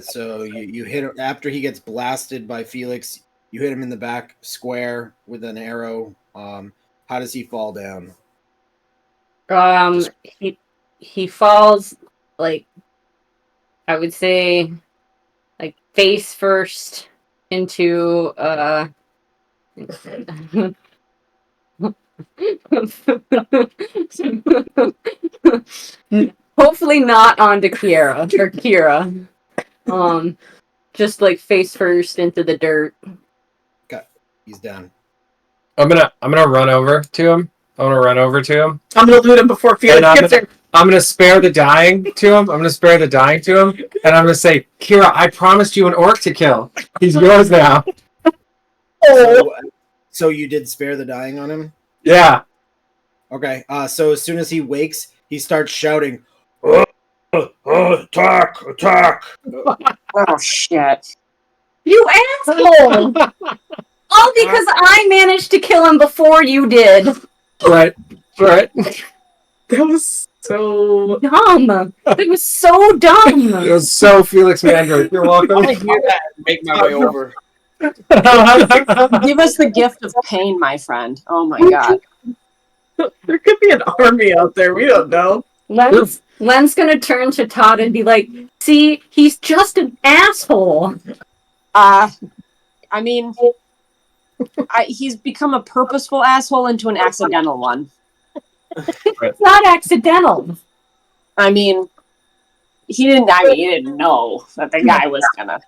Speaker 1: So you hit him after he gets blasted by Felix. You hit him in the back square with an arrow. How does he fall down?
Speaker 6: He falls like I would say like face first into hopefully not onto Kira. Just like face first into the dirt.
Speaker 1: He's down.
Speaker 2: I'm gonna run over to him. I'm
Speaker 3: gonna loot him before Felix gets there.
Speaker 2: I'm gonna spare the dying to him. And I'm gonna say, Kira, I promised you an orc to kill. He's yours now.
Speaker 1: So you did spare the dying on him?
Speaker 2: Yeah.
Speaker 1: Okay. So as soon as he wakes, he starts shouting, "Attack! Attack!"
Speaker 4: Oh, shit.
Speaker 6: You asshole! All because I managed to kill him before you did.
Speaker 2: Right.
Speaker 3: That was so
Speaker 6: Dumb. It was so dumb.
Speaker 2: It was so Felix Mandarin. You're welcome.
Speaker 5: I hear that and make my way over.
Speaker 4: Give us the gift of pain, my friend. Oh my god.
Speaker 3: There could be an army out there. We don't know.
Speaker 6: Len's gonna turn to Todd and be like, "See, he's just an asshole."
Speaker 4: I mean, he's become a purposeful asshole into an accidental one.
Speaker 6: It's not accidental.
Speaker 4: I mean, he didn't know that the guy was gonna.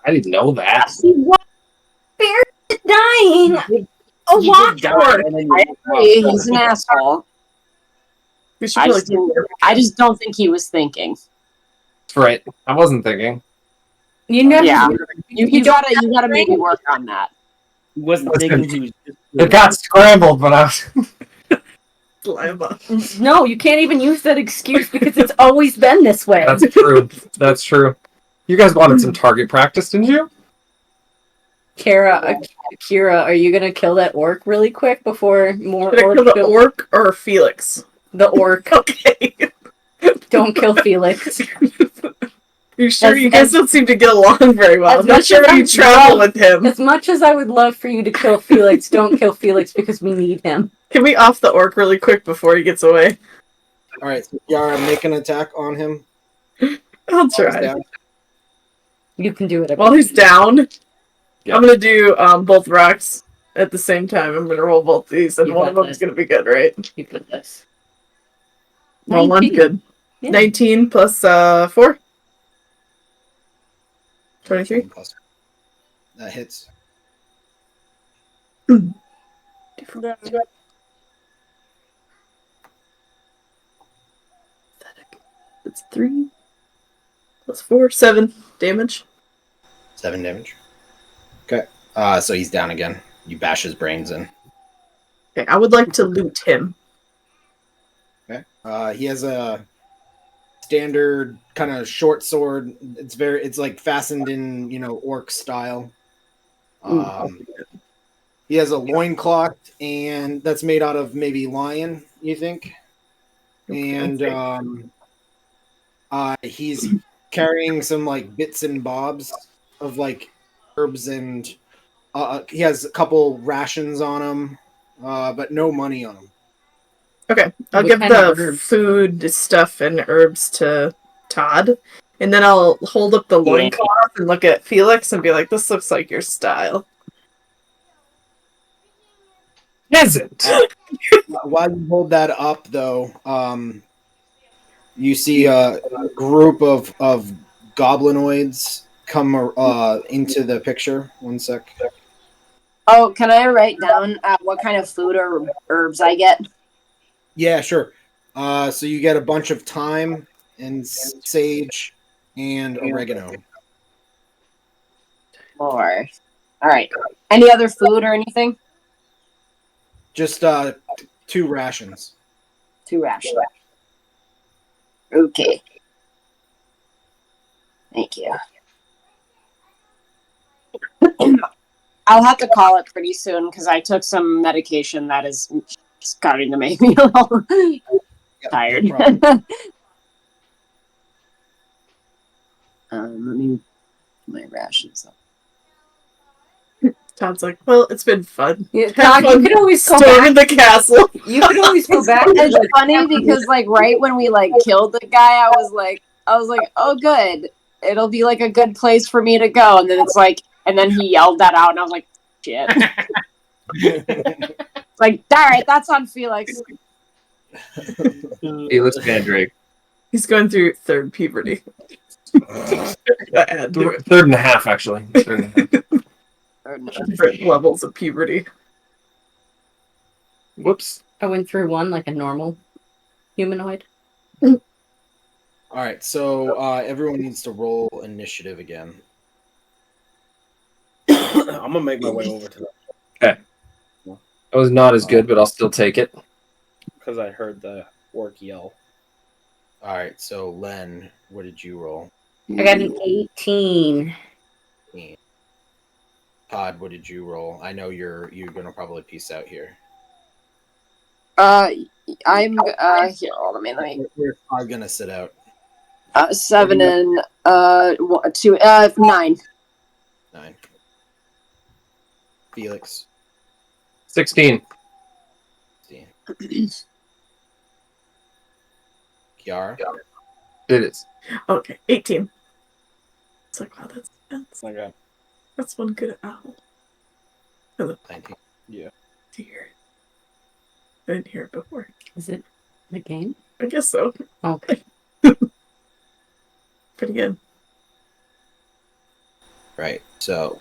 Speaker 2: I didn't know that.
Speaker 6: He was dying. A
Speaker 5: He
Speaker 6: lot
Speaker 5: did die, and then
Speaker 4: I agree, he's an asshole.
Speaker 3: We should
Speaker 4: I
Speaker 3: really
Speaker 4: just don't think he was thinking.
Speaker 2: That's right. I wasn't thinking.
Speaker 6: You know,
Speaker 4: Yeah. You gotta maybe work on that.
Speaker 5: He wasn't thinking he was just
Speaker 2: It got scrambled, but I was.
Speaker 3: Lima.
Speaker 6: No, you can't even use that excuse because it's always been this way.
Speaker 2: That's true. That's true. You guys wanted some target practice, didn't you?
Speaker 6: Kira, are you gonna kill that orc really quick before more
Speaker 3: Should I kill
Speaker 6: orcs
Speaker 3: the orc or Felix?
Speaker 6: The orc.
Speaker 3: Okay.
Speaker 6: Don't kill Felix.
Speaker 3: You sure
Speaker 6: As-
Speaker 3: you guys
Speaker 6: as-
Speaker 3: don't seem to get along very well?
Speaker 6: as
Speaker 3: I'm not
Speaker 6: much
Speaker 3: sure
Speaker 6: as
Speaker 3: how you
Speaker 6: I
Speaker 3: travel
Speaker 6: love-
Speaker 3: with him.
Speaker 6: As much as I would love for you to kill Felix, don't kill Felix because we need him.
Speaker 3: Can we off the orc really quick before he gets away?
Speaker 1: All right, so Yara, make an attack on him.
Speaker 3: I'll
Speaker 1: He's
Speaker 3: try.
Speaker 1: down.
Speaker 6: You can do it.
Speaker 3: While he's down,
Speaker 2: Yeah.
Speaker 3: I'm gonna do both rocks at the same time. I'm gonna roll both these, and
Speaker 6: You
Speaker 3: one
Speaker 6: got
Speaker 3: of them's
Speaker 6: this.
Speaker 3: gonna be good, right?
Speaker 6: You put this.
Speaker 3: Well, one's
Speaker 6: 19.
Speaker 3: good.
Speaker 6: Yeah.
Speaker 3: 19 plus 4. 23.
Speaker 1: That hits.
Speaker 3: That's 3 plus 4, 7 damage.
Speaker 1: 7 damage. Okay. So he's down again. You bash his brains in.
Speaker 3: Okay, I would like to loot him.
Speaker 1: Okay. He has a standard kind of short sword. It's like fastened in, orc style. He has a loincloth, and that's made out of maybe lion, you think? And he's carrying some like bits and bobs of like herbs, and he has a couple rations on him, but no money on him.
Speaker 3: Okay, I'll
Speaker 6: What
Speaker 3: give
Speaker 6: kind of
Speaker 3: the
Speaker 6: herbs?
Speaker 3: food stuff and herbs to Todd, and then I'll hold up the loincloth and look at Felix and be like, this looks like your style.
Speaker 2: Is it?
Speaker 1: While you hold that up, though, you see a group of goblinoids come into the picture. One sec.
Speaker 4: Oh, can I write down what kind of food or herbs I get?
Speaker 1: Yeah, sure. So you get a bunch of thyme and sage and oregano.
Speaker 4: Or, all right. Any other food or anything?
Speaker 1: Just 2 rations.
Speaker 4: 2 rations. Okay. Thank you. I'll have to call it pretty soon because I took some medication that is starting to make me a little tired.
Speaker 1: No problem.
Speaker 4: Let me my rations up.
Speaker 3: Todd's like, well, it's been fun.
Speaker 6: Yeah,
Speaker 3: Have
Speaker 6: Todd, you
Speaker 3: fun
Speaker 6: could always go
Speaker 3: storming
Speaker 6: back.
Speaker 3: the castle.
Speaker 6: You could always go back.
Speaker 4: It's funny because like right when we like killed the guy, I was like, oh good, it'll be like a good place for me to go, and then it's like, and then he yelled that out, and I was like, shit. Like, all right, that's on Felix.
Speaker 2: Felix Mandrake.
Speaker 3: He's going through 3rd puberty. I had to.
Speaker 2: 3rd and a half, actually. 3rd and a half.
Speaker 3: Different levels of puberty.
Speaker 2: Whoops.
Speaker 6: I went through one like a normal humanoid.
Speaker 1: All right, so everyone needs to roll initiative again.
Speaker 5: I'm gonna make my way over to that
Speaker 2: That was not as good, but I'll still take it.
Speaker 5: because I heard the orc yell.
Speaker 1: All right, so Len, what did you roll?
Speaker 6: I got an 18.
Speaker 1: Todd, what did you roll? I know you're gonna probably peace out here.
Speaker 4: I'm here. Hold on, let me.
Speaker 1: We're probably gonna sit out.
Speaker 4: 7 and 2, 9.
Speaker 1: 9. Felix.
Speaker 2: 16.
Speaker 1: 16. Kiara.
Speaker 2: It is.
Speaker 3: Okay, 18. It's like, wow,
Speaker 5: Okay.
Speaker 3: that's one good owl.
Speaker 1: 19.
Speaker 5: Yeah.
Speaker 3: Dear. I didn't hear it before.
Speaker 6: Is it the game?
Speaker 3: I guess so.
Speaker 6: Okay.
Speaker 3: Pretty good.
Speaker 1: Right. So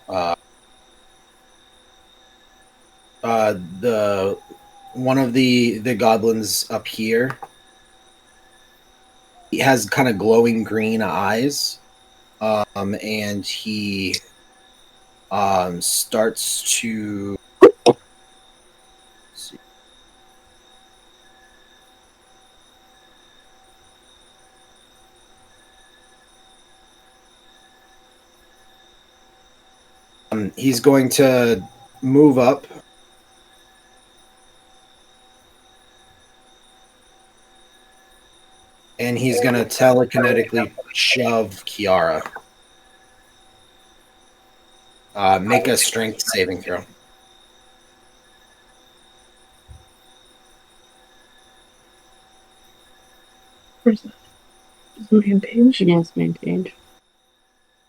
Speaker 1: the one of the goblins up here, he has kind of glowing green eyes, and he starts to he's going to move up. And he's going to telekinetically shove Kiara. Make a strength saving throw.
Speaker 3: Where's that? Main page?
Speaker 6: Yes, main page.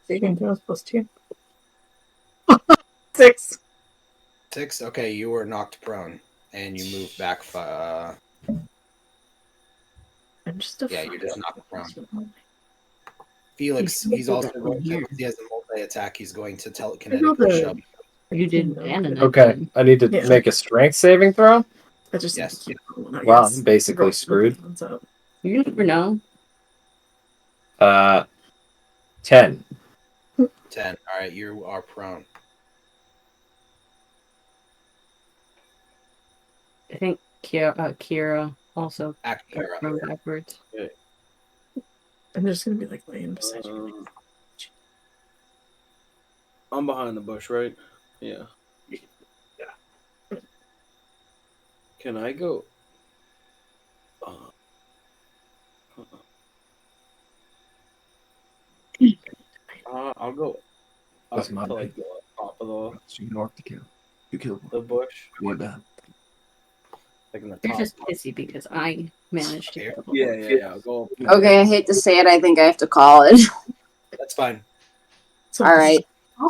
Speaker 3: Saving throws +2. 6.
Speaker 1: 6? Okay, you were knocked prone. And you move back.
Speaker 3: I'm just a
Speaker 1: You're just knocked prone.
Speaker 3: fucking-
Speaker 1: Felix,
Speaker 6: You
Speaker 1: he's also
Speaker 6: can
Speaker 1: going
Speaker 6: here.
Speaker 1: to, he has a multi-attack. He's going to
Speaker 3: I
Speaker 1: telekinetically
Speaker 3: rolled a-
Speaker 1: shove.
Speaker 6: You did and
Speaker 2: Okay, I need to
Speaker 3: Yeah.
Speaker 2: make a strength saving throw.
Speaker 3: I just
Speaker 1: Yes.
Speaker 3: keep rolling, I
Speaker 2: Wow,
Speaker 3: guess.
Speaker 2: I'm basically
Speaker 3: Roll
Speaker 2: screwed.
Speaker 3: ones up.
Speaker 6: You never know.
Speaker 2: 10.
Speaker 1: 10. All right, you are prone.
Speaker 6: I think Kira also
Speaker 1: Akira.
Speaker 6: from backwards.
Speaker 3: I'm just gonna be like laying beside you.
Speaker 5: I'm behind the bush, right? Yeah. Can I go? I'll go up
Speaker 7: That's my
Speaker 5: to like the top of
Speaker 7: You can orc to kill. You kill
Speaker 5: the bush,
Speaker 7: one down.
Speaker 5: like in the
Speaker 6: You're
Speaker 5: top.
Speaker 6: just pissy because I managed to kill them.
Speaker 5: Yeah. I'll go up.
Speaker 4: Okay, I hate to say it. I think I have to call it.
Speaker 1: That's fine.
Speaker 3: So
Speaker 4: All right.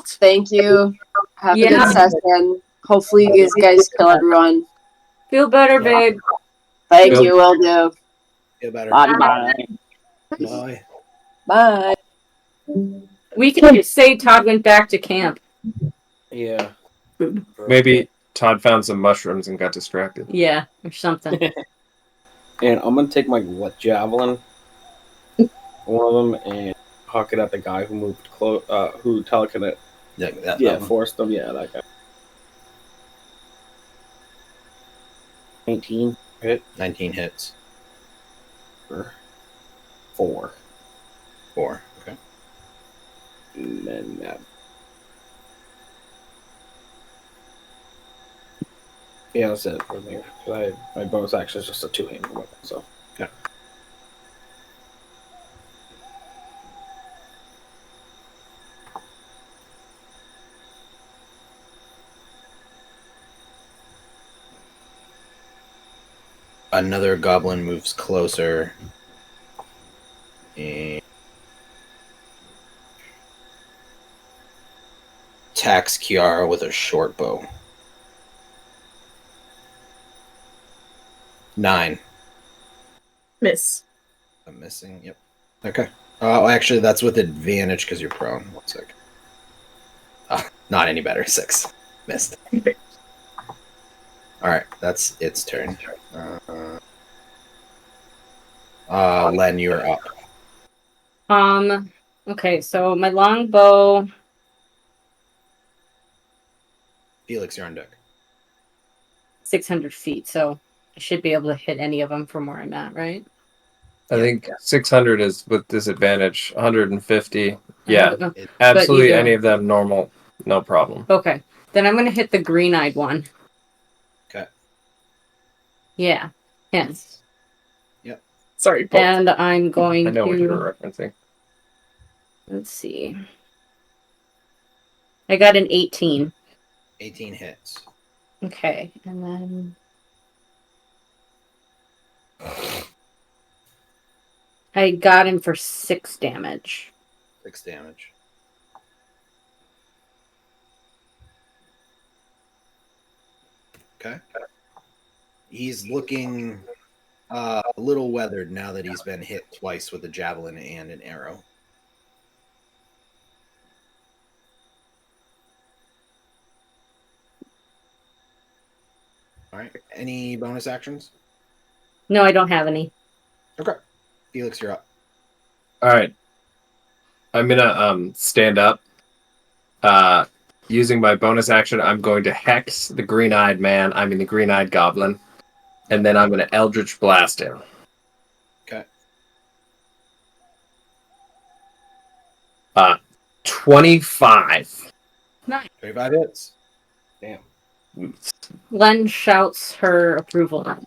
Speaker 4: Thank you. Have a good session. Hopefully, you guys kill everyone.
Speaker 6: Feel better,
Speaker 1: Yeah.
Speaker 6: babe.
Speaker 4: Thank
Speaker 2: Feel-
Speaker 4: you. Will do.
Speaker 1: Feel better.
Speaker 4: Bye.
Speaker 1: Bye.
Speaker 4: Bye.
Speaker 6: We can just say Todd went back to camp.
Speaker 5: Yeah.
Speaker 2: Maybe Todd found some mushrooms and got distracted.
Speaker 6: Yeah, or something.
Speaker 5: And I'm gonna take my javelin, one of them, and huck it at the guy who moved who telekinetic.
Speaker 1: That one.
Speaker 5: Forced them. Yeah, that guy. 19 hit
Speaker 1: 19 hits.
Speaker 5: or 4,
Speaker 1: 4. Okay.
Speaker 5: and then that. Yeah, that's it for me. My bonus action is just a 2-handed weapon, so.
Speaker 1: Yeah. Another goblin moves closer. And attacks Kiara with a short bow. 9.
Speaker 3: Miss.
Speaker 1: I'm missing. Yep. Okay. Oh, actually, that's with advantage because you're prone. 1 sec. Not any better. 6. Missed. All right. That's its turn. Len, you're up.
Speaker 6: Okay, so my longbow.
Speaker 1: Felix, you're on deck.
Speaker 6: 600 feet, so I should be able to hit any of them from where I'm at, right?
Speaker 2: I think 600 is with disadvantage. 150. Yeah,
Speaker 6: But
Speaker 2: absolutely
Speaker 6: either-
Speaker 2: any of them normal. No problem.
Speaker 6: Okay, then I'm going to hit the green-eyed one.
Speaker 1: Okay.
Speaker 6: Yeah, hence.
Speaker 3: Sorry, Paul.
Speaker 6: And I'm going
Speaker 2: I know what you
Speaker 6: to...
Speaker 2: were referencing.
Speaker 6: Let's see. I got an 18.
Speaker 1: 18 hits.
Speaker 6: Okay, and then... I got him for 6 damage.
Speaker 1: 6 damage. Okay. He's looking a little weathered now that he's been hit twice with a javelin and an arrow. All right. Any bonus actions?
Speaker 6: No, I don't have any.
Speaker 1: Okay. Felix, you're up.
Speaker 2: All right. I'm gonna stand up. Using my bonus action, I'm going to hex the green-eyed man. I mean the green-eyed goblin, and then I'm gonna Eldritch Blast him.
Speaker 1: Okay.
Speaker 2: 25.
Speaker 6: Nice.
Speaker 1: 25 hits.
Speaker 5: Damn.
Speaker 6: Len shouts her approval.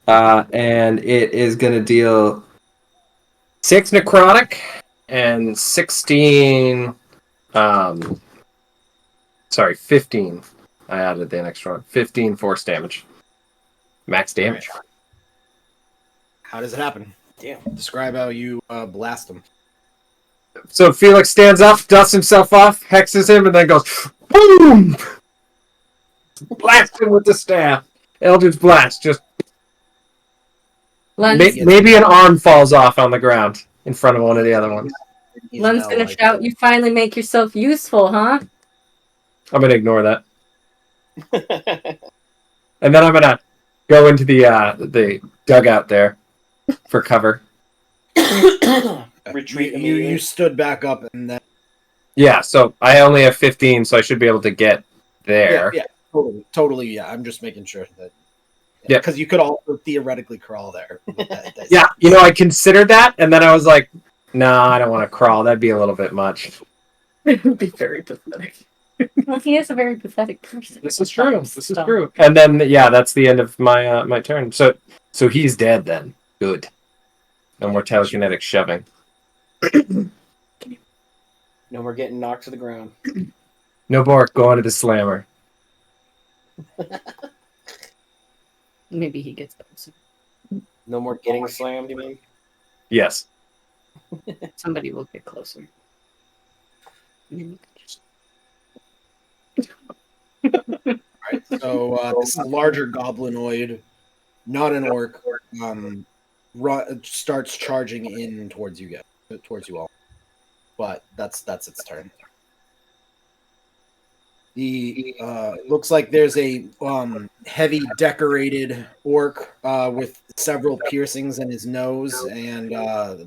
Speaker 2: And it is going to deal 6 necrotic and 16. 15. I added the extra 15 force damage. Max damage.
Speaker 1: How does it happen?
Speaker 5: Damn.
Speaker 1: Describe how you blast him.
Speaker 2: So Felix stands up, dusts himself off, hexes him, and then goes boom! Blast him with the staff. Eldritch blast. Just
Speaker 6: Len's,
Speaker 2: maybe an arm falls off on the ground in front of one of the other ones.
Speaker 6: Len's gonna shout, "You finally make yourself useful, huh?"
Speaker 2: I'm gonna ignore that, and then I'm gonna go into the dugout there for cover.
Speaker 5: Retreat
Speaker 1: You stood back up and then
Speaker 2: Yeah, so I only have 15, so I should be able to get there.
Speaker 1: yeah, totally. Yeah, I'm just making sure that.
Speaker 2: Yeah,
Speaker 1: because you could also theoretically crawl there.
Speaker 2: Yeah, I considered that, and then I was like, "No, I don't want to crawl. That'd be a little bit much."
Speaker 3: It would be very pathetic.
Speaker 6: Well, he is a very pathetic person.
Speaker 2: This is true. This is true. And then, that's the end of my my turn. So he's dead then. Good. No more telekinetic shoving.
Speaker 5: No more getting knocked to the ground.
Speaker 2: No more going to the slammer.
Speaker 6: Maybe he gets closer.
Speaker 5: No more getting slammed, you mean?
Speaker 2: Yes.
Speaker 6: Somebody will get closer.
Speaker 1: Right. So this larger goblinoid, not an orc, starts charging in towards you all. But that's its turn. The looks like there's a heavy decorated orc with several piercings in his nose and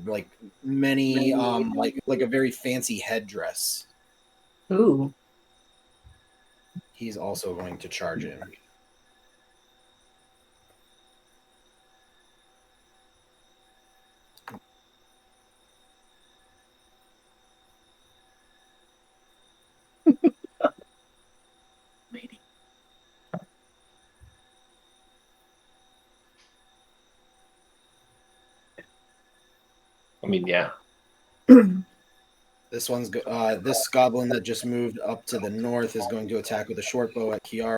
Speaker 1: like many like a very fancy headdress.
Speaker 6: Ooh.
Speaker 1: He's also going to charge in.
Speaker 2: I mean, yeah.
Speaker 1: This one's this goblin that just moved up to the north is going to attack with a short bow at Kiara.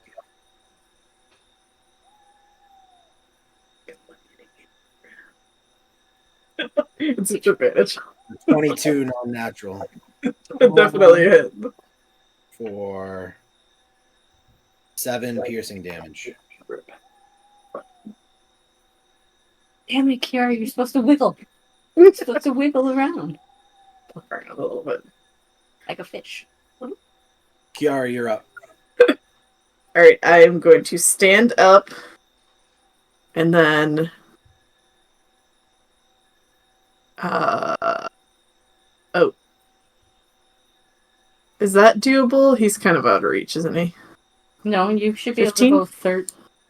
Speaker 3: It's such advantage.
Speaker 1: 22 non-natural
Speaker 3: Definitely a hit.
Speaker 1: for 7 piercing damage.
Speaker 6: Damn it, Kiara, you're supposed to wiggle. You're supposed to wiggle around.
Speaker 3: A little bit.
Speaker 6: Like a fish.
Speaker 1: Kiara, you're up.
Speaker 3: Alright, I am going to stand up and then is that doable? He's kind of out of reach, isn't he?
Speaker 6: No, you should be
Speaker 3: 15?
Speaker 6: able to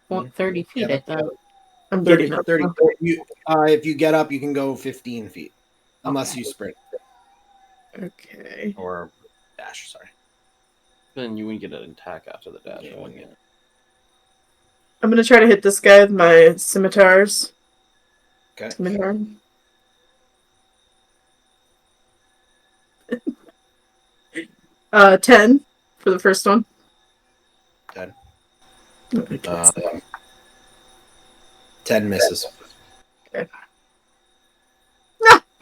Speaker 6: go 30 feet.
Speaker 1: Yeah,
Speaker 6: I thought.
Speaker 3: I'm
Speaker 1: 30,
Speaker 3: getting up.
Speaker 1: 30. If you get up, you can go 15 feet. Unless you sprint.
Speaker 3: Okay.
Speaker 1: Or dash, sorry.
Speaker 5: Then you wouldn't get an attack after the dash, wouldn't you?
Speaker 3: I'm gonna try to hit this guy with my scimitars.
Speaker 1: Okay.
Speaker 3: Scimitar. 10 for the first one.
Speaker 1: 10. 10 misses.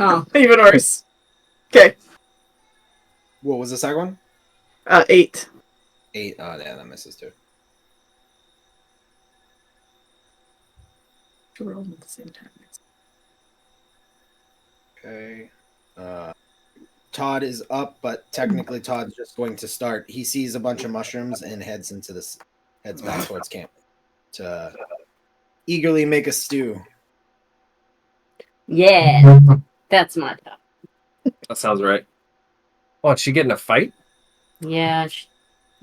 Speaker 6: Oh,
Speaker 3: Even worse. Okay.
Speaker 1: What was the second one?
Speaker 3: 8.
Speaker 1: 8. Oh, yeah, that misses too.
Speaker 3: We're all at the same time.
Speaker 1: Okay. Todd is up, but technically Todd's just going to start. He sees a bunch of mushrooms and heads back towards camp to eagerly make a stew.
Speaker 6: yeah. That's my top.
Speaker 2: That sounds right. Oh, did she get in a fight?
Speaker 6: Yeah.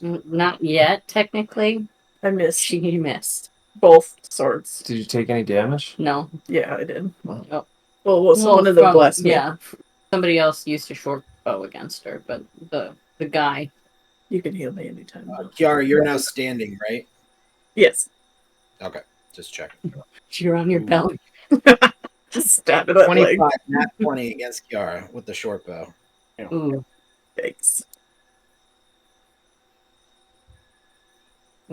Speaker 6: Not yet, technically.
Speaker 3: I missed
Speaker 6: She missed.
Speaker 3: both swords.
Speaker 2: Did you take any damage?
Speaker 6: No.
Speaker 3: Yeah, I did.
Speaker 6: Oh.
Speaker 3: Well, someone of them blessed me.
Speaker 6: Yeah. Somebody else used a short bow against her, but the guy
Speaker 3: You can heal me anytime.
Speaker 1: Kiara, you're now standing, right?
Speaker 3: Yes.
Speaker 1: Okay, just check.
Speaker 6: You're on your belly.
Speaker 3: Just stab it at
Speaker 1: 25,
Speaker 3: leg.
Speaker 1: nat 20 against Kiara with the short bow.
Speaker 6: Ooh.
Speaker 3: Thanks.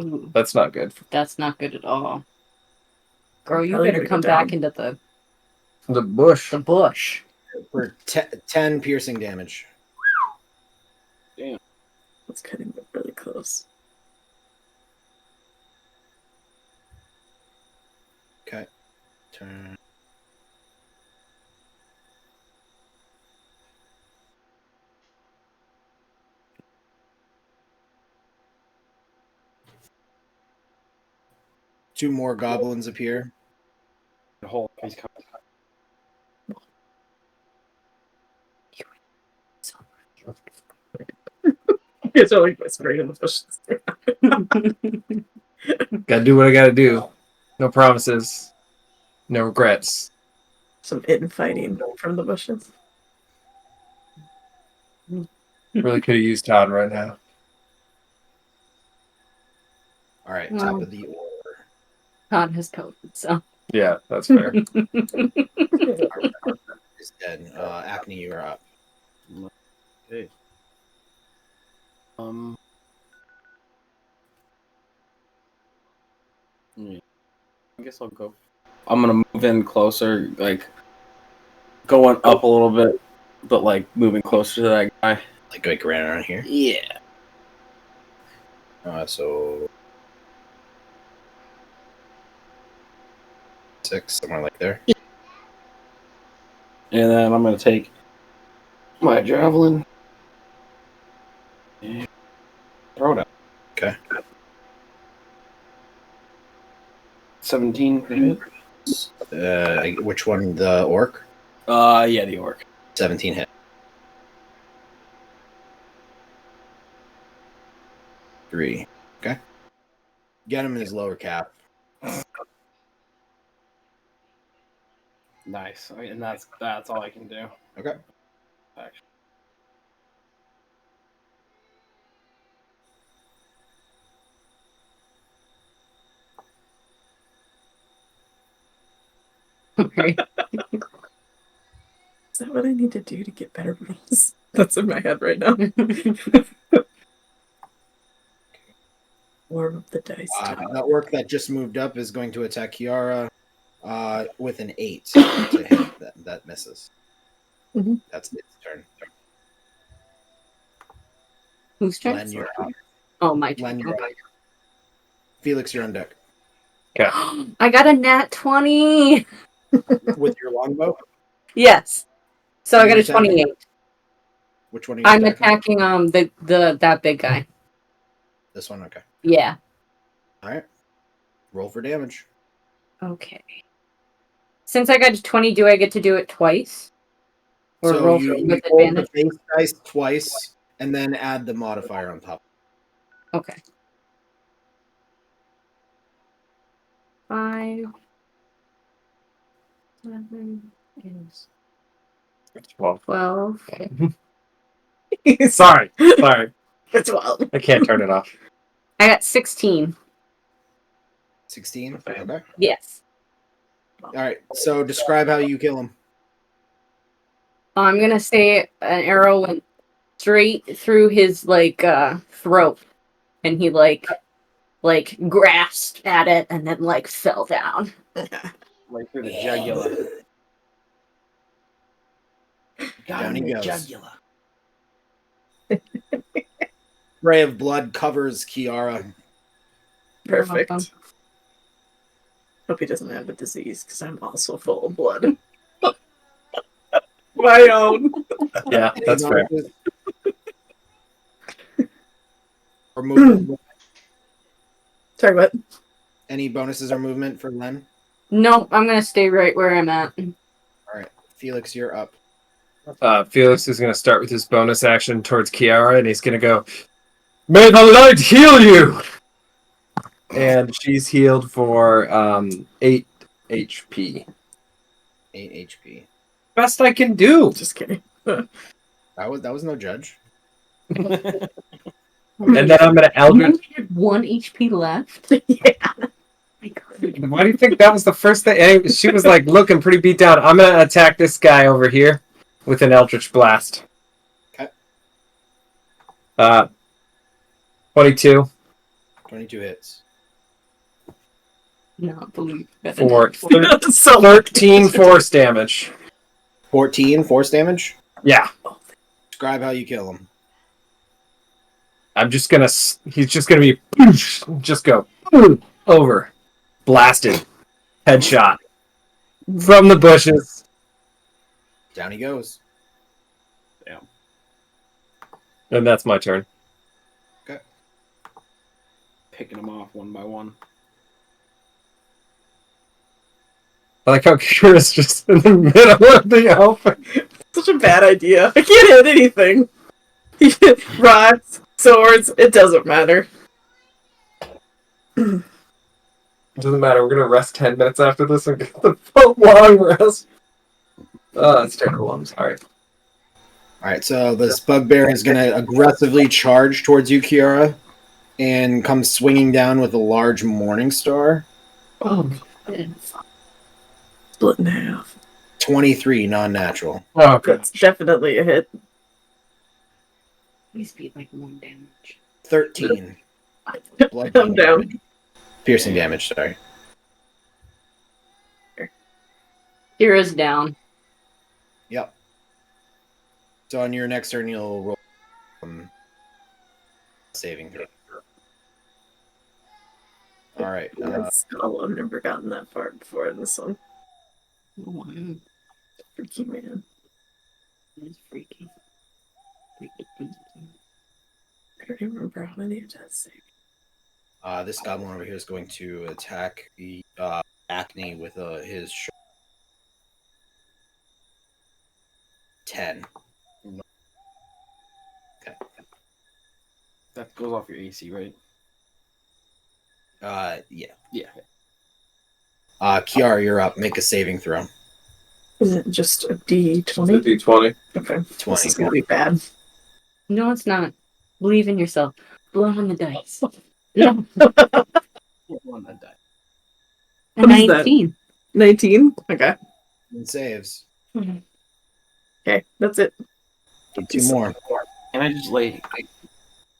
Speaker 6: Ooh.
Speaker 2: That's not good.
Speaker 6: That's not good at all. Girl, you
Speaker 3: Probably
Speaker 6: better
Speaker 3: gonna
Speaker 6: come
Speaker 3: go
Speaker 6: back
Speaker 3: down.
Speaker 6: into
Speaker 2: The bush.
Speaker 6: the bush.
Speaker 1: For 10 piercing damage.
Speaker 3: That's cutting it really close.
Speaker 1: Okay. Turn. Two more goblins appear.
Speaker 5: The whole he's coming.
Speaker 3: It's only whispering in the bushes.
Speaker 2: Gotta do what I gotta do. No promises. No regrets.
Speaker 3: Some infighting from the bushes.
Speaker 2: Really could have used Todd right now.
Speaker 1: All right,
Speaker 6: Wow.
Speaker 1: top of the order.
Speaker 6: Todd has COVID, so.
Speaker 2: Yeah, that's fair.
Speaker 1: Is dead. Acne, you're up.
Speaker 5: Okay. Yeah. I guess I'll go. I'm gonna move in closer, like going up a little bit, but like moving closer to that guy.
Speaker 1: Like right around here.
Speaker 5: Yeah.
Speaker 1: So 6, somewhere like there.
Speaker 5: And then I'm gonna take my javelin and throw it out.
Speaker 1: Okay.
Speaker 5: 17 to hit.
Speaker 1: Which one? The orc?
Speaker 5: Yeah, the orc.
Speaker 1: 17 hit. 3. Okay. Get him in his lower cap.
Speaker 5: Nice. And that's all I can do.
Speaker 1: Okay.
Speaker 5: Actually.
Speaker 6: Okay.
Speaker 3: Is that what I need to do to get better rolls? That's in my head right now. Warm up the dice.
Speaker 1: The orc that just moved up is going to attack Kiara with an 8 to hit. That misses.
Speaker 3: Mhm.
Speaker 1: That's its turn.
Speaker 6: Whose turn?
Speaker 1: Len, you're up.
Speaker 6: Oh, my
Speaker 1: Len,
Speaker 6: turn.
Speaker 1: you're up. Felix, you're on deck.
Speaker 6: I got a nat 20.
Speaker 1: With your longbow?
Speaker 6: Yes. So I
Speaker 1: You're
Speaker 6: got a
Speaker 1: attacking?
Speaker 6: 28.
Speaker 1: Which one are you
Speaker 6: I'm
Speaker 1: attacking?
Speaker 6: attacking that big guy.
Speaker 1: This one? Okay.
Speaker 6: Yeah.
Speaker 1: Alright. Roll for damage.
Speaker 6: Okay. Since I got a 20, do I get to do it twice? Or
Speaker 1: So
Speaker 6: roll
Speaker 1: you
Speaker 6: with
Speaker 1: roll the
Speaker 6: advantage?
Speaker 1: base dice twice and then add the modifier on top.
Speaker 6: Okay. 5, 7 is
Speaker 2: 12.
Speaker 6: 12.
Speaker 2: Sorry.
Speaker 3: It's wild.
Speaker 2: I can't turn it off.
Speaker 6: I got 16.
Speaker 1: 16? Okay.
Speaker 6: Yes.
Speaker 1: Alright, so describe how you kill him.
Speaker 6: I'm gonna say an arrow went straight through his throat, and he like grasped at it and then fell down.
Speaker 5: Right through the jugular.
Speaker 1: Down he goes. Ray of blood covers Kiara.
Speaker 3: Perfect.
Speaker 6: welcome.
Speaker 3: Hope he doesn't have a disease because I'm also full of blood. My own.
Speaker 2: Yeah, that's fair.
Speaker 1: Or movement.
Speaker 3: Sorry, what?
Speaker 1: Any bonuses or movement for Len?
Speaker 6: No, I'm gonna stay right where I'm at.
Speaker 1: Alright. Felix, you're up.
Speaker 2: Felix is going to start with his bonus action towards Kiara, and he's going to go, "May the light heal you!" And she's healed for 8 HP.
Speaker 1: 8 HP.
Speaker 2: Best I can do.
Speaker 3: Just kidding.
Speaker 1: That was no judge.
Speaker 2: And then I'm gonna
Speaker 6: You
Speaker 2: Eldritch.
Speaker 6: only had 1 HP left.
Speaker 3: Yeah.
Speaker 6: My God.
Speaker 2: Why do you think that was the first thing? And she was like looking pretty beat down. I'm gonna attack this guy over here with an Eldritch Blast.
Speaker 1: Okay.
Speaker 2: 22
Speaker 1: 22 hits.
Speaker 6: Not believe that.
Speaker 2: for
Speaker 3: So
Speaker 2: 13 force damage.
Speaker 1: 14 force damage.
Speaker 2: Yeah.
Speaker 1: Describe how you kill him.
Speaker 2: I'm just gonna. He's just gonna be. Just go over. Blasted. Headshot. From the bushes.
Speaker 1: Down he goes.
Speaker 2: And that's my turn.
Speaker 5: Picking them off one by one.
Speaker 2: I like how Kira's just in the middle of the open.
Speaker 3: such a bad idea. I can't hit anything. Rocks, swords, it doesn't matter.
Speaker 2: It doesn't matter. We're gonna rest 10 minutes after this and get the full long rest. Oh, that's terrible. I'm sorry.
Speaker 1: All right, so this bugbear is going to aggressively charge towards you, Kiara, and come swinging down with a large morning star.
Speaker 3: Oh, split in half.
Speaker 1: 23 non-natural.
Speaker 2: Oh, good.
Speaker 3: That's definitely a hit.
Speaker 6: Please be like 1 damage.
Speaker 1: 13 blood
Speaker 3: I'm down.
Speaker 1: piercing damage. Sorry.
Speaker 6: Kira's down.
Speaker 1: Yep. So on your next turn, you'll roll saving throw. All right.
Speaker 3: I've never gotten that far before in this one.
Speaker 6: Oh, wow.
Speaker 3: Freaky man.
Speaker 6: That's freaky. Freaky.
Speaker 3: I don't even remember how many it does say.
Speaker 1: This goblin over here is going to attack the Acne with his 10. Okay.
Speaker 5: That goes off your AC, right?
Speaker 1: Yeah.
Speaker 5: Yeah.
Speaker 1: Kiara, you're up. Make a saving throw.
Speaker 3: Is it just a D20?
Speaker 2: D20.
Speaker 3: Okay.
Speaker 1: 20.
Speaker 3: This is gonna be bad.
Speaker 6: No, it's not. Believe in yourself. Blow on the dice. No.
Speaker 5: One that died.
Speaker 6: A
Speaker 3: What is that?
Speaker 6: 19.
Speaker 3: 19? Okay.
Speaker 1: And saves.
Speaker 3: Okay, that's it.
Speaker 1: Get 2 more.
Speaker 5: And I just lay.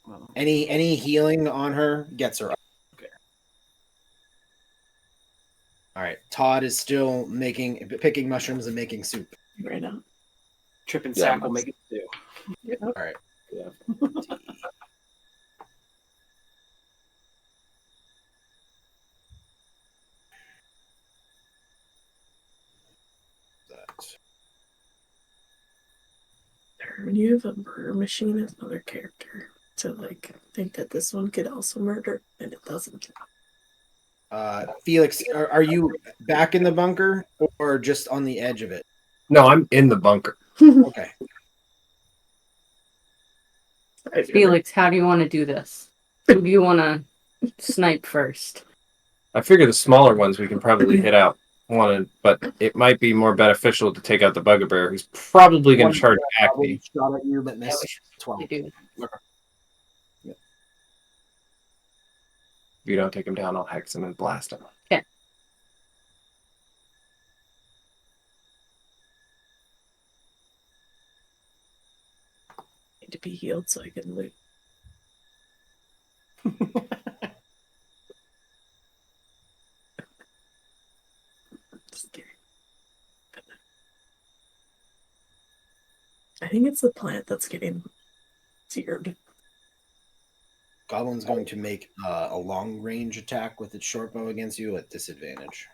Speaker 5: Well,
Speaker 1: Any healing on her gets her up.
Speaker 5: Okay.
Speaker 1: All right. Todd is still picking mushrooms and making soup.
Speaker 3: Right now.
Speaker 5: Trip and
Speaker 2: Yeah,
Speaker 5: sack will make it too.
Speaker 1: All right.
Speaker 2: Yeah.
Speaker 3: When you have a murder machine as another character, to like think that this one could also murder, and it doesn't.
Speaker 1: Felix, are you back in the bunker or just on the edge of it?
Speaker 2: No, I'm in the bunker.
Speaker 1: Okay.
Speaker 6: Felix, how do you want to do this? Who do you want to snipe first?
Speaker 2: I figure the smaller ones we can probably hit out one, but it might be more beneficial to take out the bugbear, who's probably going to charge Acme.
Speaker 1: Shot at you, but missed.
Speaker 6: I
Speaker 1: 12.
Speaker 6: do.
Speaker 2: If you don't take him down, I'll hex him and blast him.
Speaker 6: Okay.
Speaker 3: Need to be healed so I can loot. Just kidding. I think it's the plant that's getting seared.
Speaker 1: Goblin's going to make a long range attack with its short bow against you at disadvantage.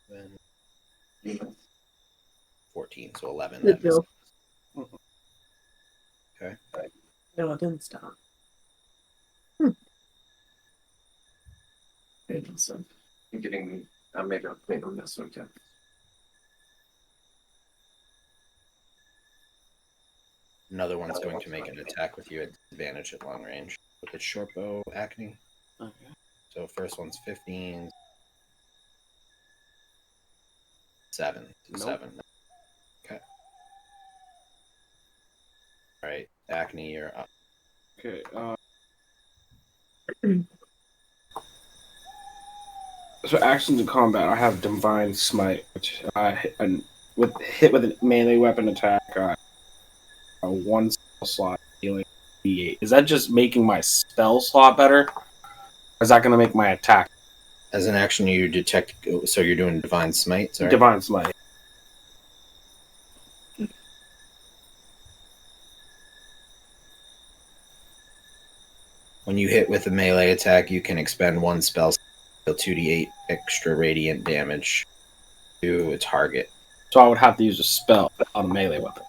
Speaker 1: Then 14, so 11.
Speaker 3: Good
Speaker 1: That misses.
Speaker 3: deal.
Speaker 1: Okay.
Speaker 3: No, it didn't stop. Good, awesome.
Speaker 2: I'm getting. I made a mess with him.
Speaker 1: Another one's going to make an attack with you at disadvantage at long range with its short bow, Acne.
Speaker 5: Okay.
Speaker 1: So first one's 15. 7.
Speaker 5: Nope.
Speaker 1: 7. Okay. Alright, Acne, you're up.
Speaker 5: Okay. So actions in combat, I have Divine Smite, which hit with a melee weapon attack. A 1 spell slot healing D8. Is that just making my spell slot better? Or is that going to make my attack?
Speaker 1: As an action, you detect. So you're doing Divine Smite. Sorry.
Speaker 5: Divine Smite.
Speaker 1: When you hit with a melee attack, you can expend 1 spell slot, deal 2d8 extra radiant damage to a target.
Speaker 5: So I would have to use a spell on a melee weapon.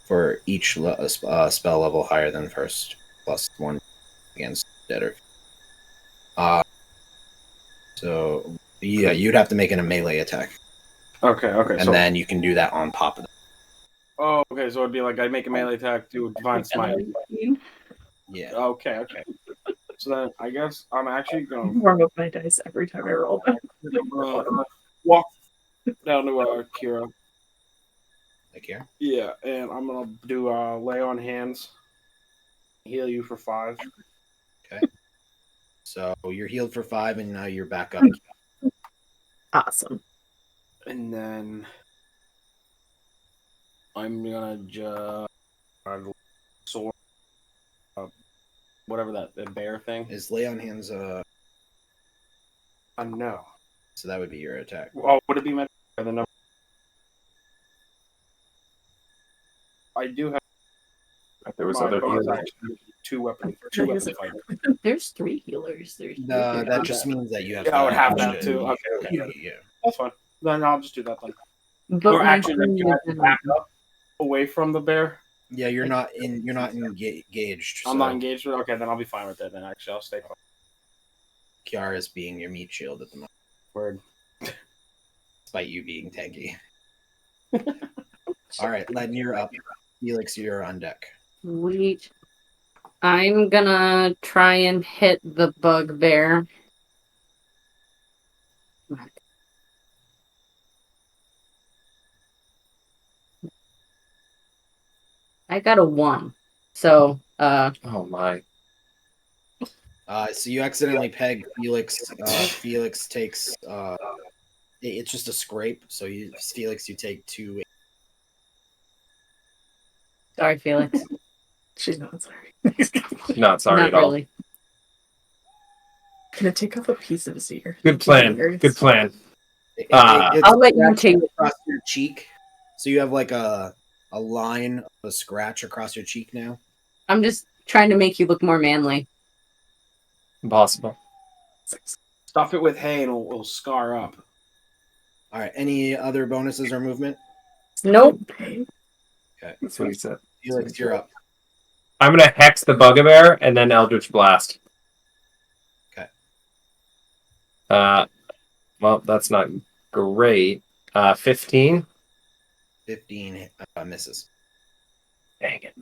Speaker 1: For each spell level higher than first, +1 against dead or. So yeah, you'd have to make it a melee attack,
Speaker 5: Okay.
Speaker 1: and then you can do that on top of it.
Speaker 5: Oh, okay. So it'd be like I make a melee attack, do a Divine Smite.
Speaker 1: Yeah.
Speaker 5: Okay. So then I guess I'm actually going to
Speaker 3: Warm up my dice every time I roll that.
Speaker 5: walk down to Kira.
Speaker 1: Like here.
Speaker 5: Yeah, and I'm gonna do lay on hands, heal you for 5.
Speaker 1: Okay. So you're healed for 5, and now you're back up.
Speaker 3: Awesome.
Speaker 5: And then I'm gonna just sword, whatever that bear thing.
Speaker 1: Is lay on hands?
Speaker 5: No.
Speaker 1: So that would be your attack.
Speaker 5: Oh, would it be meant the number? I do have.
Speaker 8: There was
Speaker 5: my
Speaker 8: other
Speaker 5: bonus
Speaker 8: healers.
Speaker 5: action, two weapon fighter.
Speaker 6: There's 3 healers. There's
Speaker 1: That just means that you have.
Speaker 5: Yeah, I would have that
Speaker 1: to-
Speaker 5: too. Okay.
Speaker 1: Yeah.
Speaker 5: That's fine. Then I'll just do that then.
Speaker 6: But
Speaker 5: Or
Speaker 6: my
Speaker 5: actually,
Speaker 6: thing
Speaker 5: can I
Speaker 6: is,
Speaker 5: back up away from the bear?
Speaker 1: Yeah, you're not engaged.
Speaker 5: I'm
Speaker 1: so
Speaker 5: not engaged with it. Okay, then I'll be fine with it. Then actually, I'll stay.
Speaker 1: Kiara's being your meat shield at the moment,
Speaker 5: Word.
Speaker 1: despite you being tanky. All right, Len, you're up. Felix, you're on deck.
Speaker 6: Sweet. I'm gonna try and hit the bugbear. I got a 1. So,
Speaker 8: Oh my.
Speaker 1: So you accidentally peg Felix. Felix takes. It's just a scrape. So Felix, you take 2.
Speaker 6: sorry, Felix.
Speaker 3: She's not sorry.
Speaker 8: Not sorry
Speaker 6: Not
Speaker 8: at all.
Speaker 6: really.
Speaker 3: Gonna take off a piece of his ear.
Speaker 8: Good plan. Good plan.
Speaker 1: It's
Speaker 6: I'll let you
Speaker 1: scratched
Speaker 6: take
Speaker 1: across your cheek. So you have like a line of a scratch across your cheek now.
Speaker 6: I'm just trying to make you look more manly.
Speaker 8: Impossible.
Speaker 5: Stuff it with hay and it'll scar up.
Speaker 1: All right. Any other bonuses or movement?
Speaker 6: Nope.
Speaker 1: Okay.
Speaker 8: That's what he said.
Speaker 1: Felix, you're up.
Speaker 8: I'm gonna hex the Bugbear and then Eldritch Blast.
Speaker 1: Okay.
Speaker 8: Well, that's not great. 15.
Speaker 1: 15 misses.
Speaker 8: Dang it.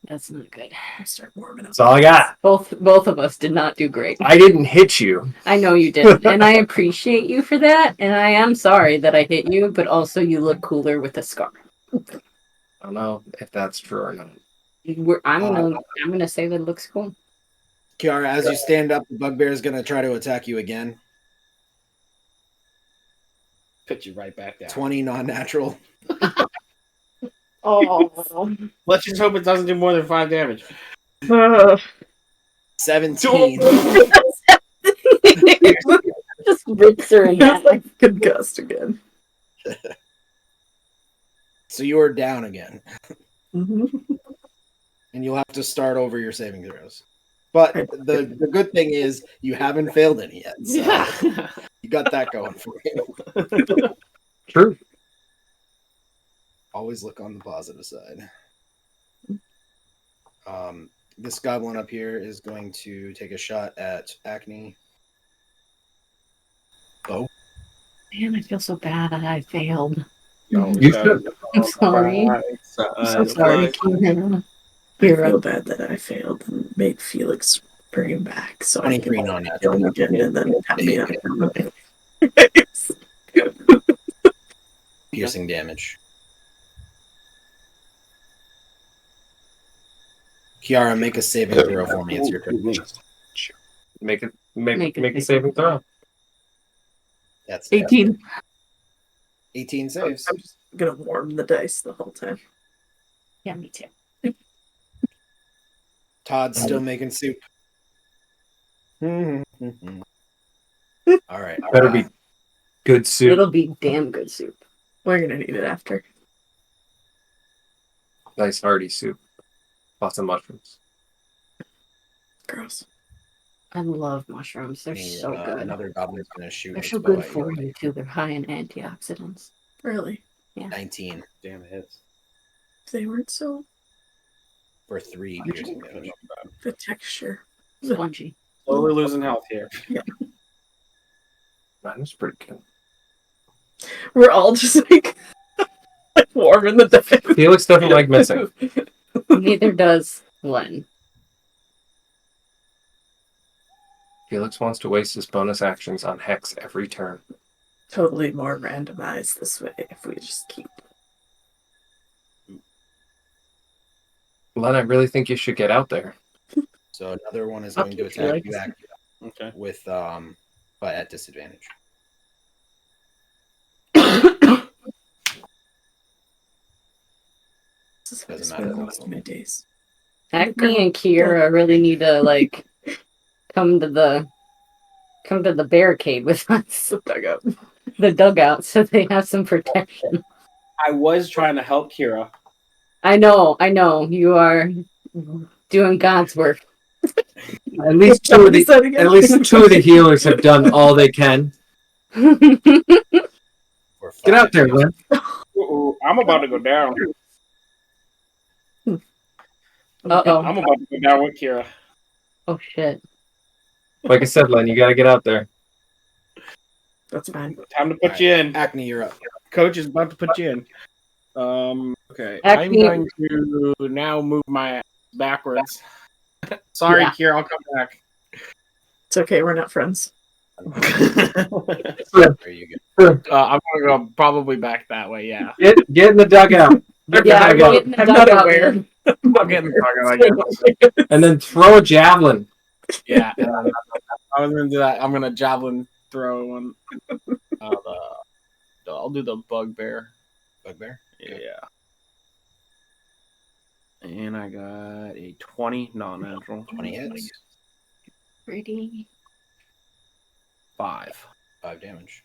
Speaker 6: That's not good.
Speaker 3: Start warming up.
Speaker 8: That's all I got.
Speaker 6: Both of us did not do great.
Speaker 8: I didn't hit you.
Speaker 6: I know you didn't, and I appreciate you for that. And I am sorry that I hit you, but also you look cooler with a scar.
Speaker 8: I don't know if that's true or not.
Speaker 6: I'm gonna say that it looks cool.
Speaker 1: Kiara, as you stand up, the bugbear is going to try to attack you again.
Speaker 5: Put you right back down.
Speaker 1: 20 non-natural.
Speaker 3: Oh.
Speaker 5: Let's just hope it doesn't do more than 5 damage.
Speaker 1: 17.
Speaker 6: Just rips her in
Speaker 3: That's
Speaker 6: half.
Speaker 3: like concussed again.
Speaker 1: So you are down again.
Speaker 3: Mm-hmm.
Speaker 1: And you'll have to start over your saving throws. But the good thing is you haven't failed any yet. So
Speaker 5: Yeah.
Speaker 1: you got that going for you.
Speaker 8: True.
Speaker 1: Always look on the positive side. This goblin up here is going to take a shot at Acne. Oh.
Speaker 6: Man, I feel so bad that I failed.
Speaker 8: You should.
Speaker 6: I'm sorry. I'm so sorry, Kira.
Speaker 3: I feel bad that I failed and made Felix bring him back. So I
Speaker 1: 23
Speaker 3: can
Speaker 1: non-natural.
Speaker 3: kill him again and then tap me up.
Speaker 1: Piercing damage. Kiara, make a saving throw for me. It's your turn.
Speaker 8: Make a
Speaker 6: Make
Speaker 8: saving throw.
Speaker 1: That's
Speaker 3: 18.
Speaker 1: 18 saves.
Speaker 3: I'm just gonna warm the dice the whole time.
Speaker 6: Yeah, me too.
Speaker 1: Todd's still making soup. All right.
Speaker 8: Better be good soup.
Speaker 6: It'll be damn good soup.
Speaker 3: We're gonna need it after.
Speaker 8: Nice hearty soup. Lots of mushrooms.
Speaker 3: Gross.
Speaker 6: I love mushrooms. They're so good.
Speaker 1: Another goblin's gonna shoot.
Speaker 6: They're
Speaker 1: its
Speaker 6: so
Speaker 1: bow
Speaker 6: good
Speaker 1: at
Speaker 6: for you too. They're high in antioxidants.
Speaker 3: Really?
Speaker 1: 19
Speaker 5: Damn it hits.
Speaker 3: If they weren't so
Speaker 1: for 3 piercing damage.
Speaker 3: the texture.
Speaker 6: Spongy.
Speaker 5: Slowly losing health here.
Speaker 8: Mine was pretty good.
Speaker 3: We're all just like warm in the dice.
Speaker 8: Felix doesn't like missing.
Speaker 6: Neither does Len.
Speaker 8: Felix wants to waste his bonus actions on Hex every turn.
Speaker 3: Totally more randomized this way if we just keep.
Speaker 8: Len, I really think you should get out there.
Speaker 1: So another one is
Speaker 6: I'll
Speaker 1: going to
Speaker 6: keep
Speaker 1: attack
Speaker 6: Felix.
Speaker 1: you back
Speaker 5: Okay.
Speaker 1: with but at disadvantage.
Speaker 3: This is how I
Speaker 1: Doesn't
Speaker 3: spend
Speaker 1: matter.
Speaker 3: most of my days.
Speaker 6: Acme and Kiera really need to like come to the barricade with us.
Speaker 3: Dugout.
Speaker 6: The dugout, so they have some protection.
Speaker 5: I was trying to help Kira.
Speaker 6: I know. You are doing God's work.
Speaker 2: At least two of the healers have done all they can.
Speaker 1: For
Speaker 2: Get out
Speaker 1: 5.
Speaker 2: there, Len.
Speaker 5: Ooh, I'm about to go down.
Speaker 6: Uh-oh.
Speaker 5: I'm about to go down with Kira.
Speaker 6: Oh shit.
Speaker 8: Like I said, Len, you gotta get out there.
Speaker 3: That's fine.
Speaker 5: Time to put you in.
Speaker 1: Acne, you're up.
Speaker 5: Coach is about to put you in. Okay.
Speaker 6: Acme-
Speaker 5: I'm going to now move my ass backwards. Sorry,
Speaker 6: Yeah.
Speaker 5: Kira, I'll come back.
Speaker 3: It's okay, we're not friends.
Speaker 1: There you go.
Speaker 5: I'm gonna go probably back that way, yeah.
Speaker 2: Get in the dugout. Get in the
Speaker 6: Yeah,
Speaker 2: dugout.
Speaker 6: get in the
Speaker 3: I'm not
Speaker 6: dugout,
Speaker 3: aware.
Speaker 6: man.
Speaker 5: I'll get in the target, I guess.
Speaker 2: And then throw a javelin.
Speaker 5: Yeah, and I was gonna do that. I'm gonna javelin throw one. I'll do the bugbear.
Speaker 1: Bugbear?
Speaker 5: Yeah. And I got a 20 non-natural.
Speaker 1: 20 hits.
Speaker 6: Pretty.
Speaker 5: 5.
Speaker 1: 5 damage.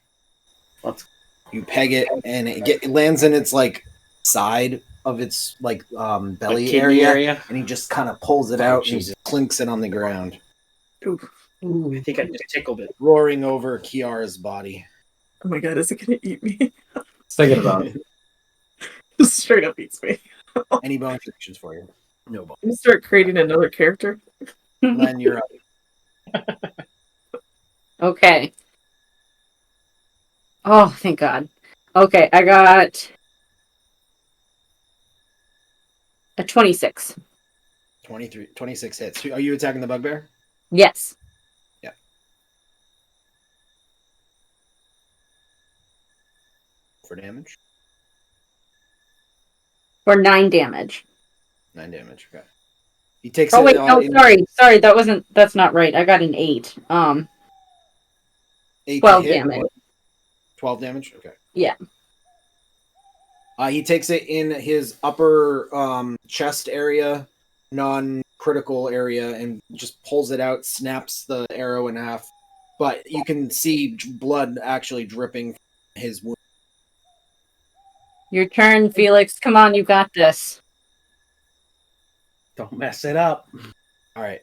Speaker 5: Let's-
Speaker 1: You peg it, and it lands in its like side of its like belly
Speaker 5: kidney
Speaker 1: area, and he just kind of pulls it
Speaker 5: Oh,
Speaker 1: out and
Speaker 5: Jesus.
Speaker 1: clinks it on the ground,
Speaker 3: Oof.
Speaker 6: Ooh.
Speaker 5: I think I just tickled it.
Speaker 1: roaring over Kiara's body.
Speaker 3: Oh my god, is it gonna eat me?
Speaker 2: Just thinking about it.
Speaker 3: Just straight up eats me.
Speaker 1: Any bonus actions for you? No bonus.
Speaker 3: I'm gonna start creating another character.
Speaker 1: Len, you're up.
Speaker 6: Okay. Oh, thank God. Okay, I got a 26.
Speaker 1: 26 hits. Are you attacking the bugbear?
Speaker 6: Yes.
Speaker 1: For damage?
Speaker 6: For 9 damage.
Speaker 1: 9 damage. Okay. He takes
Speaker 6: Oh
Speaker 1: it.
Speaker 6: wait, no, sorry, that's not right. I got an 8.
Speaker 1: 8
Speaker 6: 12
Speaker 1: to hit.
Speaker 6: damage.
Speaker 1: 12 damage? Okay.
Speaker 6: Yeah.
Speaker 1: He takes it in his upper chest area, non-critical area, and just pulls it out, snaps the arrow in half. But you can see blood actually dripping from his wound.
Speaker 6: Your turn, Felix. Come on, you got this.
Speaker 5: Don't mess it up.
Speaker 1: All right.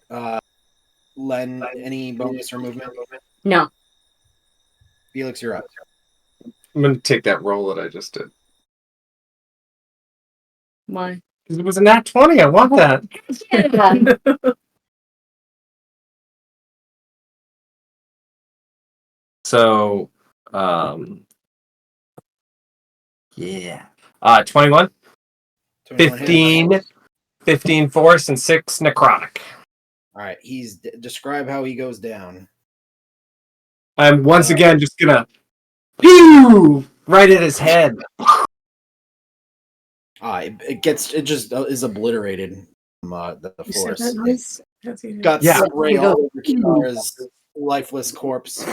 Speaker 1: Len, any bonus or movement?
Speaker 6: No.
Speaker 1: Felix, you're up.
Speaker 2: I'm going to take that roll that I just did.
Speaker 6: Why?
Speaker 2: Because it was a nat 20. I want that.
Speaker 6: Yeah.
Speaker 2: So, yeah. 21,
Speaker 1: 21 hits.
Speaker 2: 15 force, and 6 necrotic.
Speaker 1: All right. Describe how he goes down.
Speaker 2: I'm once again just gonna pew right at his head.
Speaker 1: It just is obliterated. the
Speaker 3: You said
Speaker 1: force.
Speaker 3: that noise? That's easy.
Speaker 1: Got
Speaker 2: Yeah.
Speaker 1: spray all over Kiara's lifeless corpse.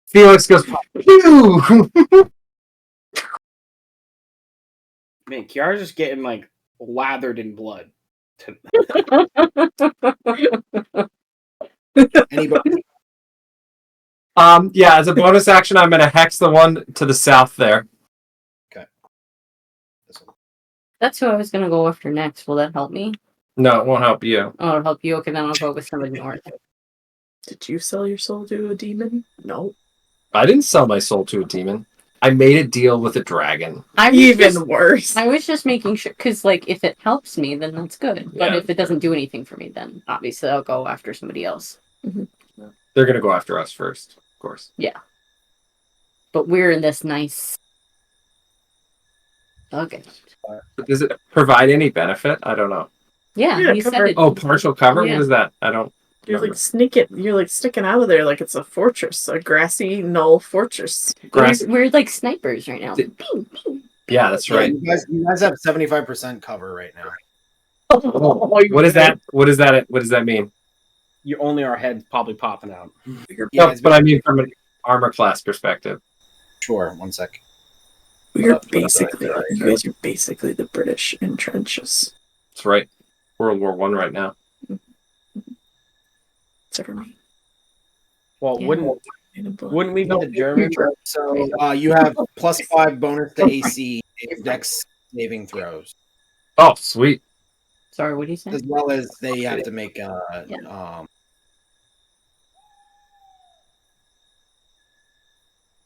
Speaker 2: Felix goes, "Phew!"
Speaker 5: Man, Kiara's just getting like lathered in blood.
Speaker 1: Anybody?
Speaker 2: Yeah, as a bonus action, I'm going to hex the one to the south there.
Speaker 1: This one.
Speaker 6: That's who I was gonna go after next. Will that help me?
Speaker 2: No, it won't help you.
Speaker 6: Oh, it'll help you. Okay, then I'll go with somebody north.
Speaker 3: Did you sell your soul to a demon? No.
Speaker 2: I didn't sell my soul to a demon. I made a deal with a dragon.
Speaker 3: Even worse.
Speaker 6: I was just making sure, because like if it helps me, then that's good. But
Speaker 2: Yeah.
Speaker 6: if it doesn't do anything for me, then obviously I'll go after somebody else.
Speaker 2: They're going to go after us first, of course.
Speaker 6: Yeah. But we're in this nice. Okay.
Speaker 2: Does it provide any benefit? I don't know.
Speaker 6: Yeah,
Speaker 3: Yeah,
Speaker 6: he said
Speaker 3: cover.
Speaker 6: it.
Speaker 2: Oh, partial cover?
Speaker 6: Yeah.
Speaker 2: What is that? I don't
Speaker 3: You're
Speaker 2: remember.
Speaker 3: like sticking out of there like it's a fortress, a grassy null fortress.
Speaker 2: Grass-
Speaker 6: We're like snipers right now.
Speaker 2: Did-
Speaker 6: Ping, ping.
Speaker 2: Yeah, that's right.
Speaker 1: You guys have 75% cover right now.
Speaker 2: What is that? What does that mean?
Speaker 5: You only our heads probably popping out.
Speaker 1: Yeah,
Speaker 2: No, but I mean from an armor class perspective.
Speaker 1: Sure, one sec.
Speaker 3: We're
Speaker 1: Put up
Speaker 3: basically,
Speaker 1: the-
Speaker 3: you guys are basically the British in trenches.
Speaker 2: That's right. World War I right now.
Speaker 3: Except for me.
Speaker 5: Well,
Speaker 6: Yeah.
Speaker 5: wouldn't we be the Germans?
Speaker 1: So you have +5 bonus to AC Dex saving throws,
Speaker 2: Oh, sweet.
Speaker 6: Sorry, what did he say?
Speaker 1: as well as they have to make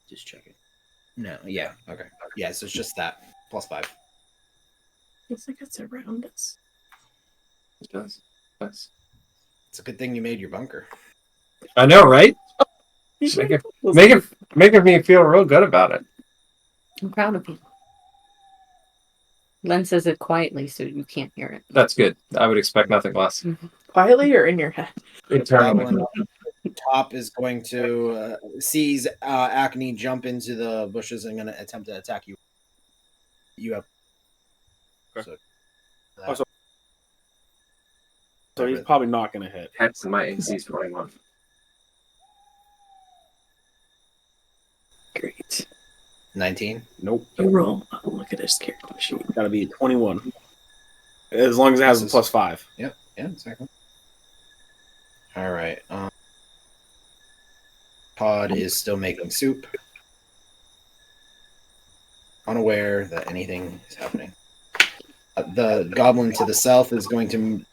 Speaker 1: just checking. No, yeah, okay, yeah. So it's just that +5.
Speaker 3: It's like it's around us.
Speaker 2: It does. Nice.
Speaker 1: It's a good thing you made your bunker.
Speaker 2: I know, right?
Speaker 3: You
Speaker 2: Making me feel real good about it.
Speaker 6: I'm proud of you. Len says it quietly so you can't hear it.
Speaker 2: That's good. I would expect nothing less.
Speaker 3: quietly or in your head?
Speaker 2: Internally.
Speaker 1: Goblin on top is going to sees Acne jump into the bushes and going to attempt to attack you. You have.
Speaker 5: Okay.
Speaker 1: So,
Speaker 5: So he's probably not going to hit.
Speaker 2: Hex and my AC is 21.
Speaker 3: Great.
Speaker 1: 19.
Speaker 5: Nope.
Speaker 3: You roll. Oh, look at his character sheet.
Speaker 5: Got to be 21. As long as it has a +5.
Speaker 1: Yeah, exactly. All right. Todd is still making soup, unaware that anything is happening. The goblin to the south is going to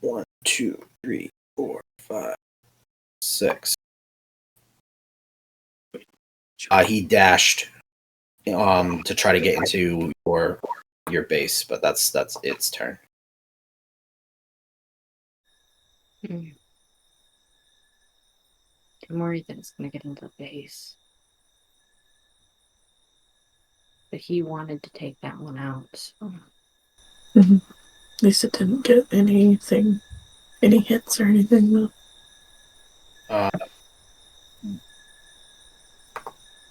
Speaker 1: 1, 2, 3, 4, 5, 6. He dashed to try to get into your base, but that's its turn.
Speaker 6: I'm worried that it's going to get into the base. But he wanted to take that one out. So.
Speaker 3: At least it didn't get any hits or anything though.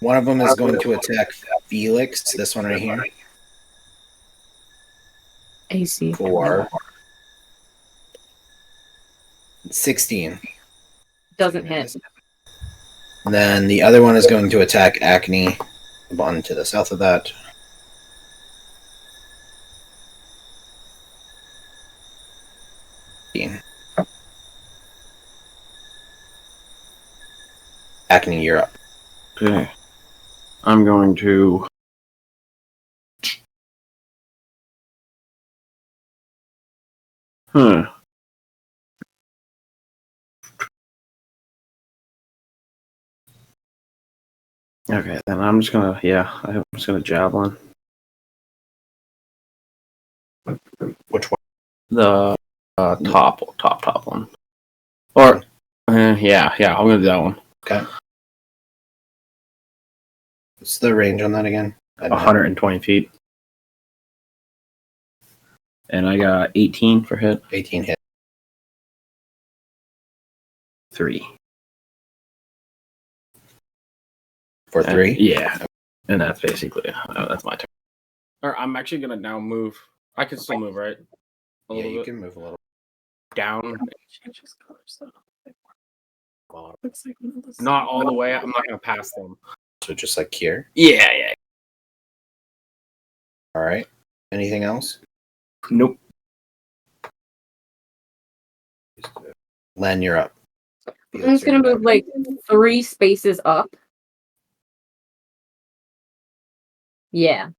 Speaker 1: One of them is going to attack Felix, this one right here,
Speaker 6: AC.
Speaker 1: for 16.
Speaker 6: Doesn't hit.
Speaker 1: And then the other one is going to attack Acne, the one to the south of that. Acne, you're up.
Speaker 5: Okay. I'm going to. Okay, then I'm just gonna. I'm just gonna javelin.
Speaker 1: Which one?
Speaker 5: The top one. Or I'm gonna do that one.
Speaker 1: Okay. What's the range on that again?
Speaker 5: 120 feet. And I got 18 for hit.
Speaker 1: 18 hit.
Speaker 5: 3.
Speaker 1: For 3?
Speaker 5: Yeah. And that's basically that's my turn. Or I'm actually gonna now move. I can still move, right? A
Speaker 1: Yeah,
Speaker 5: little
Speaker 1: you
Speaker 5: bit
Speaker 1: can move a little.
Speaker 5: down.
Speaker 3: Changes colors though. Looks like one of those.
Speaker 5: Not all the way. I'm not gonna pass them.
Speaker 1: So just like here.
Speaker 5: Yeah.
Speaker 1: All right. Anything else?
Speaker 5: Nope.
Speaker 1: Len, you're up.
Speaker 6: I'm just gonna move like 3 spaces up. Yeah.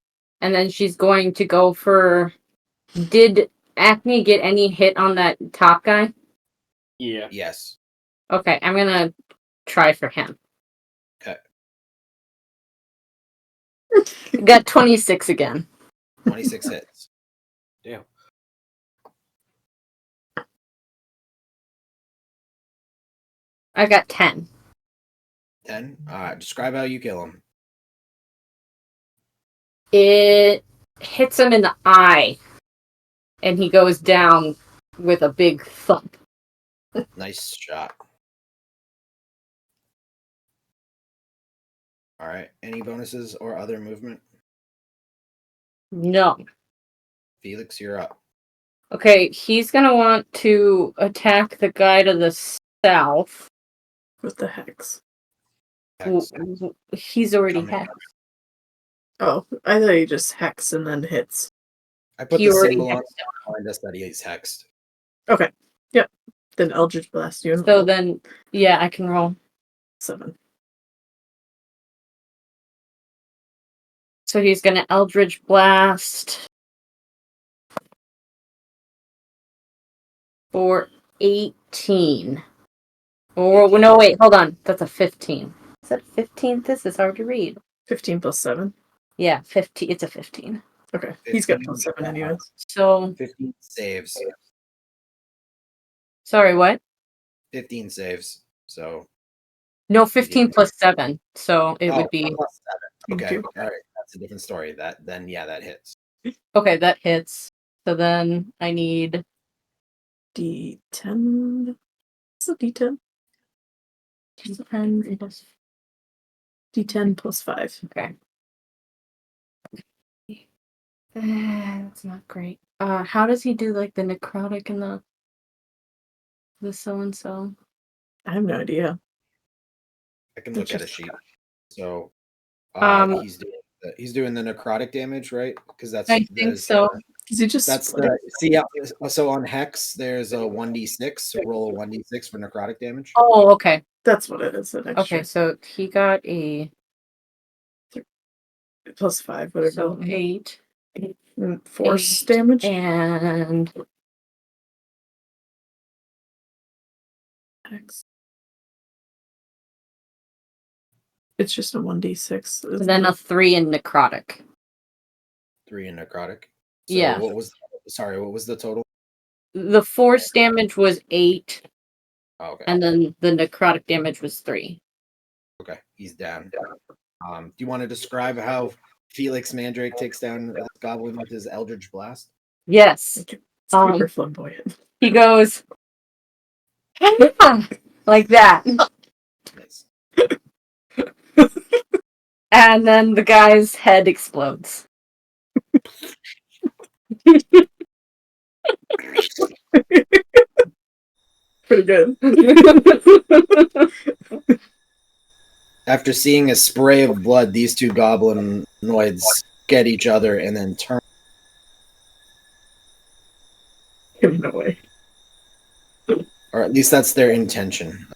Speaker 6: And then she's going to go for. Did Acme get any hit on that top guy?
Speaker 5: Yeah.
Speaker 1: Yes.
Speaker 6: Okay, I'm gonna try for him.
Speaker 1: Okay.
Speaker 6: Got 26 again.
Speaker 1: 26 hits.
Speaker 5: Damn.
Speaker 6: I got 10.
Speaker 1: 10. Describe how you kill him.
Speaker 6: It hits him in the eye, and he goes down with a big thump.
Speaker 1: Nice shot. All right. Any bonuses or other movement?
Speaker 6: No.
Speaker 1: Felix, you're up.
Speaker 6: Okay, he's gonna want to attack the guy to the south.
Speaker 3: With the hex.
Speaker 1: Hex.
Speaker 6: He's already
Speaker 1: Come
Speaker 6: hexed.
Speaker 3: Oh, I thought you just hex and then hits.
Speaker 1: I put
Speaker 6: He
Speaker 1: the
Speaker 6: already
Speaker 1: symbol on
Speaker 6: hexed him.
Speaker 1: behind us that he's hexed.
Speaker 3: Okay. Yep. Then Eldritch Blast you.
Speaker 6: So then, yeah, I can roll.
Speaker 3: 7.
Speaker 6: So he's gonna Eldritch Blast for 18. Or no, wait, hold on. That's a 15. Is that 15? This is hard to read.
Speaker 3: 15 plus 7.
Speaker 6: Yeah, 15. It's a 15.
Speaker 3: Okay. He's got
Speaker 1: 15.
Speaker 3: plus 7 anyways.
Speaker 6: So
Speaker 1: 15 saves.
Speaker 6: sorry, what?
Speaker 1: 15 saves. So
Speaker 6: No, 15 plus 7. So it would be
Speaker 1: plus 7. Okay.
Speaker 3: Thank you.
Speaker 1: All right. That's a different story. That hits.
Speaker 6: okay. That hits. So then I need
Speaker 3: D10. What's a D10?
Speaker 6: 10 plus.
Speaker 3: D10 plus 5.
Speaker 6: Okay. That's not great. How does he do like the necrotic and the so and so?
Speaker 3: I have no idea.
Speaker 1: I can
Speaker 3: That's
Speaker 1: look at a
Speaker 3: just-
Speaker 1: sheet. So
Speaker 6: Um,
Speaker 1: he's doing the necrotic damage, right? Because that's
Speaker 6: I think so.
Speaker 3: Is he just
Speaker 1: That's
Speaker 3: split it?
Speaker 1: so on hex there's a 1d6. So roll a 1d6 for necrotic damage.
Speaker 6: Oh, okay.
Speaker 3: That's what it is. An extra.
Speaker 6: Okay, so he got a
Speaker 3: Plus 5, whatever.
Speaker 6: so 8
Speaker 3: Force
Speaker 6: 8,
Speaker 3: damage.
Speaker 6: and
Speaker 3: Hex. It's just a 1d6.
Speaker 6: then a 3 in necrotic.
Speaker 1: 3 in necrotic. So
Speaker 6: Yeah.
Speaker 1: what was the total?
Speaker 6: The force damage was 8,
Speaker 1: Oh, okay.
Speaker 6: and then the necrotic damage was 3.
Speaker 1: Okay. He's down. Do you want to describe how Felix Mandrake takes down this goblin with his Eldritch Blast?
Speaker 6: Yes.
Speaker 3: Super flamboyant.
Speaker 6: He goes like that.
Speaker 1: Nice.
Speaker 6: And then the guy's head explodes.
Speaker 3: Pretty good.
Speaker 1: After seeing a spray of blood, these two goblinoids get each other and then turn.
Speaker 3: No way.
Speaker 1: Or at least that's their intention.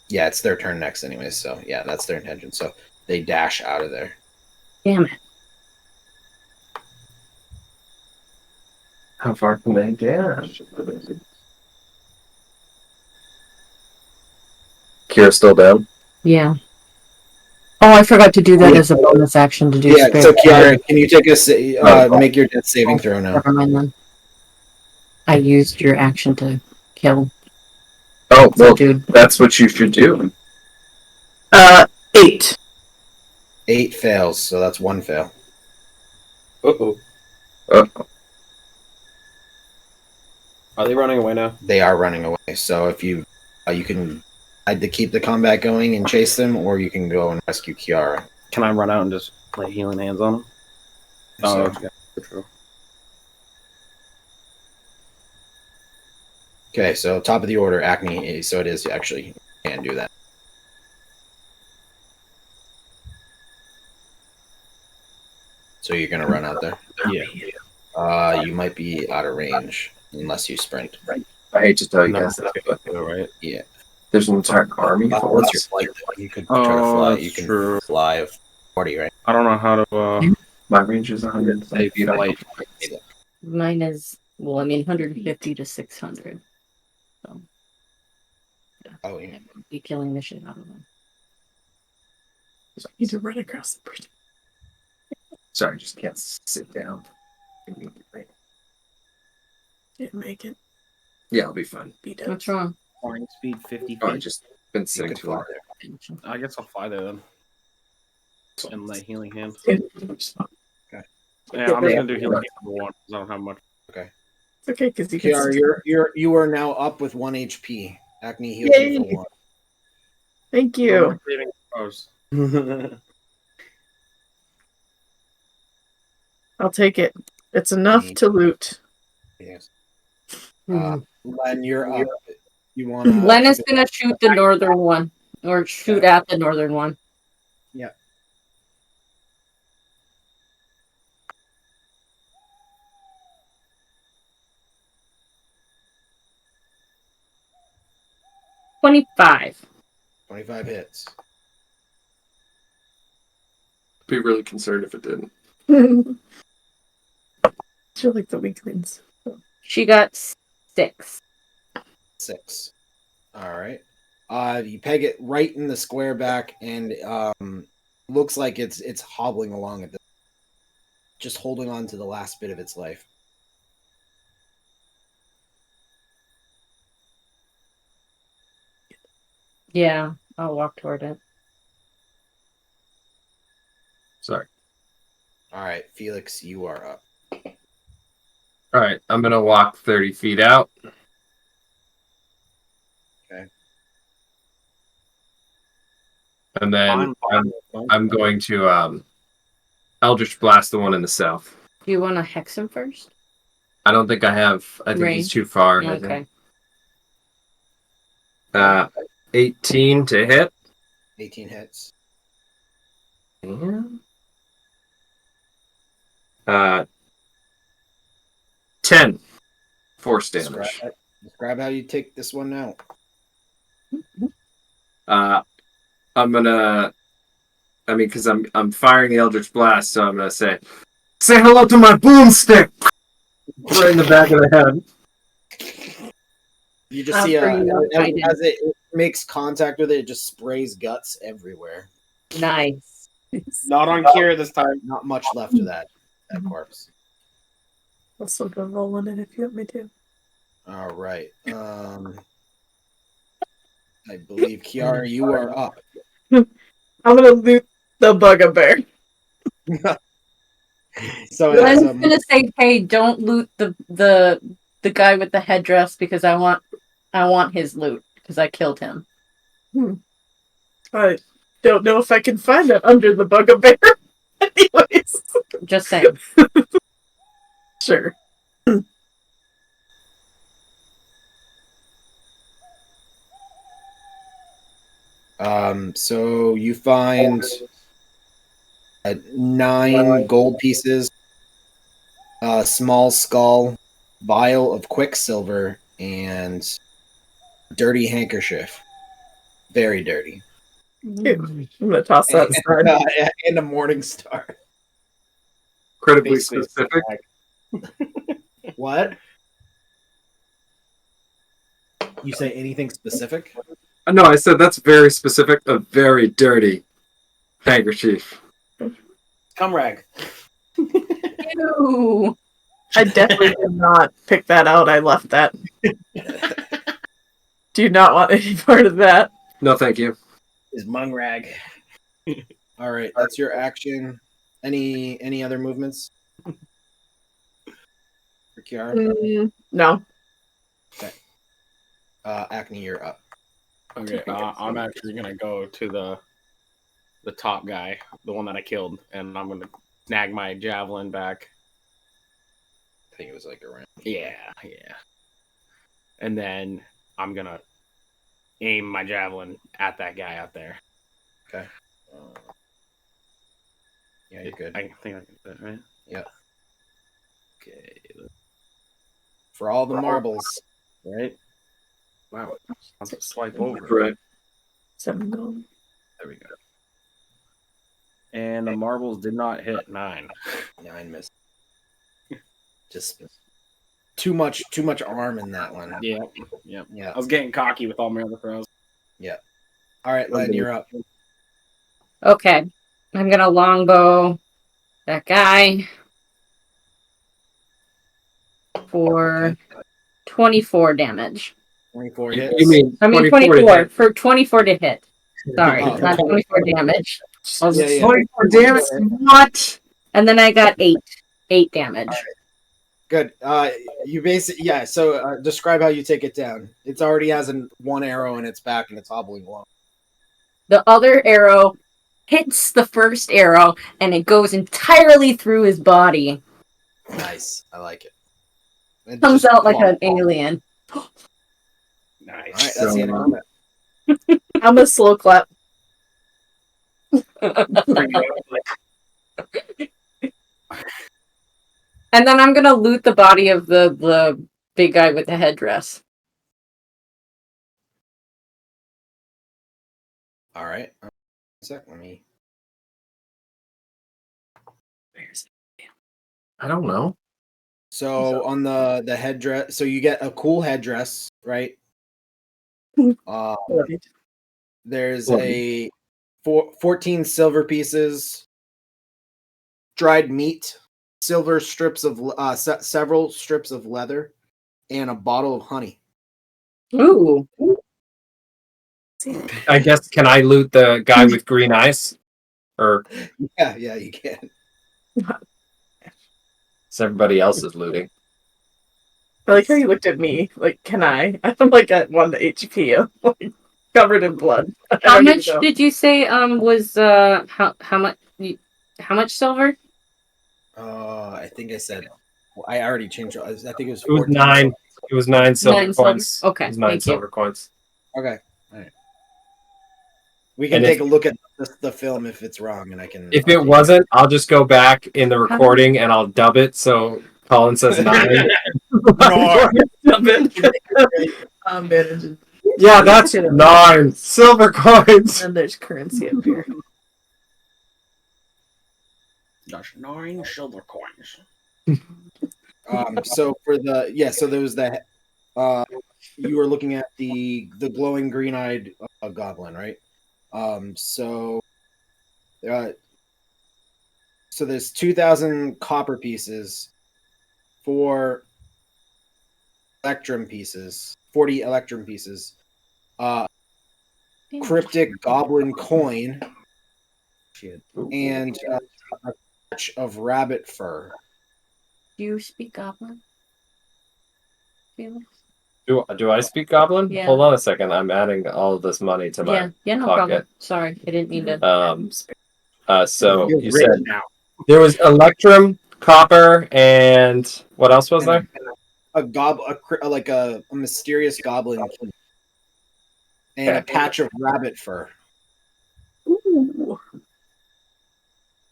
Speaker 1: Yeah, it's their turn next anyway, so yeah, that's their intention. So they dash out of there.
Speaker 6: Damn it.
Speaker 8: How far can they dash? Kira's still down.
Speaker 6: Yeah. Oh, I forgot to do that as a bonus action to do
Speaker 1: Yeah,
Speaker 6: spirit.
Speaker 1: so Kiara, can you take make your death saving throw now?
Speaker 6: Never mind then. I used your action to kill.
Speaker 8: Oh, well,
Speaker 6: dude.
Speaker 8: that's what you should do.
Speaker 3: 8.
Speaker 1: 8 fails, so that's 1 fail.
Speaker 5: Uh-oh.
Speaker 8: Uh-oh.
Speaker 5: Are they running away now?
Speaker 1: They are running away. So if you can to keep the combat going and chase them, or you can go and rescue Kiara.
Speaker 5: Can I run out and just lay healing hands on him?
Speaker 1: So-
Speaker 5: Okay. True.
Speaker 1: Okay, so top of the order, Acne. So it is actually, you can do that. So you're gonna run out there.
Speaker 5: Yeah.
Speaker 1: You might be out of range unless you sprint.
Speaker 8: I hate to tell you
Speaker 5: No.
Speaker 8: guys that, but
Speaker 5: All right.
Speaker 1: Yeah.
Speaker 8: there's an entire army
Speaker 1: What's
Speaker 8: for
Speaker 1: your
Speaker 8: us.
Speaker 1: flight? Though? You could try to fly.
Speaker 5: that's
Speaker 1: You can
Speaker 5: true.
Speaker 1: fly of 40, right?
Speaker 5: I don't know how to.
Speaker 8: My range is 100 feet.
Speaker 5: flight.
Speaker 6: Mine is 150 to 600. So
Speaker 1: Oh, yeah.
Speaker 6: be killing the shit out of them.
Speaker 3: I need to run across the bridge.
Speaker 8: Sorry, just can't sit down.
Speaker 3: Can't make it.
Speaker 8: Yeah, I'll be fine.
Speaker 3: Beat
Speaker 6: What's wrong?
Speaker 5: Flying speed 50 feet.
Speaker 8: Oh, I've just been
Speaker 1: You
Speaker 8: sitting
Speaker 1: could
Speaker 8: too
Speaker 1: fly
Speaker 8: long.
Speaker 1: there.
Speaker 5: I guess I'll fly there then. And lay healing hand.
Speaker 3: It's
Speaker 5: Yeah, I'm just gonna do healing hand number 1 because I don't have much.
Speaker 3: okay because you can.
Speaker 1: Kiara, you are now up with 1 HP. Acne heals you for
Speaker 3: Yay.
Speaker 1: 1.
Speaker 3: Thank you.
Speaker 5: Saving throws.
Speaker 3: I'll take it. It's enough to loot.
Speaker 1: Yes.
Speaker 6: Mhm.
Speaker 1: Len, you're up. You want to?
Speaker 6: Len is gonna shoot the northern one, or shoot at the northern one.
Speaker 1: Yeah.
Speaker 6: $25.
Speaker 1: 25 hits.
Speaker 8: Be really concerned if it didn't.
Speaker 3: You're like the weaklings.
Speaker 6: She got 6.
Speaker 1: 6. All right. You peg it right in the square back, and looks like it's hobbling along at the, just holding on to the last bit of its life.
Speaker 6: Yeah, I'll walk toward it.
Speaker 8: Sorry.
Speaker 1: All right, Felix, you are up.
Speaker 8: All right, I'm gonna walk 30 feet out.
Speaker 1: Okay.
Speaker 8: And then I'm going to Eldritch Blast the one in the south.
Speaker 6: Do you want to hex him first?
Speaker 8: I don't think I have. I think he's
Speaker 6: Range.
Speaker 8: too far. I
Speaker 6: Okay.
Speaker 8: think. 18 to hit.
Speaker 1: 18 hits.
Speaker 8: And 10 force damage.
Speaker 1: Describe how you take this one out.
Speaker 8: I'm gonna. I mean, because I'm firing the Eldritch Blast, so I'm gonna say hello to my boomstick right in the back of the head.
Speaker 1: You just see
Speaker 6: After you
Speaker 1: as
Speaker 6: fight it.
Speaker 1: it makes contact with it, it just sprays guts everywhere.
Speaker 6: Nice.
Speaker 5: Not on Kira this time.
Speaker 1: Not much left of that corpse.
Speaker 3: I'll still go rolling it if you want me to.
Speaker 1: All right. I believe Kiara, you are up.
Speaker 3: I'm gonna loot the Bugbear.
Speaker 1: So
Speaker 6: Len's
Speaker 1: it's,
Speaker 6: gonna say, "Hey, don't loot the guy with the headdress because I want his loot because I killed him."
Speaker 3: I don't know if I can find it under the Bugbear. Anyways,
Speaker 6: Just saying.
Speaker 3: sure.
Speaker 1: So you find 9 gold pieces, a small skull, vial of quicksilver, and dirty handkerchief. Very dirty.
Speaker 3: I'm gonna toss that aside.
Speaker 1: And a morning star.
Speaker 8: Incredibly
Speaker 5: Basically,
Speaker 8: specific.
Speaker 1: What? You say anything specific?
Speaker 8: No, I said that's very specific. A very dirty handkerchief.
Speaker 5: Cum rag.
Speaker 6: Ew.
Speaker 3: I definitely did not pick that out. I left that. Do you not want any part of that?
Speaker 8: No, thank you.
Speaker 1: Is mung rag. All right, that's your action. Any other movements? For Kiara?
Speaker 3: No.
Speaker 1: Acne, you're up.
Speaker 5: Okay, I'm actually gonna go to the top guy, the one that I killed, and I'm gonna snag my javelin back.
Speaker 1: I think it was like around.
Speaker 5: Yeah. And then I'm gonna aim my javelin at that guy out there.
Speaker 1: Okay. Yeah, you're good.
Speaker 5: I think I can do that, right?
Speaker 1: Yeah.
Speaker 5: Okay.
Speaker 1: For all the marbles.
Speaker 5: Right? Wow. I'll just swipe over.
Speaker 8: Right.
Speaker 3: 7 gold.
Speaker 5: There we go. And the marbles did not hit 9.
Speaker 1: 9 missed. Just too much arm in that one.
Speaker 5: Yeah.
Speaker 1: Yeah.
Speaker 5: I was getting cocky with all my other throws.
Speaker 1: Yeah. All right, Len, you're up.
Speaker 6: Okay. I'm gonna longbow that guy for 24 damage.
Speaker 1: 24
Speaker 8: You
Speaker 1: hits.
Speaker 8: mean
Speaker 6: I mean
Speaker 8: 24 to
Speaker 6: 24
Speaker 8: hit.
Speaker 6: for 24 to hit. Sorry,
Speaker 1: Oh,
Speaker 6: not 24 damage.
Speaker 8: I was
Speaker 1: Yeah.
Speaker 8: 24 damage? What?
Speaker 6: And then I got 8 damage.
Speaker 1: Good. You basically So describe how you take it down. It already has one arrow in its back and it's hobbling along.
Speaker 6: The other arrow hits the first arrow and it goes entirely through his body.
Speaker 1: Nice. I like it. And
Speaker 6: Comes
Speaker 1: just
Speaker 6: out like
Speaker 1: plonk.
Speaker 6: an alien.
Speaker 5: Nice.
Speaker 1: All right, that's the end of combat.
Speaker 3: I'm a slow clap.
Speaker 6: And then I'm gonna loot the body of the big guy with the headdress.
Speaker 1: All right. One sec. Let me.
Speaker 8: I don't know.
Speaker 1: So on the headdress, so you get a cool headdress, right? There's a 14 silver pieces, dried meat, silver strips of several strips of leather, and a bottle of honey.
Speaker 6: Ooh.
Speaker 2: I guess, can I loot the guy with green eyes? Or
Speaker 1: Yeah, you can.
Speaker 2: is everybody else is looting?
Speaker 3: I like how you looked at me. Like, can I? I'm like at 1 HP. I'm like covered in blood.
Speaker 6: How much did you say was how much silver?
Speaker 1: I think I said. I already changed it. I think it was.
Speaker 2: It was
Speaker 1: 14.
Speaker 2: 9. It was 9 silver
Speaker 6: 9 silver.
Speaker 2: coins.
Speaker 6: Okay,
Speaker 2: It was 9
Speaker 6: thank you.
Speaker 2: silver coins.
Speaker 1: Okay. All right. We can
Speaker 2: And
Speaker 1: take
Speaker 2: if-
Speaker 1: a look at the film if it's wrong, and I can.
Speaker 2: If it wasn't, I'll just go back in the recording and I'll dub it so Colin says 9.
Speaker 3: I'm managing.
Speaker 2: Yeah, that's 9 silver coins.
Speaker 3: And there's currency up here.
Speaker 5: That's 9 silver coins.
Speaker 1: So for so there was that. You were looking at the glowing green-eyed goblin, right? So there's 2,000 copper pieces, 4 electrum pieces, 40 electrum pieces, cryptic goblin coin, and a patch of rabbit fur.
Speaker 6: Do you speak Goblin? Felix?
Speaker 2: Do I speak Goblin?
Speaker 6: Yeah.
Speaker 2: Hold on a second. I'm adding all of this money to my
Speaker 6: Yeah, no
Speaker 2: pocket.
Speaker 6: problem. Sorry, I didn't mean to.
Speaker 2: So
Speaker 5: You're
Speaker 2: you
Speaker 5: rich
Speaker 2: said
Speaker 5: now.
Speaker 2: there was electrum, copper, and what else was there?
Speaker 1: A mysterious goblin key. And a patch of rabbit fur.
Speaker 3: Ooh.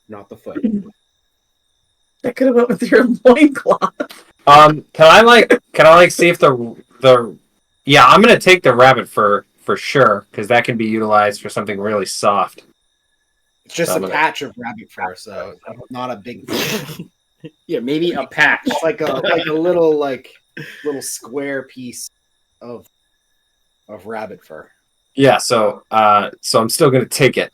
Speaker 1: Not the foot.
Speaker 3: That could have went with your loincloth.
Speaker 2: Can I see if yeah, I'm gonna take the rabbit fur for sure because that can be utilized for something really soft.
Speaker 1: It's just
Speaker 2: I'm
Speaker 1: a
Speaker 2: gonna-
Speaker 1: patch of rabbit fur, so not a big thing.
Speaker 5: Yeah, maybe a patch.
Speaker 1: It's like a little square piece of rabbit fur.
Speaker 2: Yeah, so I'm still gonna take it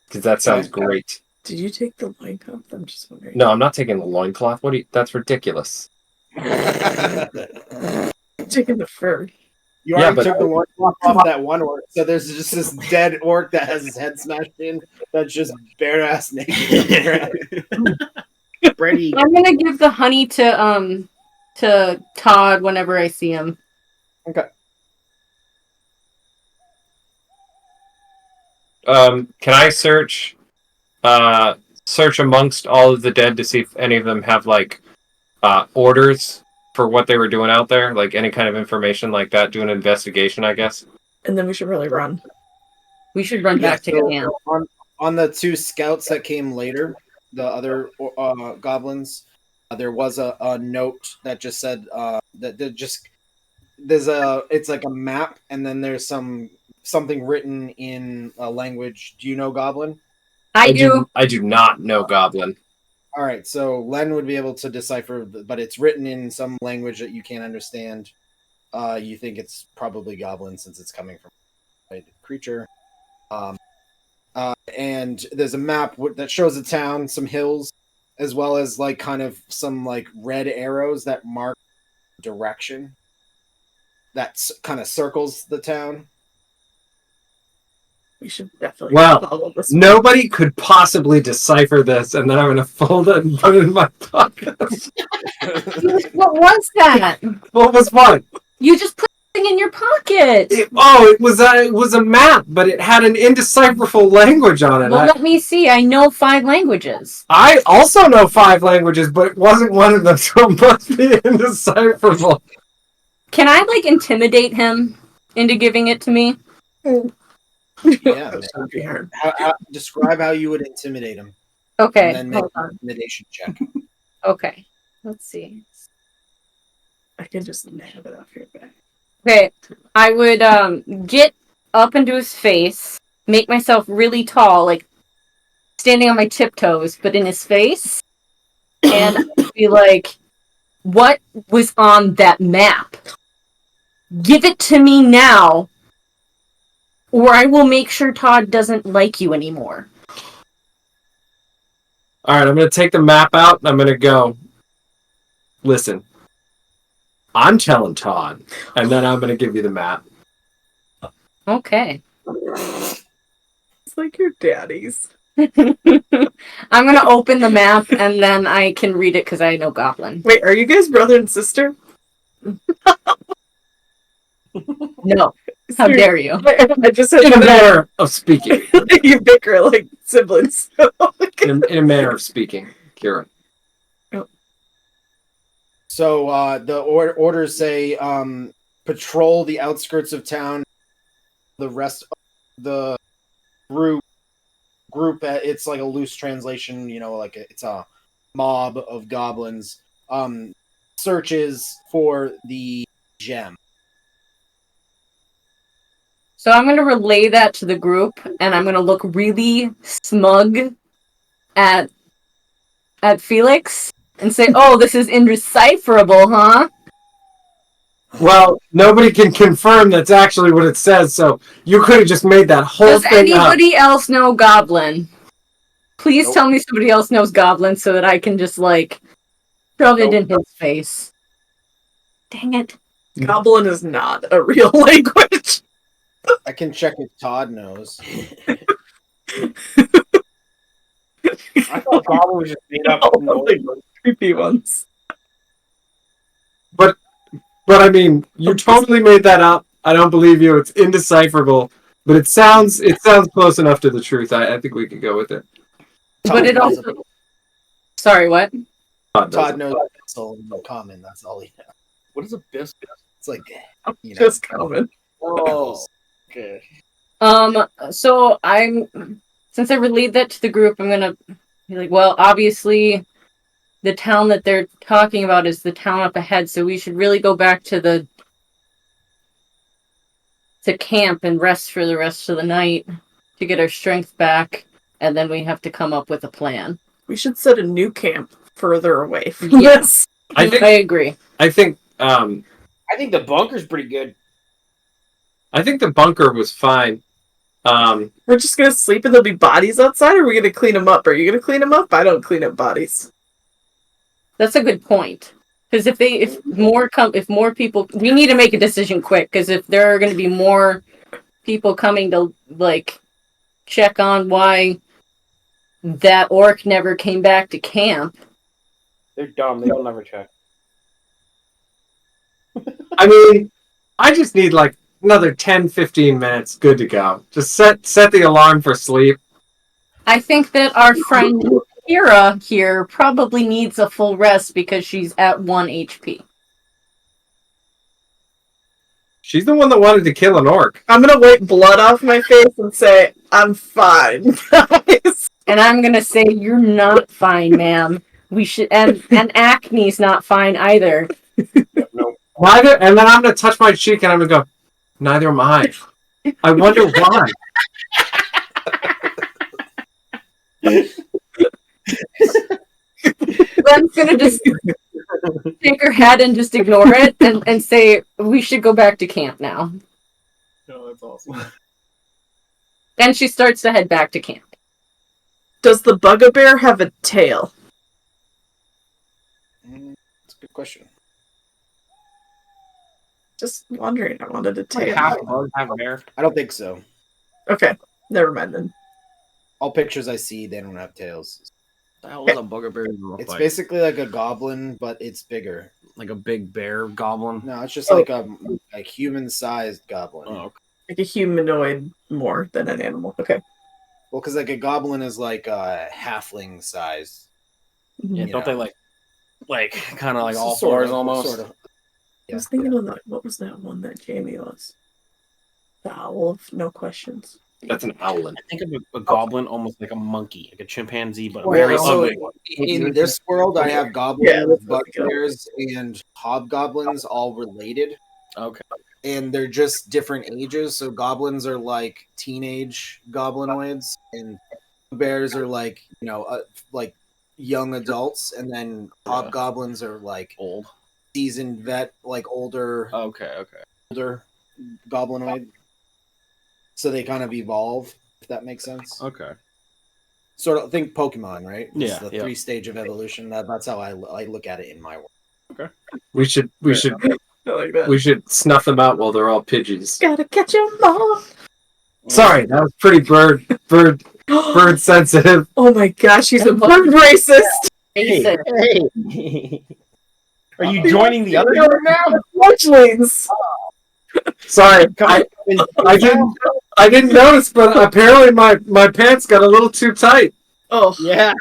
Speaker 2: because that sounds
Speaker 1: Okay.
Speaker 2: great.
Speaker 3: Did you take the loincloth? I'm just wondering.
Speaker 2: No, I'm not taking the loincloth. That's ridiculous.
Speaker 3: I'm taking the fur.
Speaker 1: You already took the loincloth off that one orc, so there's just this dead orc that has his head smashed in that's just bare ass naked.
Speaker 5: Brady.
Speaker 6: I'm gonna give the honey to Todd whenever I see him.
Speaker 1: Okay.
Speaker 2: Can I search amongst all of the dead to see if any of them have like orders for what they were doing out there, like any kind of information like that? Do an investigation, I guess.
Speaker 3: And then we should really run.
Speaker 6: We should run back to camp.
Speaker 1: On the 2 scouts that came later, the other goblins, there was a note that just said it's like a map, and then there's something written in a language. Do you know Goblin?
Speaker 6: I do.
Speaker 2: I do not know Goblin.
Speaker 1: All right, so Len would be able to decipher, but it's written in some language that you can't understand. You think it's probably Goblin since it's coming from a creature. And there's a map that shows a town, some hills, as well as like kind of some like red arrows that mark direction. That kind of circles the town.
Speaker 3: We should definitely follow this.
Speaker 2: Nobody could possibly decipher this, and then I'm going to fold it and put it in my pocket.
Speaker 6: What was that?
Speaker 2: What was what?
Speaker 6: You just put it in your pocket.
Speaker 2: It was a map, but it had an indecipherable language on it.
Speaker 6: Well, let me see. I know 5 languages.
Speaker 2: I also know 5 languages, but it wasn't one of them, so it must be indecipherable.
Speaker 6: Can I like intimidate him into giving it to me?
Speaker 1: Yeah,
Speaker 3: That would be hard.
Speaker 1: describe how you would intimidate him.
Speaker 6: Okay,
Speaker 1: And then make
Speaker 6: hold
Speaker 1: an
Speaker 6: on.
Speaker 1: intimidation check.
Speaker 6: Okay, let's see.
Speaker 3: I can just nab it off your back.
Speaker 6: Okay, I would get up into his face, make myself really tall, like standing on my tiptoes, but in his face, and be like, "What was on that map? Give it to me now, or I will make sure Todd doesn't like you anymore."
Speaker 2: All right, I'm going to take the map out, and I'm going to go, listen, I'm telling Todd, and then I'm going to give you the map.
Speaker 6: Okay.
Speaker 3: It's like your daddy's.
Speaker 6: I'm gonna open the map and then I can read it because I know Goblin.
Speaker 3: Wait, are you guys brother and sister?
Speaker 6: No. How dare you?
Speaker 3: I just said
Speaker 2: In a manner of speaking.
Speaker 3: you bicker like siblings.
Speaker 2: In a manner of speaking, Kira.
Speaker 1: So the orders say patrol the outskirts of town. The rest of the group it's like a loose translation, like it's a mob of goblins. Searches for the gem.
Speaker 6: So I'm gonna relay that to the group and I'm gonna look really smug at Felix and say, "Oh, this is indecipherable, huh?"
Speaker 2: Well, nobody can confirm that's actually what it says, so you could have just made that whole
Speaker 6: Does
Speaker 2: thing up.
Speaker 6: anybody else know Goblin? Please
Speaker 1: Nope.
Speaker 6: tell me somebody else knows Goblin so that I can just like shove it in his face. Dang it.
Speaker 3: Goblin is not a real language.
Speaker 1: I can check if Todd knows.
Speaker 5: I thought Goblin was just made up.
Speaker 3: Creepy ones.
Speaker 2: But I mean, you totally made that up. I don't believe you. It's indecipherable, but it sounds close enough to the truth. I think we could go with it.
Speaker 6: But it also... Sorry, what?
Speaker 1: Todd knows Abyssal in common. That's all he knows.
Speaker 5: What is a biscuit?
Speaker 1: It's like
Speaker 3: Just common.
Speaker 5: Oh, okay.
Speaker 6: So since I relayed that to the group, I'm gonna be like, well, obviously the town that they're talking about is the town up ahead, so we should really go back to camp and rest for the rest of the night to get our strength back, and then we have to come up with a plan.
Speaker 3: We should set a new camp further away from
Speaker 6: Yes.
Speaker 3: this.
Speaker 6: I agree.
Speaker 2: I think
Speaker 5: the bunker's pretty good.
Speaker 2: I think the bunker was fine.
Speaker 3: We're just gonna sleep and there'll be bodies outside, or are we gonna clean them up? Are you gonna clean them up? I don't clean up bodies.
Speaker 6: That's a good point. Because if more people, we need to make a decision quick. Because if there are going to be more people coming to like check on why that orc never came back to camp,
Speaker 5: They're dumb. They don't ever check.
Speaker 2: I mean, I just need like another 10, 15 minutes. Good to go. Just set the alarm for sleep.
Speaker 6: I think that our friend Kira here probably needs a full rest because she's at 1 HP.
Speaker 2: She's the one that wanted to kill an orc.
Speaker 3: I'm gonna wipe blood off my face and say, I'm fine, guys.
Speaker 6: And I'm gonna say, you're not fine, ma'am. We should, and Acne's not fine either.
Speaker 2: Neither, and then I'm gonna touch my cheek and I'm gonna go, neither am I. I wonder why.
Speaker 6: I'm gonna just shake her head and just ignore it and say, we should go back to camp now.
Speaker 1: No, that's awesome.
Speaker 6: And she starts to head back to camp.
Speaker 3: Does the Bugbear have a tail?
Speaker 1: That's a good question.
Speaker 3: Just wondering. I wanted a
Speaker 5: Like
Speaker 3: tail.
Speaker 5: half bug, half bear.
Speaker 1: I don't think so.
Speaker 3: Okay, never mind then.
Speaker 1: All pictures I see, they don't have tails.
Speaker 5: The hell is a bugbear look
Speaker 1: It's
Speaker 5: like?
Speaker 1: basically like a goblin, but it's bigger.
Speaker 5: Like a big bear goblin.
Speaker 1: No, it's just like a human-sized goblin.
Speaker 5: Oh, okay.
Speaker 3: Like a humanoid more than an animal. Okay.
Speaker 1: Well, because like a goblin is like a halfling size.
Speaker 5: Yeah,
Speaker 1: You
Speaker 5: don't
Speaker 1: know.
Speaker 5: they like kind of like all
Speaker 1: Sort
Speaker 5: fours
Speaker 1: of,
Speaker 5: almost?
Speaker 1: Sort of.
Speaker 3: I was thinking of that. What was that one that Jamie was? The owl of no questions.
Speaker 2: That's an owlin.
Speaker 5: I think of a goblin almost like a monkey, like a chimpanzee, but
Speaker 1: Well,
Speaker 5: very
Speaker 1: so
Speaker 5: ugly.
Speaker 1: in this world, I have goblins,
Speaker 3: Yeah, that's what we got.
Speaker 1: bugbears, and hobgoblins all related,
Speaker 5: Okay.
Speaker 1: and they're just different ages. So goblins are like teenage goblinoids, and bears are like like young adults, and then hobgoblins are like
Speaker 5: Old.
Speaker 1: seasoned vet, like older
Speaker 5: Okay.
Speaker 1: goblinoid. So they kind of evolve, if that makes sense.
Speaker 5: Okay.
Speaker 1: Sort of think Pokemon, right? It's
Speaker 5: Yeah,
Speaker 1: the
Speaker 5: yeah.
Speaker 1: 3-stage of evolution. That's how I look at it in my world.
Speaker 2: We should
Speaker 3: I like that.
Speaker 2: we should snuff them out while they're all Pidgeys.
Speaker 3: Gotta catch 'em all.
Speaker 2: Sorry, that was pretty bird sensitive.
Speaker 3: Oh my gosh, he's a bird racist.
Speaker 6: Basic.
Speaker 5: Hey. Are you joining the other group now?
Speaker 3: Fledglings.
Speaker 2: Sorry, I didn't notice, but apparently my pants got a little too tight.
Speaker 3: Oh,
Speaker 5: Yeah.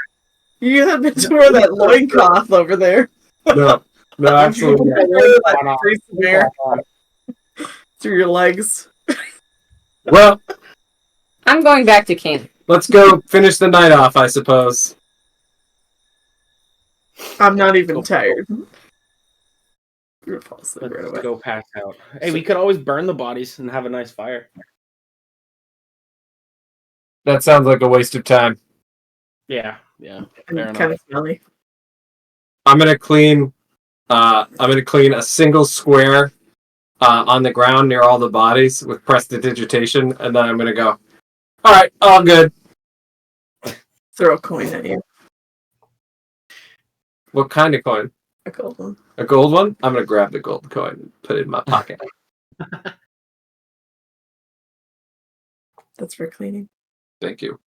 Speaker 3: you have been to wear that loincloth over there.
Speaker 2: No, absolutely not.
Speaker 3: That pretty severe through your legs.
Speaker 2: Well,
Speaker 6: I'm going back to camp.
Speaker 2: let's go finish the night off, I suppose.
Speaker 3: I'm not even tired. You're gonna fall asleep right
Speaker 5: Let's
Speaker 3: away.
Speaker 5: go pass out. Hey, we could always burn the bodies and have a nice fire.
Speaker 2: That sounds like a waste of time.
Speaker 5: Yeah. Fair enough.
Speaker 3: Kind of smelly.
Speaker 2: I'm gonna clean a single square on the ground near all the bodies with prestidigitation, and then I'm gonna go. All right, all good.
Speaker 3: Throw a coin at you.
Speaker 2: What kind of coin?
Speaker 3: A gold one.
Speaker 2: A gold one? I'm gonna grab the gold coin and put it in my pocket.
Speaker 3: That's for cleaning.
Speaker 2: Thank you.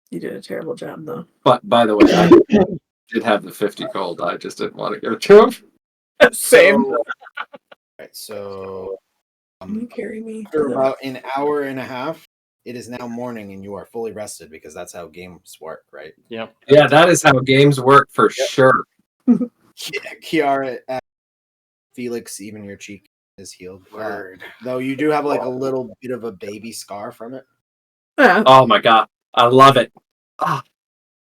Speaker 3: You did a terrible job, though.
Speaker 2: But by the way, I did have the 50 gold. I just didn't want to give it to him.
Speaker 3: Same.
Speaker 1: Right, so
Speaker 3: Can you carry me?
Speaker 1: after about an hour and a half, it is now morning, and you are fully rested because that's how games work, right?
Speaker 5: Yep.
Speaker 2: Yeah, that is how games work for sure.
Speaker 1: Kiara, Felix, even your cheek is healed.
Speaker 5: Word.
Speaker 1: Though you do have like a little bit of a baby scar from it.
Speaker 3: Yeah.
Speaker 2: Oh my god, I love it.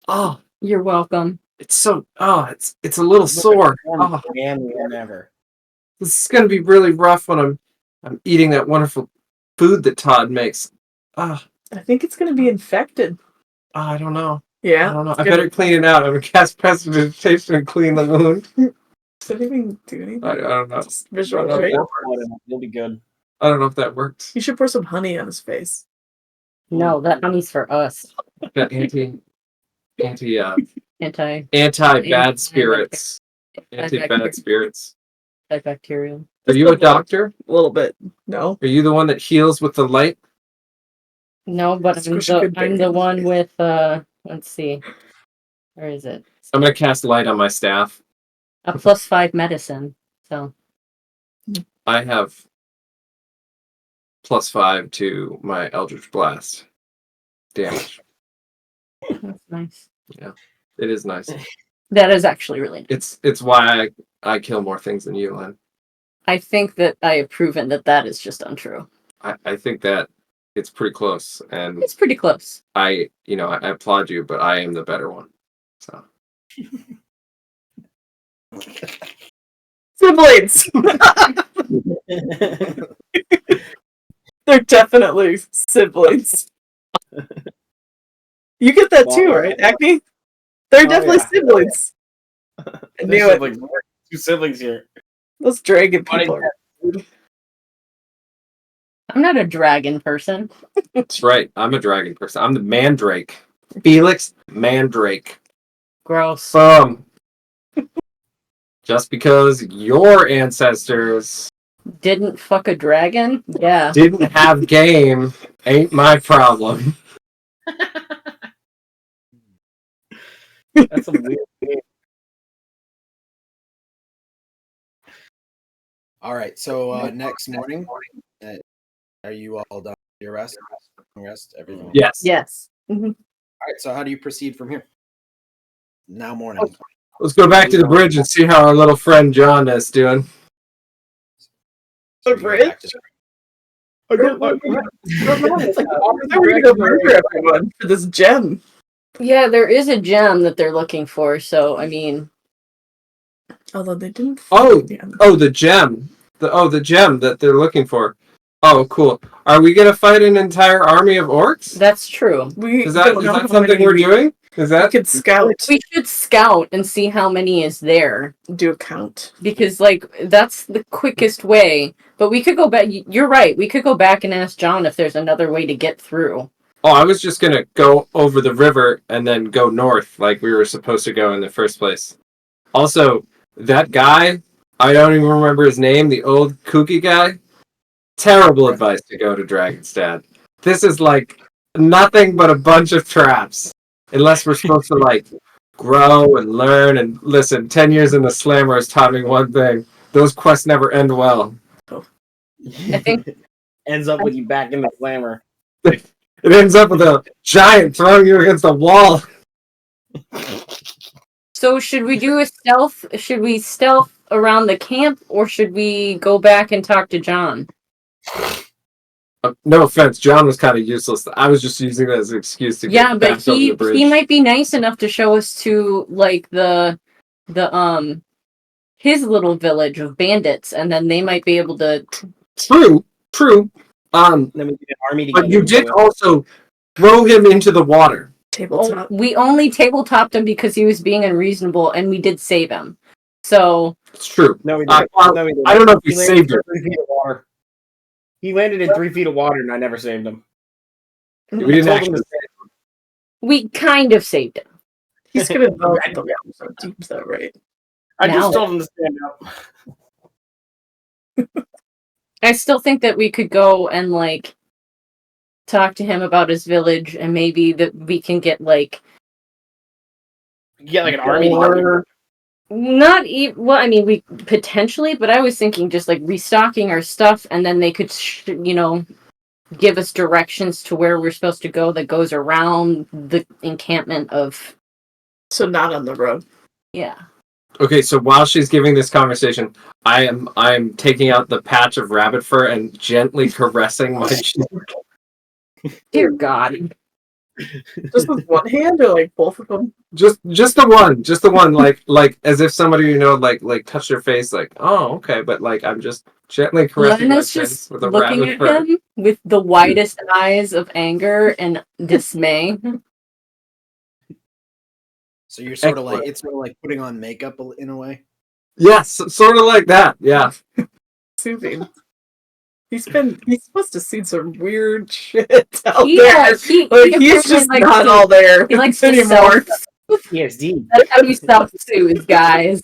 Speaker 2: Oh,
Speaker 6: You're welcome.
Speaker 2: it's so. It's a little sore. Oh,
Speaker 5: And whenever.
Speaker 2: this is gonna be really rough when I'm eating that wonderful food that Todd makes. Ah,
Speaker 3: I think it's going to be infected.
Speaker 2: I don't know.
Speaker 3: Yeah.
Speaker 2: I don't know.
Speaker 3: it's
Speaker 2: I
Speaker 3: gonna-
Speaker 2: better clean it out. I'm gonna cast prestidigitation and clean the wound.
Speaker 3: Does it even do anything?
Speaker 2: I don't know.
Speaker 3: Just visual.
Speaker 2: I don't know.
Speaker 3: Right?
Speaker 5: You'll be good.
Speaker 2: I don't know if that works.
Speaker 3: You should pour some honey on his face.
Speaker 6: No, that honey's for us.
Speaker 2: That anti
Speaker 6: Anti
Speaker 2: bad spirits. Anti bad spirits.
Speaker 6: antibacterial.
Speaker 2: Are you a doctor?
Speaker 3: A little bit. No.
Speaker 2: Are you the one that heals with the light?
Speaker 6: No, but
Speaker 3: Squish a good
Speaker 6: I'm
Speaker 3: bit.
Speaker 6: the one with let's see. Where is it?
Speaker 2: I'm gonna cast light on my staff.
Speaker 6: A +5 medicine. So
Speaker 2: I have
Speaker 8: +5 to my Eldritch Blast damage.
Speaker 6: That's nice.
Speaker 8: It is nice.
Speaker 6: That is actually really nice.
Speaker 8: It's why I kill more things than you, Len.
Speaker 6: I think that I have proven that is just untrue.
Speaker 8: I think that it's pretty close, and
Speaker 6: It's pretty close.
Speaker 8: I applaud you, but I am the better one. So
Speaker 3: Siblings. They're definitely siblings. You get that too, right, Acme? They're definitely siblings. I knew it.
Speaker 5: Siblings. Two siblings here.
Speaker 3: Those dragon people are weird.
Speaker 6: I'm not a dragon person.
Speaker 8: that's right. I'm a dragon person. I'm the Mandrake. Felix Mandrake.
Speaker 6: Gross.
Speaker 8: Just because your ancestors
Speaker 6: Didn't fuck a dragon? Yeah.
Speaker 8: didn't have game ain't my problem.
Speaker 5: That's a weird game.
Speaker 1: All right. So next morning, are you all done with your rest? Everyone.
Speaker 8: Yes.
Speaker 6: Yes. Mhm.
Speaker 1: All right. So how do you proceed from here? Now morning.
Speaker 8: Let's go back to the bridge and see how our little friend John is doing.
Speaker 1: So
Speaker 3: The
Speaker 1: you go back
Speaker 3: bridge?
Speaker 1: to-
Speaker 3: It's like, we're gonna murder everyone for this gem.
Speaker 6: Yeah, there is a gem that they're looking for, so I mean,
Speaker 3: Although they didn't.
Speaker 8: Oh, the gem. The gem that they're looking for. Oh, cool. Are we gonna fight an entire army of orcs?
Speaker 6: that's true.
Speaker 3: We
Speaker 8: Is that
Speaker 3: don't know how
Speaker 8: something
Speaker 3: many
Speaker 8: we're doing? Is
Speaker 3: We
Speaker 8: that
Speaker 3: could scout,
Speaker 6: We should scout and see how many is there.
Speaker 3: do a count.
Speaker 6: Because like that's the quickest way. But we could go back. You're right. We could go back and ask John if there's another way to get through.
Speaker 8: Oh, I was just gonna go over the river and then go north like we were supposed to go in the first place. Also, that guy, I don't even remember his name, the old kooky guy. Terrible advice to go to Dragostad. This is like nothing but a bunch of traps. Unless we're supposed to like grow and learn and listen. 10 years in the Slammer has taught me one thing. Those quests never end well.
Speaker 6: I think
Speaker 5: Ends up with you back in the slammer.
Speaker 8: It ends up with a giant throwing you against a wall.
Speaker 6: so. Should we do a stealth? Should we stealth around the camp, or should we go back and talk to John?
Speaker 8: No offense, John was kind of useless. I was just using it as an excuse to
Speaker 6: Yeah,
Speaker 8: get
Speaker 6: but
Speaker 8: back over the bridge.
Speaker 6: he might be nice enough to show us to like the his little village of bandits, and then they might be able to.
Speaker 8: True.
Speaker 5: Then we get an army together.
Speaker 8: But you did also throw him into the water.
Speaker 3: Tabletop.
Speaker 6: We only tabletopped him because he was being unreasonable, and we did save him. So
Speaker 8: It's true.
Speaker 5: No, we didn't.
Speaker 8: well,
Speaker 5: No, we didn't.
Speaker 8: I don't know if we
Speaker 5: He landed
Speaker 8: saved
Speaker 5: in
Speaker 8: her.
Speaker 5: 3 feet of water. He landed in 3 feet of water, and I never saved him.
Speaker 8: We didn't
Speaker 5: I told him
Speaker 8: actually.
Speaker 5: to
Speaker 6: we kind of saved him.
Speaker 3: He's gonna know the realms so deep, though, right?
Speaker 5: I just
Speaker 6: Now.
Speaker 5: told him to stand up.
Speaker 6: I still think that we could go and like talk to him about his village, and maybe that we can get like
Speaker 5: Get like an army together.
Speaker 6: not even. Well, I mean, we potentially, but I was thinking just like restocking our stuff, and then they could, give us directions to where we're supposed to go that goes around the encampment of.
Speaker 3: So not on the road.
Speaker 6: Yeah.
Speaker 8: Okay, so while she's giving this conversation, I'm taking out the patch of rabbit fur and gently caressing my cheek.
Speaker 6: Dear God.
Speaker 3: Just with one hand or like both of them?
Speaker 8: Just the one, like as if somebody like touched her face, like, oh, okay, but like I'm just gently caressing my
Speaker 6: Lena's
Speaker 8: chin
Speaker 6: just
Speaker 8: with a
Speaker 6: looking
Speaker 8: rabbit
Speaker 6: at
Speaker 8: fur.
Speaker 6: him with the widest eyes of anger and dismay.
Speaker 1: So you're sort of like it's sort of like putting on makeup in a way.
Speaker 8: Yes, sort of like that. Yeah.
Speaker 3: Soothing. He's supposed to see some weird shit out
Speaker 6: Yeah,
Speaker 3: there.
Speaker 6: he
Speaker 3: He's just
Speaker 6: likes
Speaker 3: not
Speaker 6: to-
Speaker 3: all there
Speaker 6: He likes to
Speaker 3: anymore.
Speaker 5: PSD.
Speaker 6: That's how you self-soothe, guys.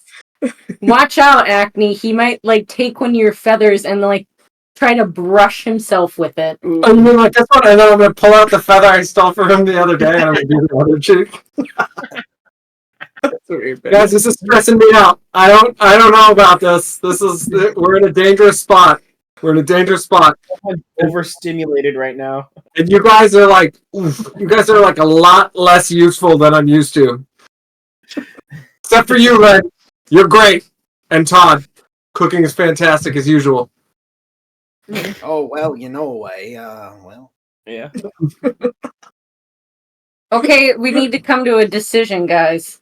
Speaker 6: Watch out, Acne. He might like take one of your feathers and like try to brush himself with it.
Speaker 8: I mean, like that's what I know. I'm gonna pull out the feather I stole from him the other day, and I'm gonna do the other cheek.
Speaker 3: That's weird, but
Speaker 8: Guys, this is stressing me out. I don't know about this. We're in a dangerous spot. We're in a dangerous spot.
Speaker 5: I'm overstimulated right now.
Speaker 8: And you guys are like, oof, you guys are like a lot less useful than I'm used to. Except for you, Red. You're great. And Todd, cooking is fantastic as usual.
Speaker 1: Oh well, well.
Speaker 5: Yeah.
Speaker 6: Okay, we need to come to a decision, guys.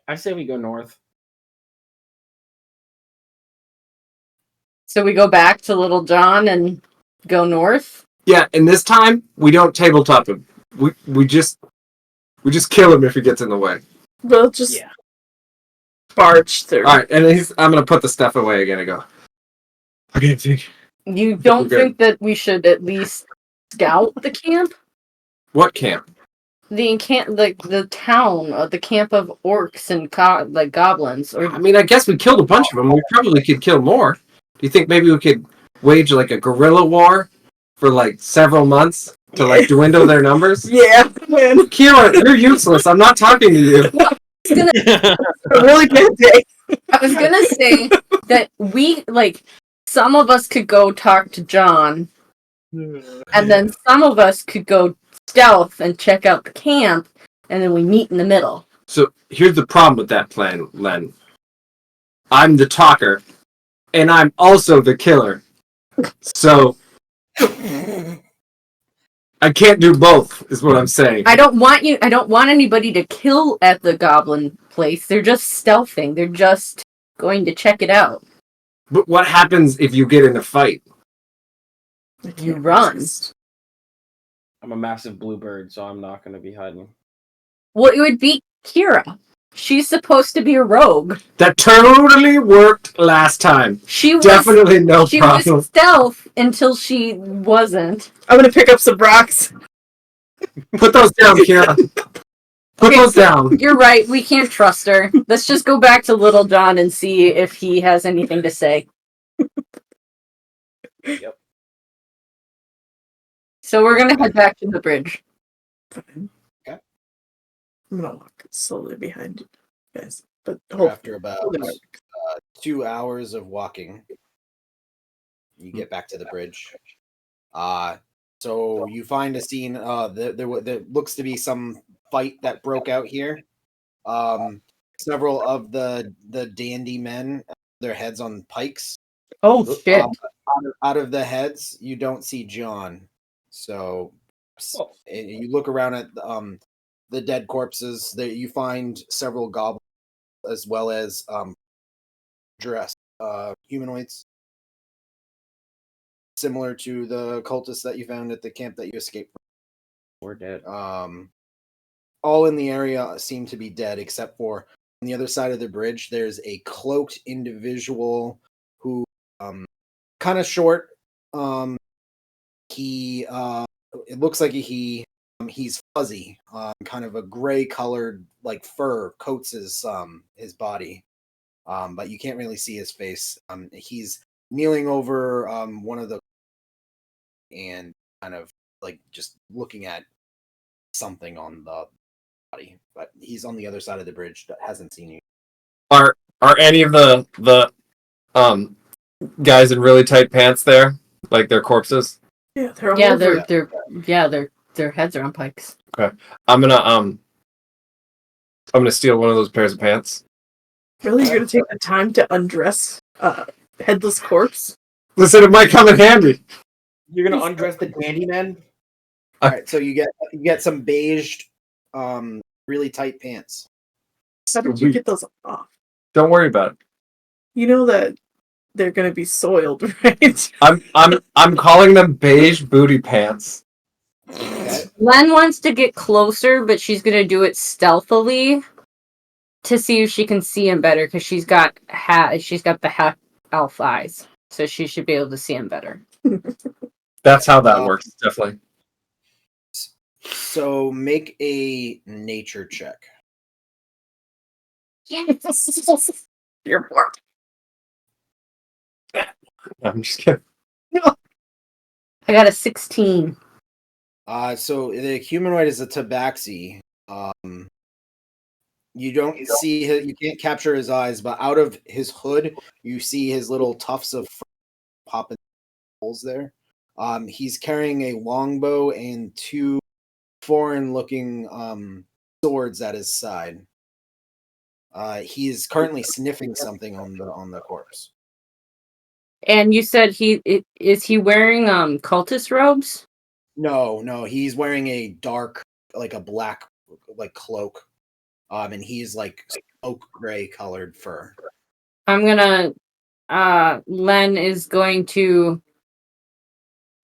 Speaker 5: I say we go north.
Speaker 6: So we go back to Little John and go north.
Speaker 8: Yeah, and this time we don't tabletop him. We just kill him if he gets in the way.
Speaker 3: We'll just
Speaker 5: Yeah.
Speaker 3: barge through.
Speaker 8: All right, and I'm gonna put the stuff away again and go. Okay, think.
Speaker 6: You don't
Speaker 8: Okay.
Speaker 6: think that we should at least scout the camp?
Speaker 8: What camp?
Speaker 6: The town, the camp of orcs and goblins. Or
Speaker 8: I mean, I guess we killed a bunch of them. We probably could kill more. Do you think maybe we could wage like a guerrilla war for like several months to like dwindle their numbers?
Speaker 3: Yeah, man.
Speaker 8: Kira, you're useless. I'm not talking to you.
Speaker 3: A really bad day.
Speaker 6: I was gonna say that we some of us could go talk to John, and then some of us could go stealth and check out the camp, and then we meet in the middle.
Speaker 8: So here's the problem with that plan, Len. I'm the talker, and I'm also the killer. So I can't do both, is what I'm saying.
Speaker 6: I don't want anybody to kill at the goblin place. They're just stealthing. They're just going to check it out.
Speaker 8: But what happens if you get in a fight?
Speaker 6: You run.
Speaker 5: I'm a massive bluebird, so I'm not going to be hiding.
Speaker 6: Well, it would be Kira. She's supposed to be a rogue.
Speaker 8: That totally worked last time.
Speaker 6: She was
Speaker 8: Definitely no
Speaker 6: she
Speaker 8: problem.
Speaker 6: was stealth until she wasn't.
Speaker 3: I'm gonna pick up some rocks.
Speaker 8: Put those down, Kira. Put those down.
Speaker 6: You're right. We can't trust her. Let's just go back to Little John and see if he has anything to say.
Speaker 5: Yep.
Speaker 6: So we're gonna head back to the bridge.
Speaker 3: I'm gonna walk slowly behind you guys. But
Speaker 1: After about 2 hours of walking, you get back to the bridge. So you find a scene. There looks to be some fight that broke out here. Several of the dandy men, their heads on pikes.
Speaker 6: Oh shit!
Speaker 1: Out of the heads, you don't see John. So you look around at the dead corpses. That you find several goblins as well as dressed humanoids, similar to the cultists that you found at the camp that you escaped from.
Speaker 5: We're dead.
Speaker 1: All in the area seem to be dead, except for on the other side of the bridge. There's a cloaked individual who, kind of short. He it looks like he. He's fuzzy, kind of a gray colored like fur coats his body, but you can't really see his face. He's kneeling over one of the and kind of like just looking at something on the body, but he's on the other side of the bridge that hasn't seen you.
Speaker 8: Are any of the guys in really tight pants there? Like their corpses?
Speaker 3: yeah, they're all
Speaker 6: Yeah,
Speaker 3: over it.
Speaker 6: their heads are on pikes.
Speaker 8: I'm gonna steal one of those pairs of pants.
Speaker 3: Really, you're gonna take the time to undress headless corpse?
Speaker 8: Listen, it might come in handy.
Speaker 5: You're going to undress the dandy men?
Speaker 1: All right, so you get some beige, really tight pants.
Speaker 3: How did you get those off?
Speaker 8: Don't worry about it.
Speaker 3: You know that they're gonna be soiled, right?
Speaker 8: I'm calling them beige booty pants.
Speaker 1: Okay.
Speaker 6: Len wants to get closer, but she's gonna do it stealthily to see if she can see him better, because she's got the half elf eyes, so she should be able to see him better.
Speaker 8: That's how that works, definitely.
Speaker 1: So make a nature check.
Speaker 6: Yes.
Speaker 3: You're poor.
Speaker 8: I'm just kidding.
Speaker 6: I got a 16.
Speaker 1: So the humanoid is a tabaxi. You don't see you can't capture his eyes, but out of his hood, you see his little tufts of fur popping. holes there. He's carrying a longbow and 2 foreign-looking swords at his side. He is currently sniffing something on the corpse.
Speaker 6: And you said is he wearing cultist robes?
Speaker 1: No, he's wearing a dark, like a black, like cloak, and he's like oak gray colored fur.
Speaker 6: I'm gonna. Len is going to.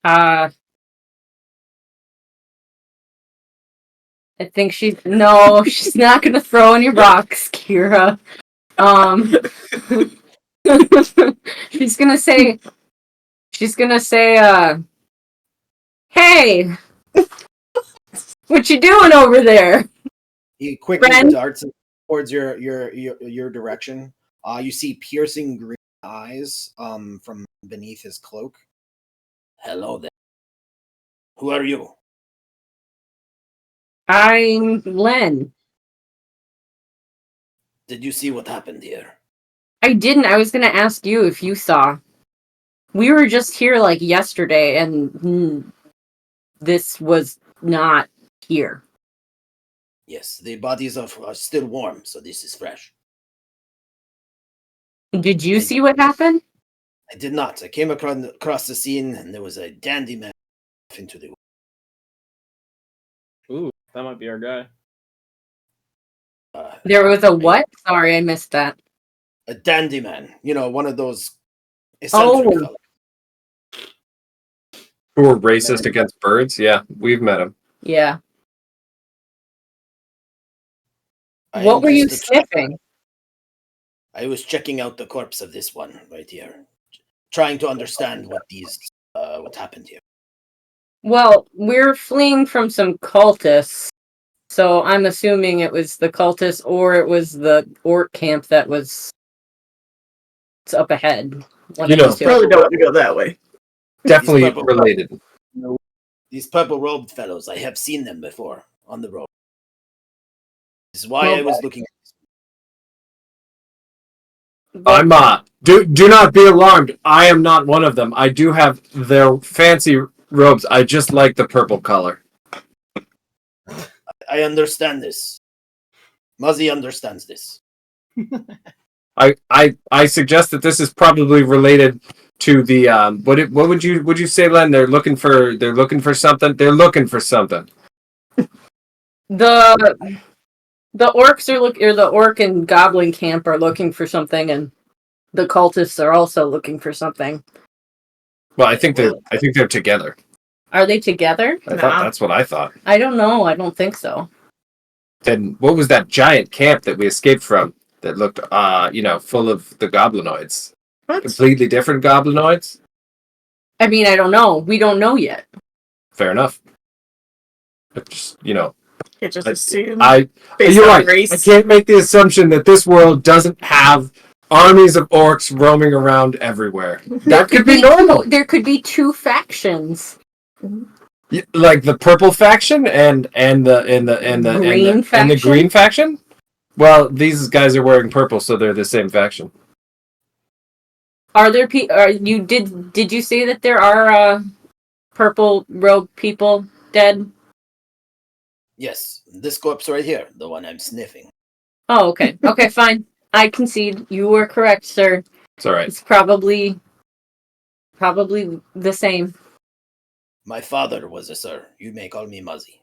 Speaker 6: I think she's not gonna throw any rocks, Kira. She's gonna say, hey, what you doing over there?
Speaker 1: He quickly
Speaker 6: Friend?
Speaker 1: darts towards your direction. You see piercing green eyes from beneath his cloak. Hello there. Who are you?
Speaker 6: I'm Len.
Speaker 1: Did you see what happened here?
Speaker 6: I didn't. I was gonna ask you if you saw. We were just here like yesterday, and this was not here.
Speaker 1: Yes, the bodies are still warm, so this is fresh.
Speaker 6: Did you see what happened?
Speaker 1: I did not. I came across the scene, and there was a dandy man into the.
Speaker 9: Ooh, that might be our guy.
Speaker 6: There was a what? Sorry, I missed that.
Speaker 1: A dandy man. You know, one of those eccentric fellows.
Speaker 2: Who are racist against birds? Yeah, we've met him.
Speaker 6: Yeah. What were you sniffing?
Speaker 1: I was checking out the corpse of this one right here, trying to understand what happened here.
Speaker 6: Well, we're fleeing from some cultists, so I'm assuming it was the cultists or it was the orc camp that was up ahead.
Speaker 2: You know,
Speaker 3: Probably don't want to go that way.
Speaker 2: Definitely related.
Speaker 1: These purple robed fellows, I have seen them before on the road. This is why I was looking.
Speaker 2: I'm do not be alarmed. I am not one of them. I do have their fancy robes. I just like the purple color.
Speaker 1: I understand this. Muzzy understands this.
Speaker 2: I suggest that this is probably related to the what would you say, Len? They're looking for something. They're looking for something.
Speaker 6: The orcs or the orc and goblin camp are looking for something, and the cultists are also looking for something.
Speaker 2: Well, I think they're together.
Speaker 6: Are they together?
Speaker 2: I thought that's what I thought.
Speaker 6: I don't know. I don't think so.
Speaker 2: Then what was that giant camp that we escaped from that looked full of the goblinoids?
Speaker 3: What?
Speaker 2: Completely different goblinoids?
Speaker 6: I mean, I don't know. We don't know yet.
Speaker 2: Fair enough. But just,
Speaker 3: You just assume.
Speaker 2: You're
Speaker 3: on
Speaker 2: right.
Speaker 3: race.
Speaker 2: I can't make the assumption that this world doesn't have armies of orcs roaming around everywhere. That could be normal.
Speaker 6: There could be 2 factions.
Speaker 2: Like the purple faction and the green faction. Well, these guys are wearing purple, so they're the same faction.
Speaker 6: Are there did you say that there are purple robe people dead?
Speaker 1: Yes, this corpse right here, the one I'm sniffing.
Speaker 6: Oh, okay. Okay, fine. I concede. You were correct, sir.
Speaker 2: It's all right.
Speaker 6: It's probably the same.
Speaker 1: My father was a sir. You may call me Muzzy.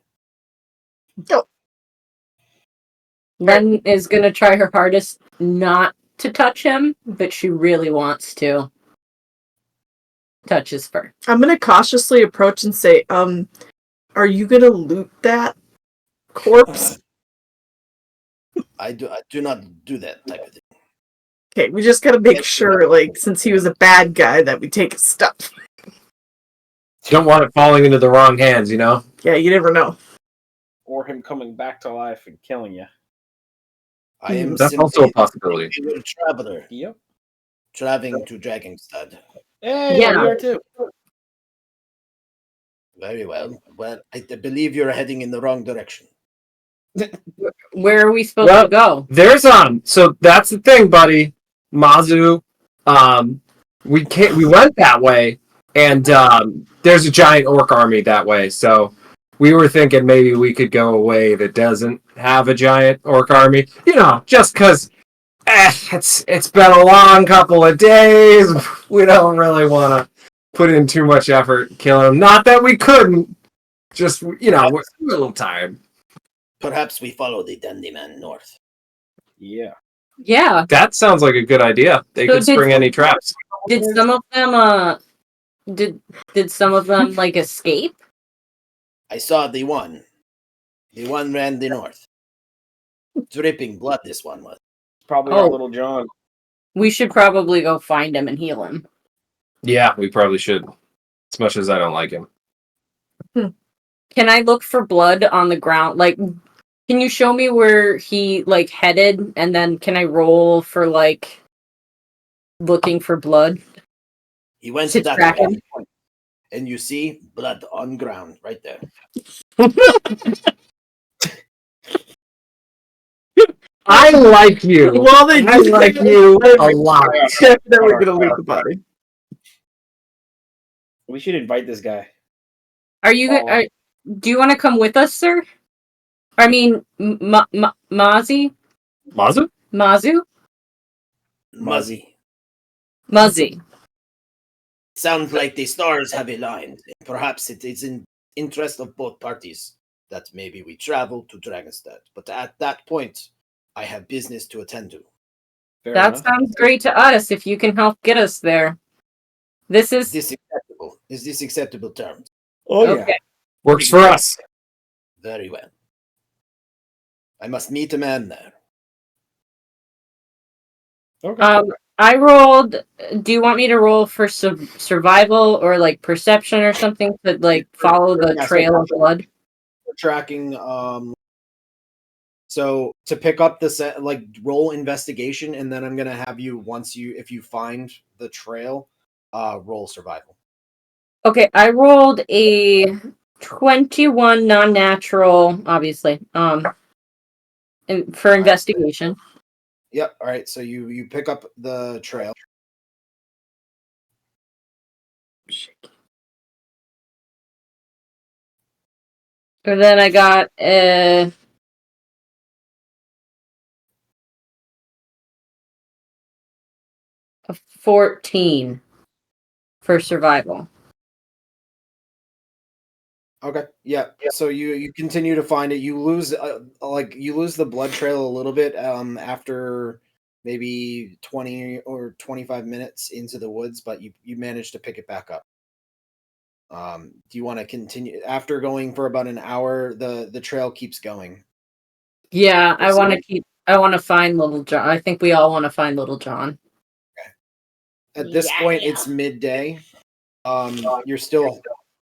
Speaker 6: Len is gonna try her hardest not to touch him, but she really wants to touch his fur.
Speaker 3: I'm gonna cautiously approach and say, are you gonna loot that corpse?
Speaker 1: I do not do that type of thing.
Speaker 3: Okay, we just gotta make sure, since he was a bad guy, that we take his stuff.
Speaker 2: You don't want it falling into the wrong hands, you know?
Speaker 3: Yeah, you never know.
Speaker 9: Or him coming back to life and killing you.
Speaker 1: I am
Speaker 2: That's also a possibility.
Speaker 1: A traveler.
Speaker 9: Yep.
Speaker 1: Traveling to Dragostad.
Speaker 9: Hey,
Speaker 6: Yeah.
Speaker 9: we are too.
Speaker 1: Very well. Well, I believe you're heading in the wrong direction.
Speaker 6: Where are we supposed to go?
Speaker 2: There's so that's the thing, buddy. Mazu. We went that way, And there's a giant orc army that way. So we were thinking maybe we could go a way that doesn't have a giant orc army. Just because it's been a long couple of days. We don't really want to put in too much effort killing them. Not that we couldn't. Just, we're a little tired.
Speaker 1: Perhaps we follow the dandy man north.
Speaker 9: Yeah.
Speaker 6: Yeah.
Speaker 2: That sounds like a good idea. They could spring any traps.
Speaker 6: Did some of them did some of them like escape?
Speaker 1: I saw the one. The one ran the north. Dripping blood, this one was.
Speaker 9: Probably our little John.
Speaker 6: We should probably go find him and heal him.
Speaker 2: Yeah, we probably should. As much as I don't like him.
Speaker 6: Can I look for blood on the ground? Like, can you show me where he like headed, and then can I roll for like looking for blood?
Speaker 1: He went
Speaker 6: To
Speaker 1: to that
Speaker 6: track him.
Speaker 1: point, and you see blood on ground right there.
Speaker 2: I like you.
Speaker 3: Well, they
Speaker 2: I like you a lot.
Speaker 3: Then we're gonna loot the body.
Speaker 9: We should invite this guy.
Speaker 6: Are you? Do you want to come with us, sir? I mean, Mazi?
Speaker 2: Mazu?
Speaker 6: Mazu?
Speaker 1: Muzzy. Sounds like the stars have aligned. Perhaps it is in interest of both parties that maybe we travel to Dragostad. But at that point, I have business to attend to.
Speaker 6: That sounds great to us. If you can help get us there, this is
Speaker 1: acceptable. Is this acceptable terms?
Speaker 9: Oh
Speaker 6: okay.
Speaker 9: yeah.
Speaker 2: Works for us.
Speaker 1: Very well. I must meet a man there.
Speaker 9: Okay.
Speaker 6: I rolled. Do you want me to roll for survival or like perception or something to like follow the trail of blood?
Speaker 1: We're tracking. So to pick up the set, like roll investigation, and then I'm gonna have you if you find the trail, roll survival.
Speaker 6: Okay, I rolled a 21 non-natural, obviously. For investigation.
Speaker 1: Yep. All right. So you pick up the trail.
Speaker 6: And then I got a 14 for survival.
Speaker 1: Okay. Yeah. So you continue to find it. You lose the blood trail a little bit after maybe 20 or 25 minutes into the woods, but you manage to pick it back up. Do you want to continue after going for about an hour? The trail keeps going.
Speaker 6: Yeah, I want to find Little John. I think we all want to find Little John.
Speaker 1: At this point, it's midday. You're still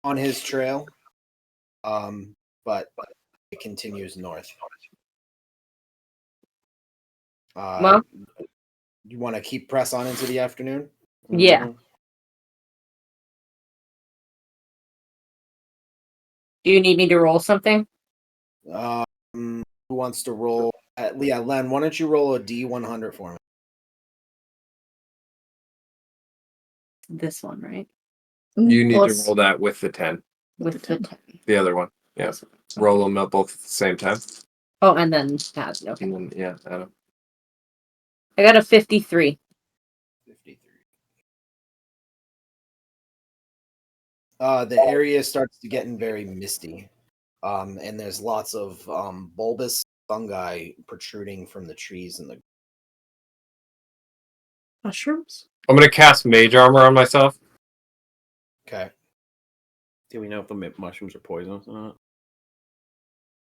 Speaker 1: on his trail. But it continues north.
Speaker 6: Well,
Speaker 1: you want to keep press on into the afternoon?
Speaker 6: yeah. Do you need me to roll something?
Speaker 1: Who wants to roll? Len, why don't you roll a D100 for me?
Speaker 6: This one, right?
Speaker 2: You need
Speaker 3: Plus-
Speaker 2: to roll that with the 10.
Speaker 6: With the 10.
Speaker 2: The other one. Yeah. Roll them up both at the same time.
Speaker 6: Oh, and then add. Okay.
Speaker 2: And then, yeah, I don't.
Speaker 6: I got a 53.
Speaker 1: 53. The area starts to get very misty. And there's lots of bulbous fungi protruding from the trees and the
Speaker 3: Mushrooms?
Speaker 2: I'm going to cast Mage Armor on myself.
Speaker 1: Okay.
Speaker 9: Do we know if the mushrooms are poisonous or not?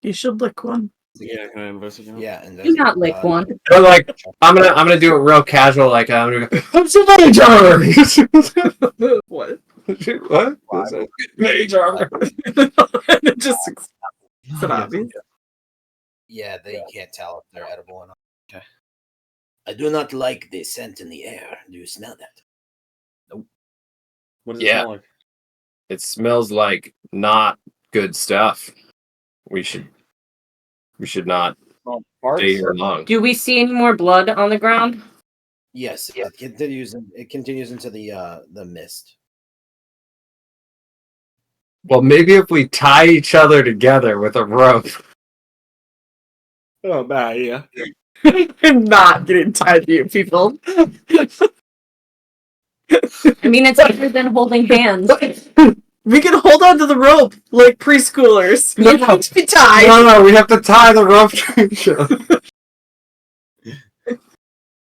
Speaker 3: You should lick one.
Speaker 9: Yeah, can I investigate?
Speaker 1: Yeah, and
Speaker 6: Do not lick one.
Speaker 2: But like, I'm gonna do it real casual. Like, I'm gonna go, I'm some Mage Armor!
Speaker 3: What?
Speaker 2: What? Mage Armor.
Speaker 3: It just it's an obvious.
Speaker 1: Yeah, they can't tell if they're edible or not. Okay. I do not like the scent in the air. Do you smell that?
Speaker 9: What does it
Speaker 2: Yeah.
Speaker 9: smell like?
Speaker 2: It smells like not good stuff. We should not stay here long.
Speaker 6: Do we see any more blood on the ground?
Speaker 1: Yes, it continues. It continues into the mist.
Speaker 2: Well, maybe if we tie each other together with a rope.
Speaker 5: Oh, bad idea.
Speaker 3: I'm not getting tied to you, people.
Speaker 6: I mean, it's better than holding hands.
Speaker 3: We can hold on to the rope like preschoolers. We don't have to be tied.
Speaker 2: No, we have to tie the rope to each other.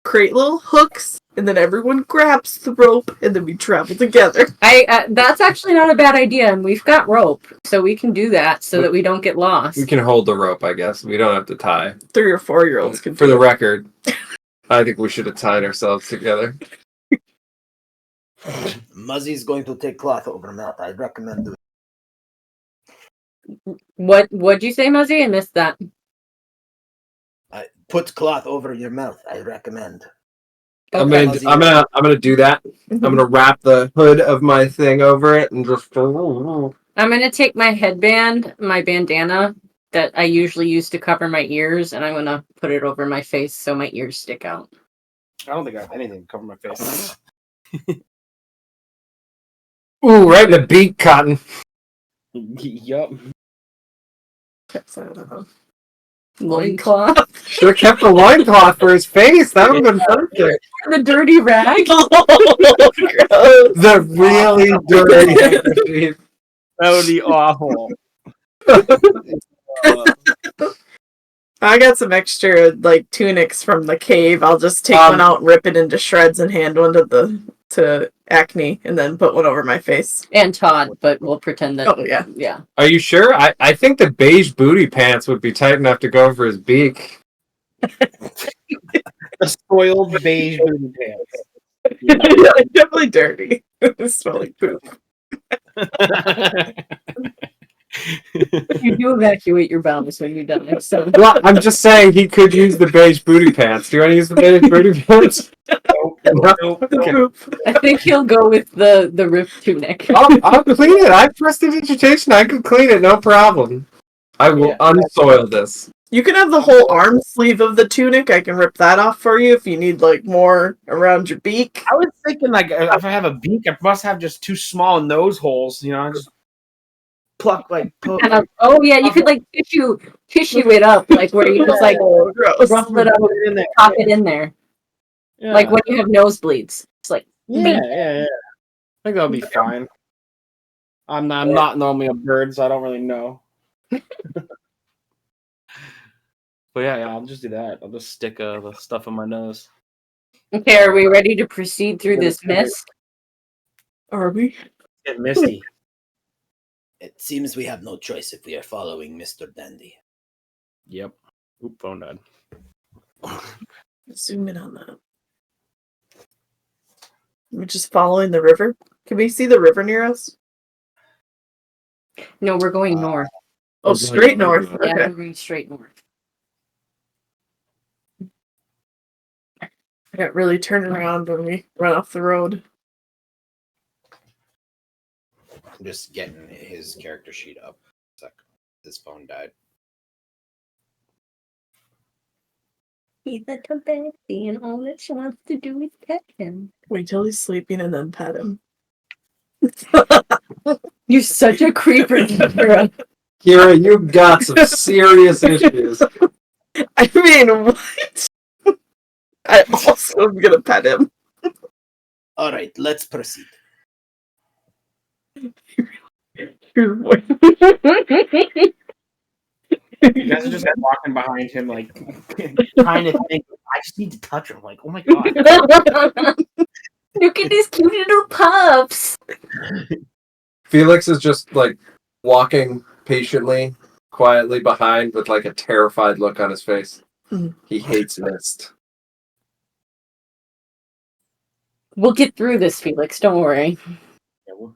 Speaker 3: Create little hooks, and then everyone grabs the rope, and then we travel together.
Speaker 6: That's actually not a bad idea, and we've got rope, so we can do that so that we don't get lost.
Speaker 2: We can hold the rope, I guess. We don't have to tie.
Speaker 3: 3 or 4-year-olds can.
Speaker 2: For the record, I think we should have tied ourselves together.
Speaker 1: Muzzy's going to take cloth over mouth. I'd recommend doing.
Speaker 6: What'd you say, Muzzy? I missed that.
Speaker 1: Put cloth over your mouth. I recommend.
Speaker 2: I'm gonna do that. I'm gonna wrap the hood of my thing over it and just.
Speaker 6: I'm gonna take my headband, my bandana that I usually use to cover my ears, and I'm gonna put it over my face so my ears stick out.
Speaker 5: I don't think I have anything to cover my face.
Speaker 2: Ooh, right in the beak, Cotton.
Speaker 5: Yup.
Speaker 6: Loincloth.
Speaker 2: Should have kept the loincloth for his face. That would have been perfect.
Speaker 6: The dirty rag.
Speaker 2: The really dirty handkerchief.
Speaker 5: That would be awful.
Speaker 3: I got some extra like tunics from the cave. I'll just take one out, rip it into shreds, and hand one to Acne, and then put one over my face.
Speaker 6: And Todd, but we'll pretend that.
Speaker 3: Oh yeah.
Speaker 6: Yeah.
Speaker 2: Are you sure? I think the beige booty pants would be tight enough to go over his beak.
Speaker 5: The spoiled beige booty pants.
Speaker 3: Yeah, definitely dirty. It smells like poop.
Speaker 6: You do evacuate your bowels when you're done. So.
Speaker 2: Well, I'm just saying he could use the beige booty pants. Do you want to use the beige booty pants?
Speaker 5: Nope.
Speaker 6: I think he'll go with the ripped tunic.
Speaker 2: I'll clean it. I have prestidigitation. I can clean it, no problem. I will unsoil this.
Speaker 3: You can have the whole arm sleeve of the tunic. I can rip that off for you if you need like more around your beak.
Speaker 5: I was thinking like if I have a beak, I must have just 2 small nose holes. You know, just pluck like.
Speaker 6: Oh yeah, you could like tissue it up, like where you just like ruffle it up, pop it in there, like when you have nosebleeds. It's like
Speaker 5: yeah. I think that'll be fine. I'm not normally a bird, so I don't really know. But yeah, I'll just do that. I'll just stick the stuff in my nose.
Speaker 6: Okay, are we ready to proceed through this mist?
Speaker 3: Are we?
Speaker 5: Get misty.
Speaker 1: It seems we have no choice if we are following Mr. Dandy.
Speaker 5: Yep. Oop, phone died.
Speaker 3: Zoom in on that. We're just following the river. Can we see the river near us?
Speaker 6: No, we're going north.
Speaker 3: Oh, straight north.
Speaker 6: Yeah,
Speaker 3: Okay.
Speaker 6: we're going straight north.
Speaker 3: I got really turned around when we run off the road.
Speaker 1: I'm just getting his character sheet up. His phone died.
Speaker 6: He's a tabaxi, and all that she wants to do is pet him.
Speaker 3: Wait till he's sleeping and then pet him.
Speaker 6: You're such a creeper, Kira.
Speaker 2: Kira, you've got some serious issues.
Speaker 3: I mean, what? I also am gonna pet him.
Speaker 1: All right, let's proceed.
Speaker 3: Your voice.
Speaker 5: You guys are just walking behind him, like trying to think. I just need to touch him. Like, oh my god!
Speaker 6: Look at these cute little pups.
Speaker 2: Felix is just like walking patiently, quietly behind with like a terrified look on his face. He hates mist.
Speaker 6: We'll get through this, Felix. Don't worry.
Speaker 5: Yeah,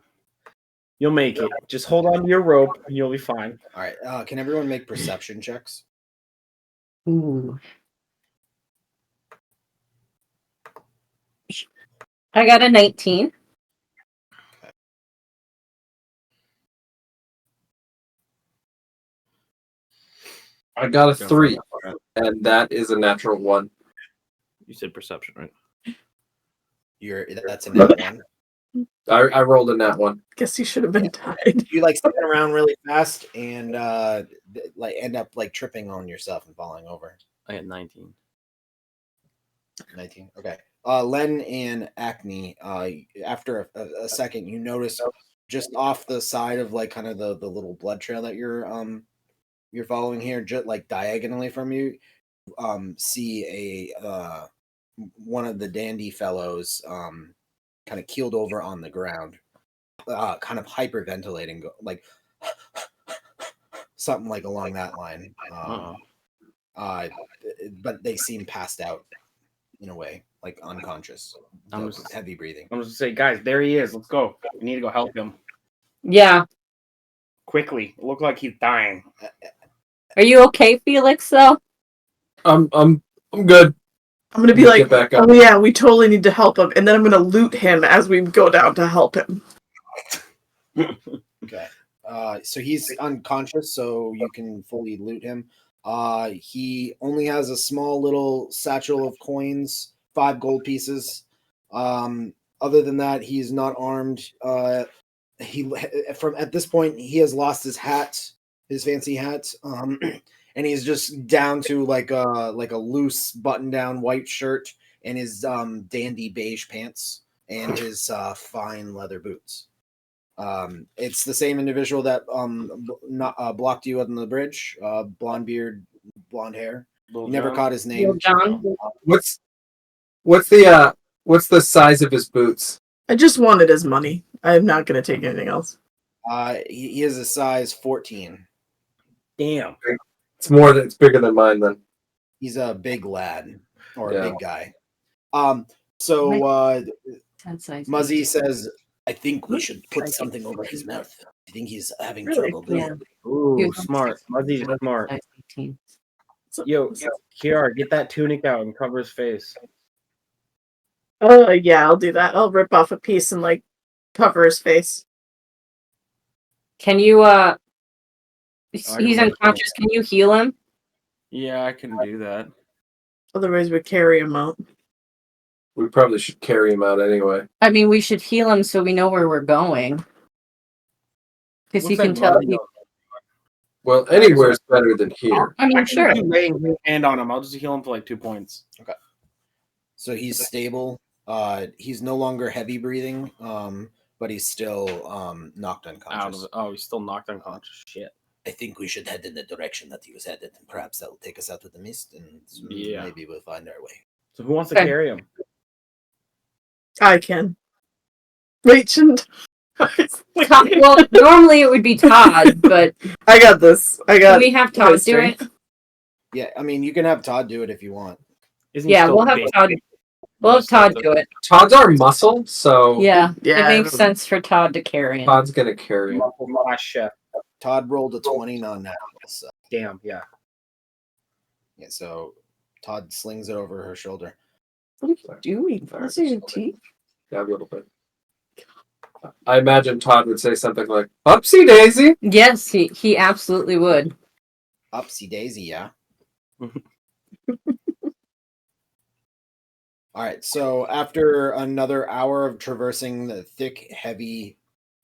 Speaker 5: you'll make it. Just hold on to your rope, and you'll be fine.
Speaker 1: All right. Can everyone make perception checks?
Speaker 6: Ooh. I got a 19.
Speaker 2: I got a 3, and that is a natural 1.
Speaker 9: You said perception, right?
Speaker 1: That's a net 1.
Speaker 8: I rolled in that one.
Speaker 3: Guess he should have been tied.
Speaker 1: You like spin around really fast and like end up like tripping on yourself and falling over.
Speaker 9: I had 19.
Speaker 1: 19. Okay. Len and Acne. After a second, you notice just off the side of like kind of the little blood trail that you're following here, just like diagonally from you, see a one of the dandy fellows kind of keeled over on the ground, kind of hyperventilating, like something like along that line. But they seem passed out in a way, like unconscious, heavy breathing.
Speaker 5: I'm just gonna say, guys, there he is. Let's go. We need to go help him
Speaker 6: Yeah.
Speaker 5: quickly. It looked like he's dying.
Speaker 6: Are you okay, Felix? Though.
Speaker 8: I'm good.
Speaker 3: I'm gonna be
Speaker 8: Get
Speaker 3: like,
Speaker 8: back up.
Speaker 3: oh yeah, we totally need to help him, and then I'm gonna loot him as we go down to help him.
Speaker 1: Okay. So he's unconscious, so you can fully loot him. He only has a small little satchel of coins, 5 gold pieces. Other than that, he's not armed. At this point, he has lost his hat, his fancy hat, and he's just down to like a loose button-down white shirt and his dandy beige pants and his fine leather boots. It's the same individual that blocked you on the bridge. Blonde beard, blonde hair. You never caught his name.
Speaker 6: John.
Speaker 8: What's the size of his boots?
Speaker 3: I just wanted his money. I'm not gonna take anything else.
Speaker 1: He is a size 14.
Speaker 5: Damn.
Speaker 8: It's bigger than mine then.
Speaker 1: He's a big lad or
Speaker 8: Yeah.
Speaker 1: a big guy. So Muzzy says, I think we should put something over his mouth. I think he's having trouble breathing.
Speaker 5: Ooh, smart. Muzzy's smart. Yo, Kiara, get that tunic out and cover his face.
Speaker 3: Yeah, I'll do that. I'll rip off a piece and like cover his face.
Speaker 6: Can you? He's
Speaker 5: can
Speaker 6: unconscious. Can you heal him?
Speaker 9: Yeah, I can do that.
Speaker 3: Otherwise, we'd carry him out.
Speaker 8: We probably should carry him out anyway.
Speaker 6: I mean, we should heal him so we know where we're going. Because he
Speaker 5: Looks
Speaker 6: can
Speaker 5: like
Speaker 6: tell.
Speaker 5: Muzzy
Speaker 8: Well, anywhere's better than here.
Speaker 6: I mean,
Speaker 5: I
Speaker 6: sure.
Speaker 5: can lay his hand on him. I'll just heal him for like 2 points.
Speaker 1: Okay. So he's stable. He's no longer heavy breathing, but he's still knocked unconscious.
Speaker 9: He's still knocked unconscious. Shit.
Speaker 1: I think we should head in the direction that he was headed, and perhaps that will take us out of the mist, and maybe we'll find our way.
Speaker 5: So who wants to
Speaker 6: Okay.
Speaker 5: carry him?
Speaker 3: I can. Wait, shouldn't.
Speaker 6: Well, normally it would be Todd, but
Speaker 3: I got this.
Speaker 6: can we have Todd do it?
Speaker 1: Yeah, I mean, you can have Todd do it if you want.
Speaker 5: Isn't he
Speaker 6: Yeah,
Speaker 5: still
Speaker 6: we'll have
Speaker 5: big?
Speaker 6: Todd. We'll have Todd do it.
Speaker 8: Todd's our muscle, so
Speaker 6: Yeah,
Speaker 3: Yeah,
Speaker 6: it makes sense for Todd to carry him.
Speaker 8: Todd's gonna carry him.
Speaker 5: My chef.
Speaker 1: Todd rolled a 20 on that. So,
Speaker 5: Damn, yeah.
Speaker 1: yeah, so Todd slings it over her shoulder.
Speaker 3: What are you doing? Brushing your teeth?
Speaker 8: Yeah, a little bit. I imagine Todd would say something like, "Upsy daisy."
Speaker 6: Yes, he absolutely would.
Speaker 1: Upsy daisy, yeah. All right, so after another hour of traversing the thick, heavy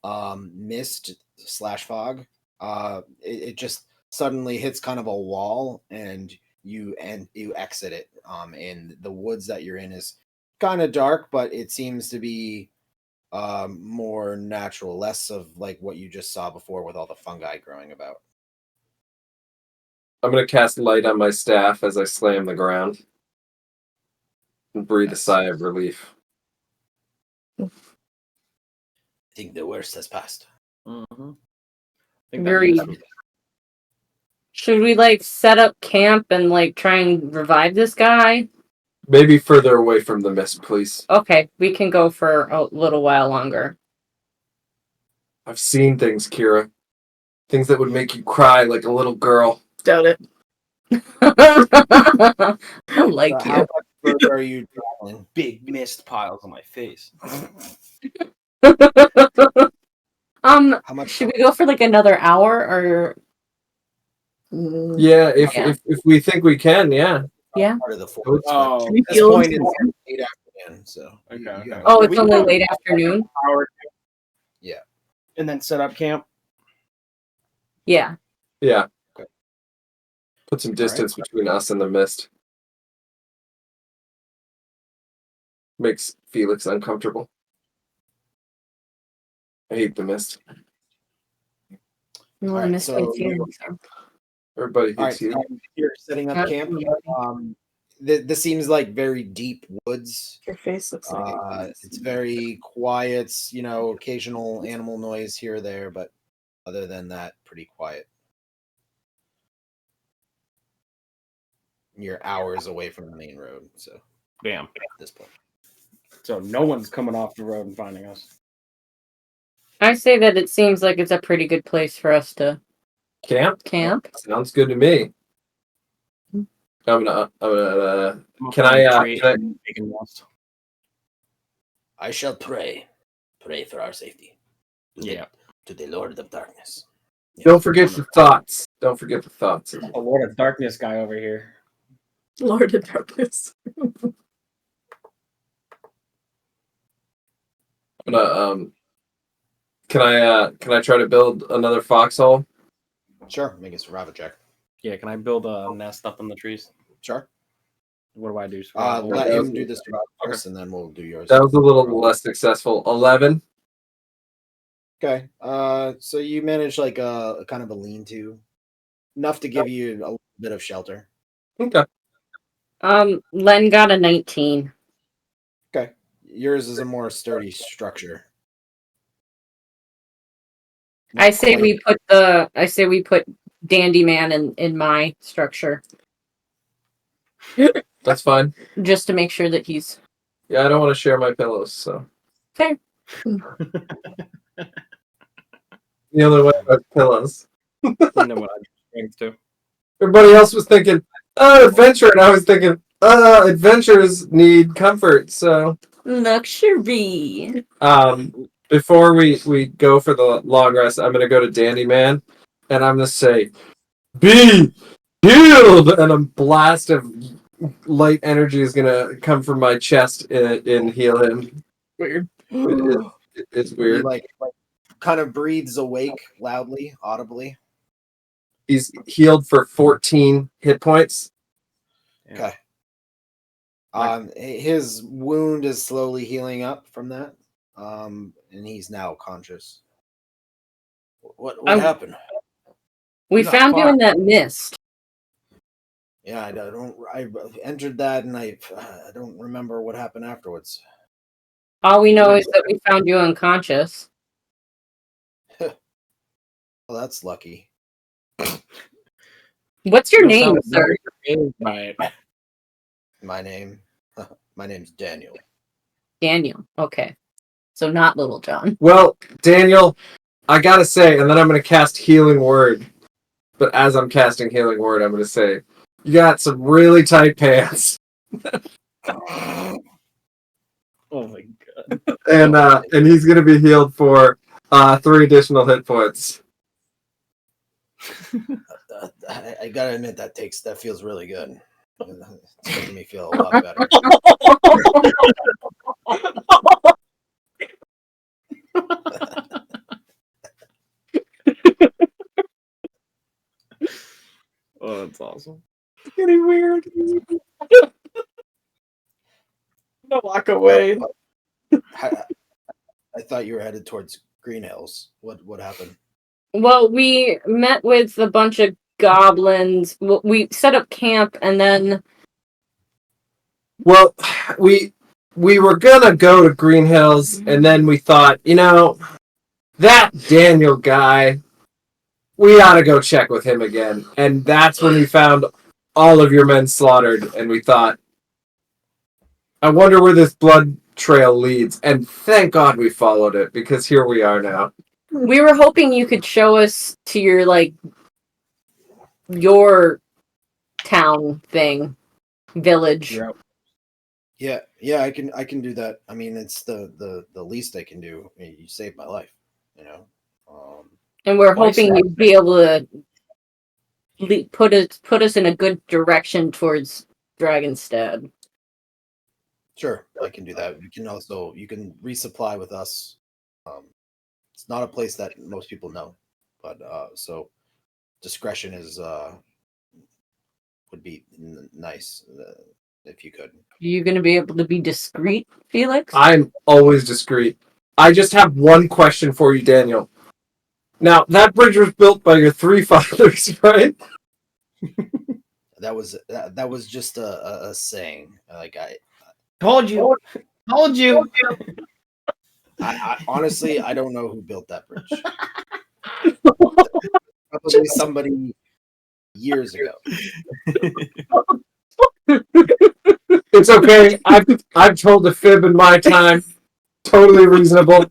Speaker 1: mist / fog, it just suddenly hits kind of a wall, and you exit it. And the woods that you're in is kind of dark, but it seems to be more natural, less of like what you just saw before with all the fungi growing about.
Speaker 8: I'm gonna cast light on my staff as I slam the ground and breathe a sigh of relief.
Speaker 1: I think the worst has passed.
Speaker 9: Mm-hmm.
Speaker 6: Very. Should we like set up camp and like try and revive this guy?
Speaker 8: Maybe further away from the mist, please.
Speaker 6: Okay, we can go for a little while longer.
Speaker 8: I've seen things, Kira. Things that would make you cry like a little girl.
Speaker 3: Doubt it.
Speaker 6: I like
Speaker 1: So
Speaker 6: you.
Speaker 1: how much further are you traveling?
Speaker 9: Big mist piles on my face.
Speaker 1: How much?
Speaker 6: Should we go for like another hour or?
Speaker 8: Yeah, if we think we can, yeah.
Speaker 6: Yeah.
Speaker 1: Part of the
Speaker 8: Oh,
Speaker 1: forest.
Speaker 3: Can we
Speaker 1: At this
Speaker 3: heal
Speaker 1: point,
Speaker 3: him?
Speaker 1: it's late again. So
Speaker 5: Okay,
Speaker 1: you
Speaker 5: okay.
Speaker 1: have-
Speaker 6: Oh,
Speaker 5: Yeah,
Speaker 6: it's
Speaker 5: we
Speaker 6: only
Speaker 5: can
Speaker 6: late
Speaker 5: probably
Speaker 6: afternoon.
Speaker 5: hour,
Speaker 1: Yeah.
Speaker 5: and then set up camp.
Speaker 6: Yeah.
Speaker 8: Yeah.
Speaker 1: Okay.
Speaker 8: Put some
Speaker 1: All
Speaker 8: distance between us and the mist. Makes Felix uncomfortable. I hate the mist.
Speaker 6: No,
Speaker 1: All
Speaker 6: I
Speaker 1: right,
Speaker 6: missed
Speaker 1: so
Speaker 6: my feelings.
Speaker 8: Everybody
Speaker 1: All
Speaker 8: hates
Speaker 1: right,
Speaker 8: you.
Speaker 1: so you're setting up camp. This seems like very deep woods.
Speaker 3: Your face looks like
Speaker 1: It's very quiet. You know, occasional animal noise here or there, but other than that, pretty quiet. You're hours away from the main road, so
Speaker 5: Damn.
Speaker 1: at this point.
Speaker 5: So no one's coming off the road and finding us.
Speaker 6: I say that it seems like it's a pretty good place for us to
Speaker 8: Camp?
Speaker 6: camp.
Speaker 8: Sounds good to me. Can I
Speaker 1: I shall pray for our safety.
Speaker 5: Yeah.
Speaker 1: To the Lord of Darkness.
Speaker 8: don't forget the thoughts. Don't forget the thoughts.
Speaker 5: A Lord of Darkness guy over here.
Speaker 3: Lord of Darkness.
Speaker 8: I'm gonna can I try to build another foxhole?
Speaker 1: Sure, make a survival check.
Speaker 5: Yeah, can I build a nest up in the trees?
Speaker 1: Sure.
Speaker 5: What do I do?
Speaker 1: Let
Speaker 8: that
Speaker 1: him
Speaker 8: was-
Speaker 1: do the survival first, and then we'll do yours.
Speaker 8: That was a little less successful. 11.
Speaker 1: Okay. So you manage like a kind of a lean-to, enough to give you a little bit of shelter.
Speaker 8: Okay.
Speaker 6: Len got a 19.
Speaker 1: Okay. Yours is a more sturdy structure.
Speaker 6: I say we put Dandy Man in my structure.
Speaker 8: That's fine.
Speaker 6: Just to make sure that he's
Speaker 8: Yeah, I don't want to share my pillows, so
Speaker 6: fair.
Speaker 8: the only way are pillows.
Speaker 5: You know what I strength to.
Speaker 8: Everybody else was thinking, adventure, and I was thinking, adventures need comfort, so
Speaker 6: Luxury.
Speaker 8: before we go for the long rest, I'm gonna go to Dandy Man and I'm gonna say, be healed, and a blast of light energy is gonna come from my chest and heal him.
Speaker 3: Weird.
Speaker 8: It's
Speaker 1: He
Speaker 8: weird.
Speaker 1: like kind of breathes awake loudly, audibly.
Speaker 8: He's healed for 14 hit points.
Speaker 1: Okay. His wound is slowly healing up from that. And he's now conscious. What happened?
Speaker 6: We
Speaker 1: Not
Speaker 6: found you
Speaker 1: far.
Speaker 6: in that mist.
Speaker 1: Yeah, I entered that, and I don't remember what happened afterwards.
Speaker 6: All we know is that we found you unconscious.
Speaker 1: Well, that's lucky.
Speaker 6: What's your name, sir?
Speaker 5: Right.
Speaker 1: My name's Daniel.
Speaker 6: Daniel. Okay. So not Little John.
Speaker 8: Well, Daniel, I gotta say, and then I'm gonna cast Healing Word. But as I'm casting Healing Word, I'm gonna say, you got some really tight pants.
Speaker 5: Oh my god.
Speaker 8: And he's gonna be healed for 3 additional hit points.
Speaker 1: I gotta admit that feels really good. It's making me feel a lot better.
Speaker 5: Oh, that's awesome.
Speaker 3: It's getting weird. Don't walk away.
Speaker 1: I thought you were headed towards Green Hills. What happened?
Speaker 6: Well, we met with a bunch of goblins. We set up camp and then
Speaker 8: Well, we were gonna go to Green Hills, and then we thought, that Daniel guy, we ought to go check with him again. And that's when we found all of your men slaughtered, and we thought, I wonder where this blood trail leads. And thank God we followed it, because here we are now.
Speaker 6: we were hoping you could show us to your town thing, village.
Speaker 1: Yeah, I can do that. I mean, it's the least I can do. I mean, you saved my life,
Speaker 6: And we're
Speaker 1: Twice
Speaker 6: hoping
Speaker 1: now.
Speaker 6: you'd be able to put us in a good direction towards Dragostad.
Speaker 1: Sure, I can do that. You can resupply with us. It's not a place that most people know, but so discretion is would be nice if you could.
Speaker 6: Are you going to be able to be discreet, Felix?
Speaker 8: I'm always discreet. I just have one question for you, Daniel. Now, that bridge was built by your three fathers, right?
Speaker 1: That was just a saying. Like
Speaker 5: Told you. Told you.
Speaker 1: I honestly I don't know who built that bridge. Probably somebody years ago.
Speaker 8: It's okay. I've told a fib in my time. Totally reasonable.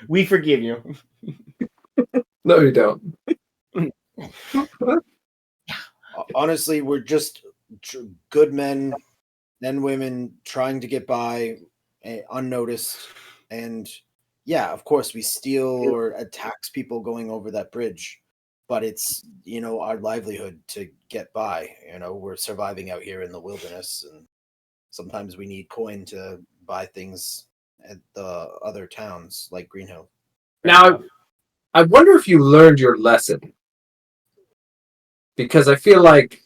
Speaker 5: We forgive you.
Speaker 8: No, you don't.
Speaker 1: Honestly, we're just good men and women trying to get by unnoticed. And yeah, of course, we steal or attacks people going over that bridge. But it's, our livelihood to get by. We're surviving out here in the wilderness. And sometimes we need coin to buy things at the other towns like Greenhill.
Speaker 8: Now, I wonder if you learned your lesson. Because I feel like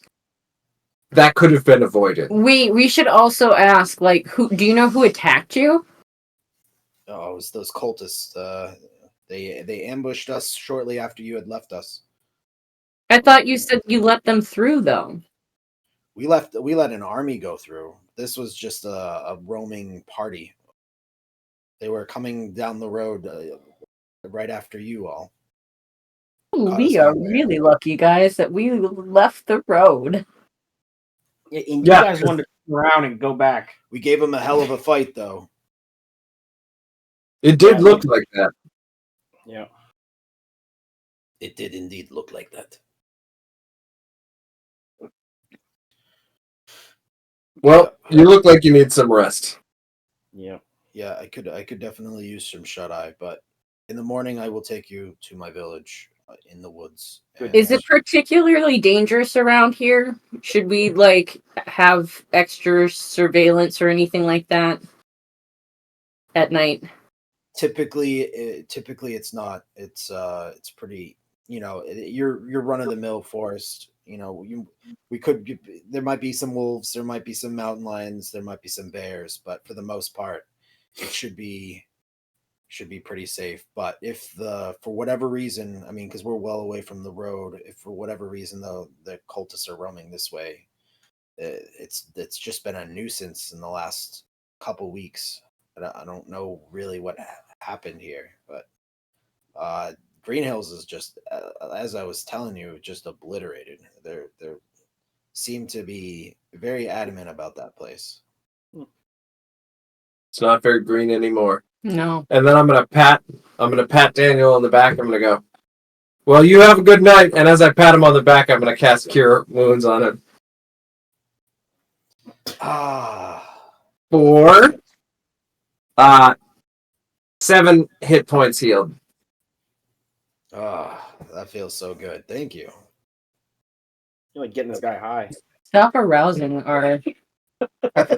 Speaker 8: that could have been avoided.
Speaker 6: We should also ask, who do you know who attacked you?
Speaker 1: Oh, it was those cultists. They ambushed us shortly after you had left us.
Speaker 6: I thought you said you let them through, though.
Speaker 1: We let an army go through. This was just a roaming party. They were coming down the road right after you all.
Speaker 6: We are really lucky, guys, that we left the road.
Speaker 5: And you guys wanted to turn around and go back.
Speaker 1: We gave them a hell of a fight, though.
Speaker 8: It did look like that.
Speaker 5: Yeah.
Speaker 1: It did indeed look like that.
Speaker 8: Well, you look like you need some rest.
Speaker 5: Yeah.
Speaker 1: Yeah, I could definitely use some shut-eye, but in the morning I will take you to my village in the woods.
Speaker 6: Is it particularly dangerous around here? Should we have extra surveillance or anything like that at night?
Speaker 1: Typically it's not. It's pretty. You're run of the mill forest. There might be some wolves, there might be some mountain lions, there might be some bears, but for the most part, it should be pretty safe. But if for whatever reason, I mean, because we're well away from the road, if for whatever reason though the cultists are roaming this way, it's just been a nuisance in the last couple weeks. I don't know really what happened here, but Green Hills is just, as I was telling you, just obliterated. They seem to be very adamant about that place.
Speaker 8: It's not very green anymore.
Speaker 6: No.
Speaker 8: And then I'm gonna pat Daniel on the back. I'm gonna go, well, you have a good night. And as I pat him on the back, I'm gonna cast Cure Wounds on him. For 7 hit points healed.
Speaker 1: That feels so good. Thank you.
Speaker 5: You're getting this guy high.
Speaker 6: Stop arousing our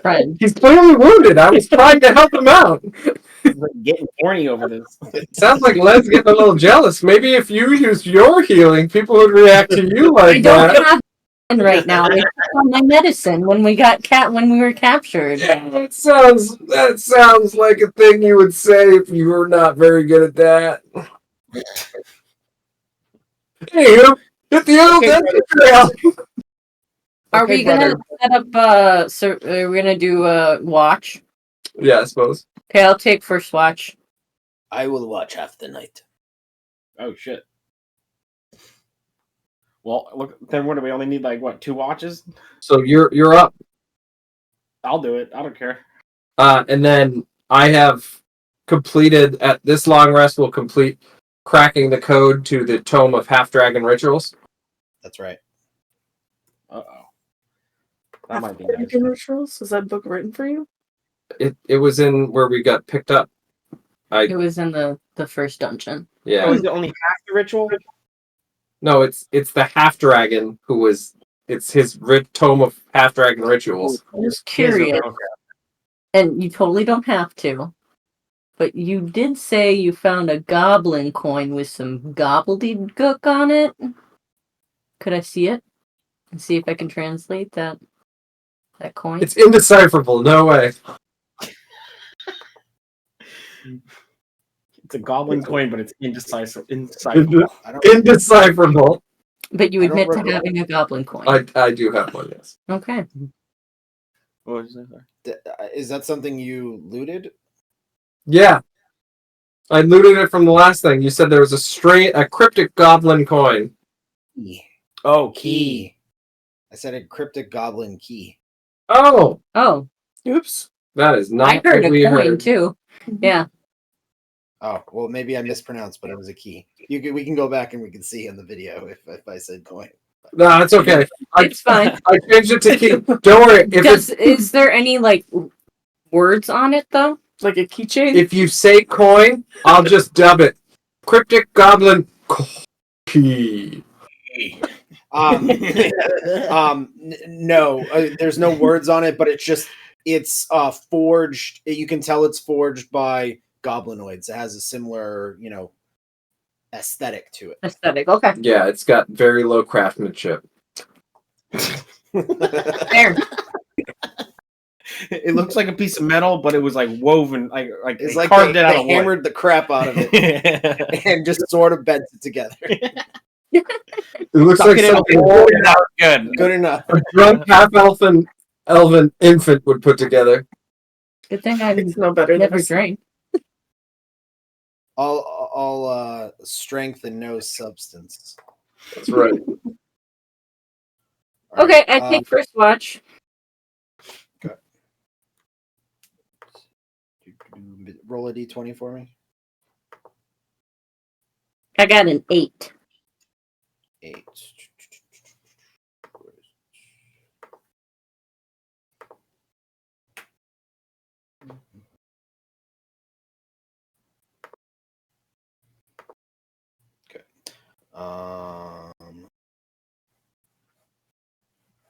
Speaker 6: friend.
Speaker 8: He's clearly wounded. I was trying to help him out.
Speaker 5: He's getting horny over this.
Speaker 8: Sounds like Len's getting a little jealous. Maybe if you used your healing, people would react to you like that.
Speaker 6: I don't have right now. It's on my medicine when we were captured.
Speaker 8: That sounds like a thing you would say if you were not very good at that. Anywho, hit the old trail.
Speaker 6: Are we gonna set up? So are we gonna do a watch?
Speaker 8: Yeah, I suppose.
Speaker 6: Okay, I'll take first watch.
Speaker 1: I will watch half the night.
Speaker 5: Oh shit. Well, look. Then what do we only need? 2 watches?
Speaker 8: So you're up.
Speaker 5: I'll do it. I don't care.
Speaker 8: And then I have completed at this long rest. We'll complete cracking the code to the Tome of Half Dragon Rituals.
Speaker 1: That's right.
Speaker 5: That might be nice.
Speaker 3: Rituals? Is that book written for you?
Speaker 8: It was in where we got picked up.
Speaker 6: It was in the first dungeon.
Speaker 8: Yeah.
Speaker 5: Oh, is it only half the ritual?
Speaker 8: No, it's the half dragon who was It's his tome of half dragon rituals.
Speaker 6: I'm just curious, and you totally don't have to, but you did say you found a goblin coin with some gobbledygook on it. Could I see it and see if I can translate that coin?
Speaker 8: It's indecipherable. No way.
Speaker 5: It's a goblin coin, but it's indecipherable.
Speaker 8: Indecipherable.
Speaker 6: But you
Speaker 1: I don't
Speaker 6: admit to
Speaker 1: remember.
Speaker 6: having a goblin coin.
Speaker 8: I do have one, yes.
Speaker 6: Okay.
Speaker 5: What was that?
Speaker 1: Is that something you looted?
Speaker 8: Yeah. I looted it from the last thing. You said there was a cryptic goblin coin.
Speaker 5: Oh, key.
Speaker 1: I said a cryptic goblin key.
Speaker 8: Oh!
Speaker 6: Oh,
Speaker 3: Oops.
Speaker 8: That is not
Speaker 6: I heard
Speaker 8: what
Speaker 6: a
Speaker 8: we
Speaker 6: coin
Speaker 8: heard.
Speaker 6: too. Yeah.
Speaker 1: Oh, well, maybe I mispronounced, but it was a key. We can go back and we can see in the video if I said coin.
Speaker 8: No, it's okay.
Speaker 6: It's fine.
Speaker 8: I changed it to key. Don't worry.
Speaker 6: Is there any words on it though?
Speaker 3: Like a keychain?
Speaker 8: If you say coin, I'll just dub it. Cryptic goblin key.
Speaker 1: No, there's no words on it, but it's forged. You can tell it's forged by goblinoids. It has a similar, aesthetic to it.
Speaker 6: Aesthetic. Okay.
Speaker 8: Yeah, it's got very low craftsmanship.
Speaker 6: Fair.
Speaker 5: It looks like a piece of metal, but it was woven,
Speaker 1: It's
Speaker 5: they
Speaker 1: like
Speaker 5: carved
Speaker 1: they
Speaker 5: it out of wood.
Speaker 1: hammered the crap out of it and just sort of bent it together.
Speaker 8: It looks
Speaker 5: Stuck
Speaker 8: like
Speaker 5: it in a
Speaker 8: something
Speaker 5: hole, and that was good.
Speaker 1: Good enough.
Speaker 8: a drunk half-elven infant would put together.
Speaker 6: Good thing I
Speaker 3: It's no better than
Speaker 6: never
Speaker 3: a
Speaker 6: drank.
Speaker 1: All strength and no substance.
Speaker 8: That's right.
Speaker 1: All
Speaker 6: Okay,
Speaker 1: right,
Speaker 6: I take first watch.
Speaker 1: roll a d20 for me.
Speaker 6: I got an 8.
Speaker 1: 8. Okay.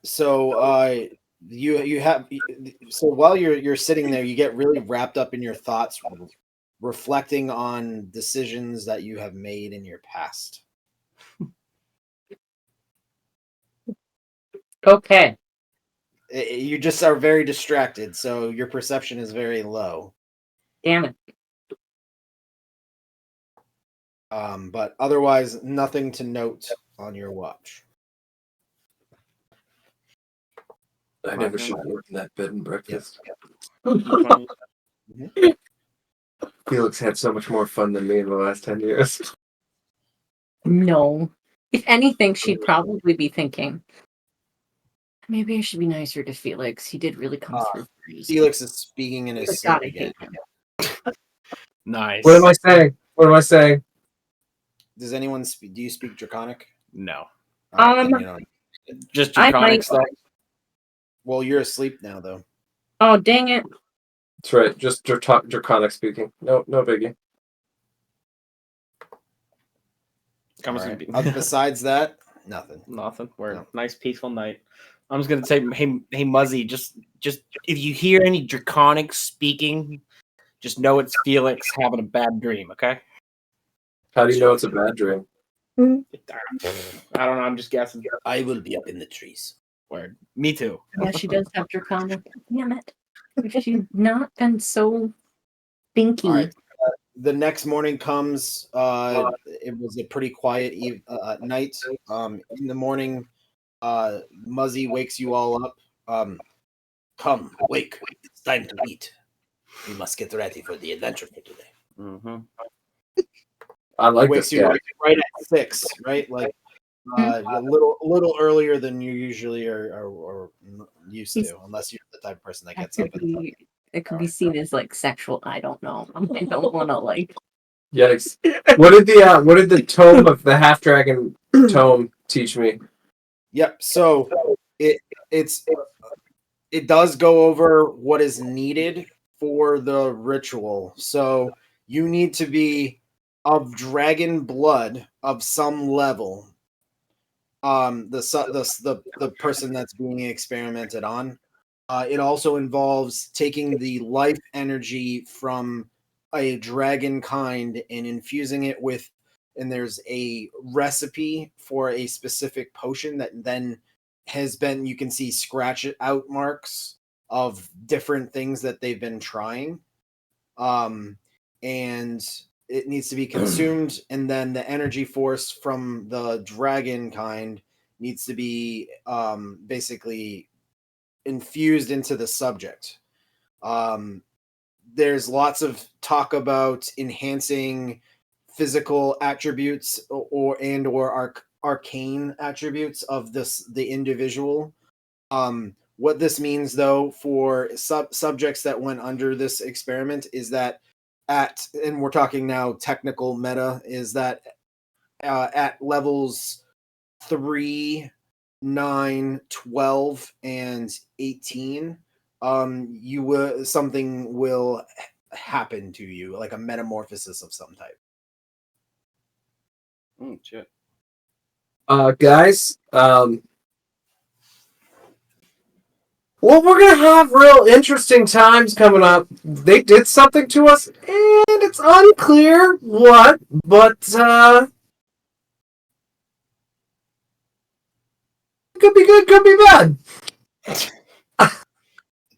Speaker 1: So you have so while you're sitting there, you get really wrapped up in your thoughts, reflecting on decisions that you have made in your past.
Speaker 6: Okay.
Speaker 1: You just are very distracted, so your perception is very low.
Speaker 6: Damn it.
Speaker 1: But otherwise, nothing to note on your watch.
Speaker 8: I never should have worked in that bed and breakfast. Felix had so much more fun than me in the last 10 years.
Speaker 6: No. If anything, she'd probably be thinking, maybe I should be nicer to Felix. He did really come through.
Speaker 1: Felix is speaking in his
Speaker 6: But
Speaker 1: sleep
Speaker 6: God, I
Speaker 1: again.
Speaker 6: hate him.
Speaker 5: Nice.
Speaker 8: What am I saying?
Speaker 1: Does anyone do you speak Draconic?
Speaker 5: No.
Speaker 1: All right, then you don't.
Speaker 5: Just
Speaker 6: I
Speaker 5: draconic
Speaker 6: might-
Speaker 5: stuff.
Speaker 1: Well, you're asleep now, though.
Speaker 6: Oh, dang it.
Speaker 8: That's right. Just draconic speaking. No biggie.
Speaker 1: All right. Besides that, nothing.
Speaker 5: Nothing. We're
Speaker 1: No.
Speaker 5: nice, peaceful night. I'm just gonna say, hey, Muzzy, just if you hear any draconic speaking, just know it's Felix having a bad dream. Okay.
Speaker 8: How do you know it's a bad dream?
Speaker 5: I don't know. I'm just guessing.
Speaker 1: I will be up in the trees.
Speaker 5: Word. Me too.
Speaker 6: Yeah, she does have draconic. Damn it. If she'd not been so binky.
Speaker 1: All right. The next morning comes. It was a pretty quiet night. In the morning, Muzzy wakes you all up. Come, wake! It's time to eat. We must get ready for the adventure for today.
Speaker 5: Mm-hmm.
Speaker 8: I like
Speaker 1: Wakes
Speaker 8: this
Speaker 1: you
Speaker 8: guy.
Speaker 1: right at 6, right? Like a little earlier than you usually are used to, unless you're the type of person that gets up.
Speaker 6: It could be seen as sexual. I don't know. I don't want to
Speaker 8: Yikes! What did the tome of the half dragon tome teach me?
Speaker 1: Yep. So it does go over what is needed for the ritual. So you need to be of dragon blood of some level the person that's being experimented on. It also involves taking the life energy from a dragon kind and infusing it with, and there's a recipe for a specific potion that then has been, you can see scratch it out marks of different things that they've been trying. And it needs to be consumed, and then the energy force from the dragon kind needs to be basically infused into the subject. There's lots of talk about enhancing physical attributes or arcane attributes of the individual. What this means, though, for subjects that went under this experiment is that and we're talking now technical meta, is that at levels 3, 9, 12, and 18, something will happen to you, like a metamorphosis of some type.
Speaker 5: Shit.
Speaker 8: Guys, well, we're gonna have real interesting times coming up. They did something to us, and it's unclear what, but could be good, could be bad.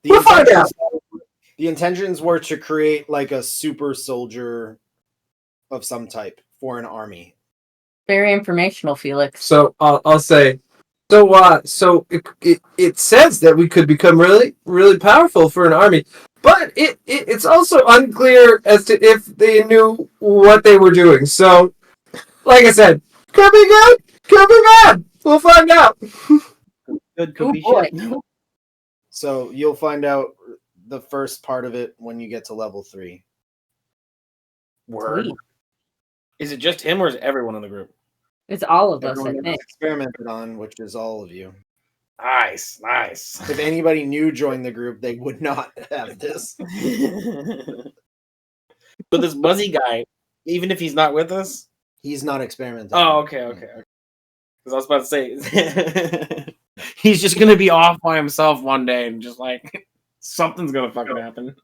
Speaker 8: We'll find out.
Speaker 1: The intentions were to create like a super soldier of some type for an army.
Speaker 6: Very informational, Felix.
Speaker 8: So I'll say, so it says that we could become really, really powerful for an army, but it's also unclear as to if they knew what they were doing. So, like I said, could be good, could be bad. We'll find out.
Speaker 5: Good, could
Speaker 6: Oh,
Speaker 5: be
Speaker 6: boy.
Speaker 5: shit.
Speaker 1: So you'll find out the first part of it when you get to level 3.
Speaker 5: Word.
Speaker 6: Sweet.
Speaker 5: Is it just him or is it everyone in the group?
Speaker 6: It's all of us,
Speaker 1: Everyone
Speaker 6: I
Speaker 1: that
Speaker 6: think.
Speaker 1: was experimented on, which is all of you.
Speaker 5: Nice, nice.
Speaker 1: If anybody new joined the group, they would not have this.
Speaker 5: But this Buzzy guy, even if he's not with us.
Speaker 1: He's not experimenting.
Speaker 5: Oh, okay. Because I was about to say, he's just gonna be off by himself one day and just like something's gonna fucking happen.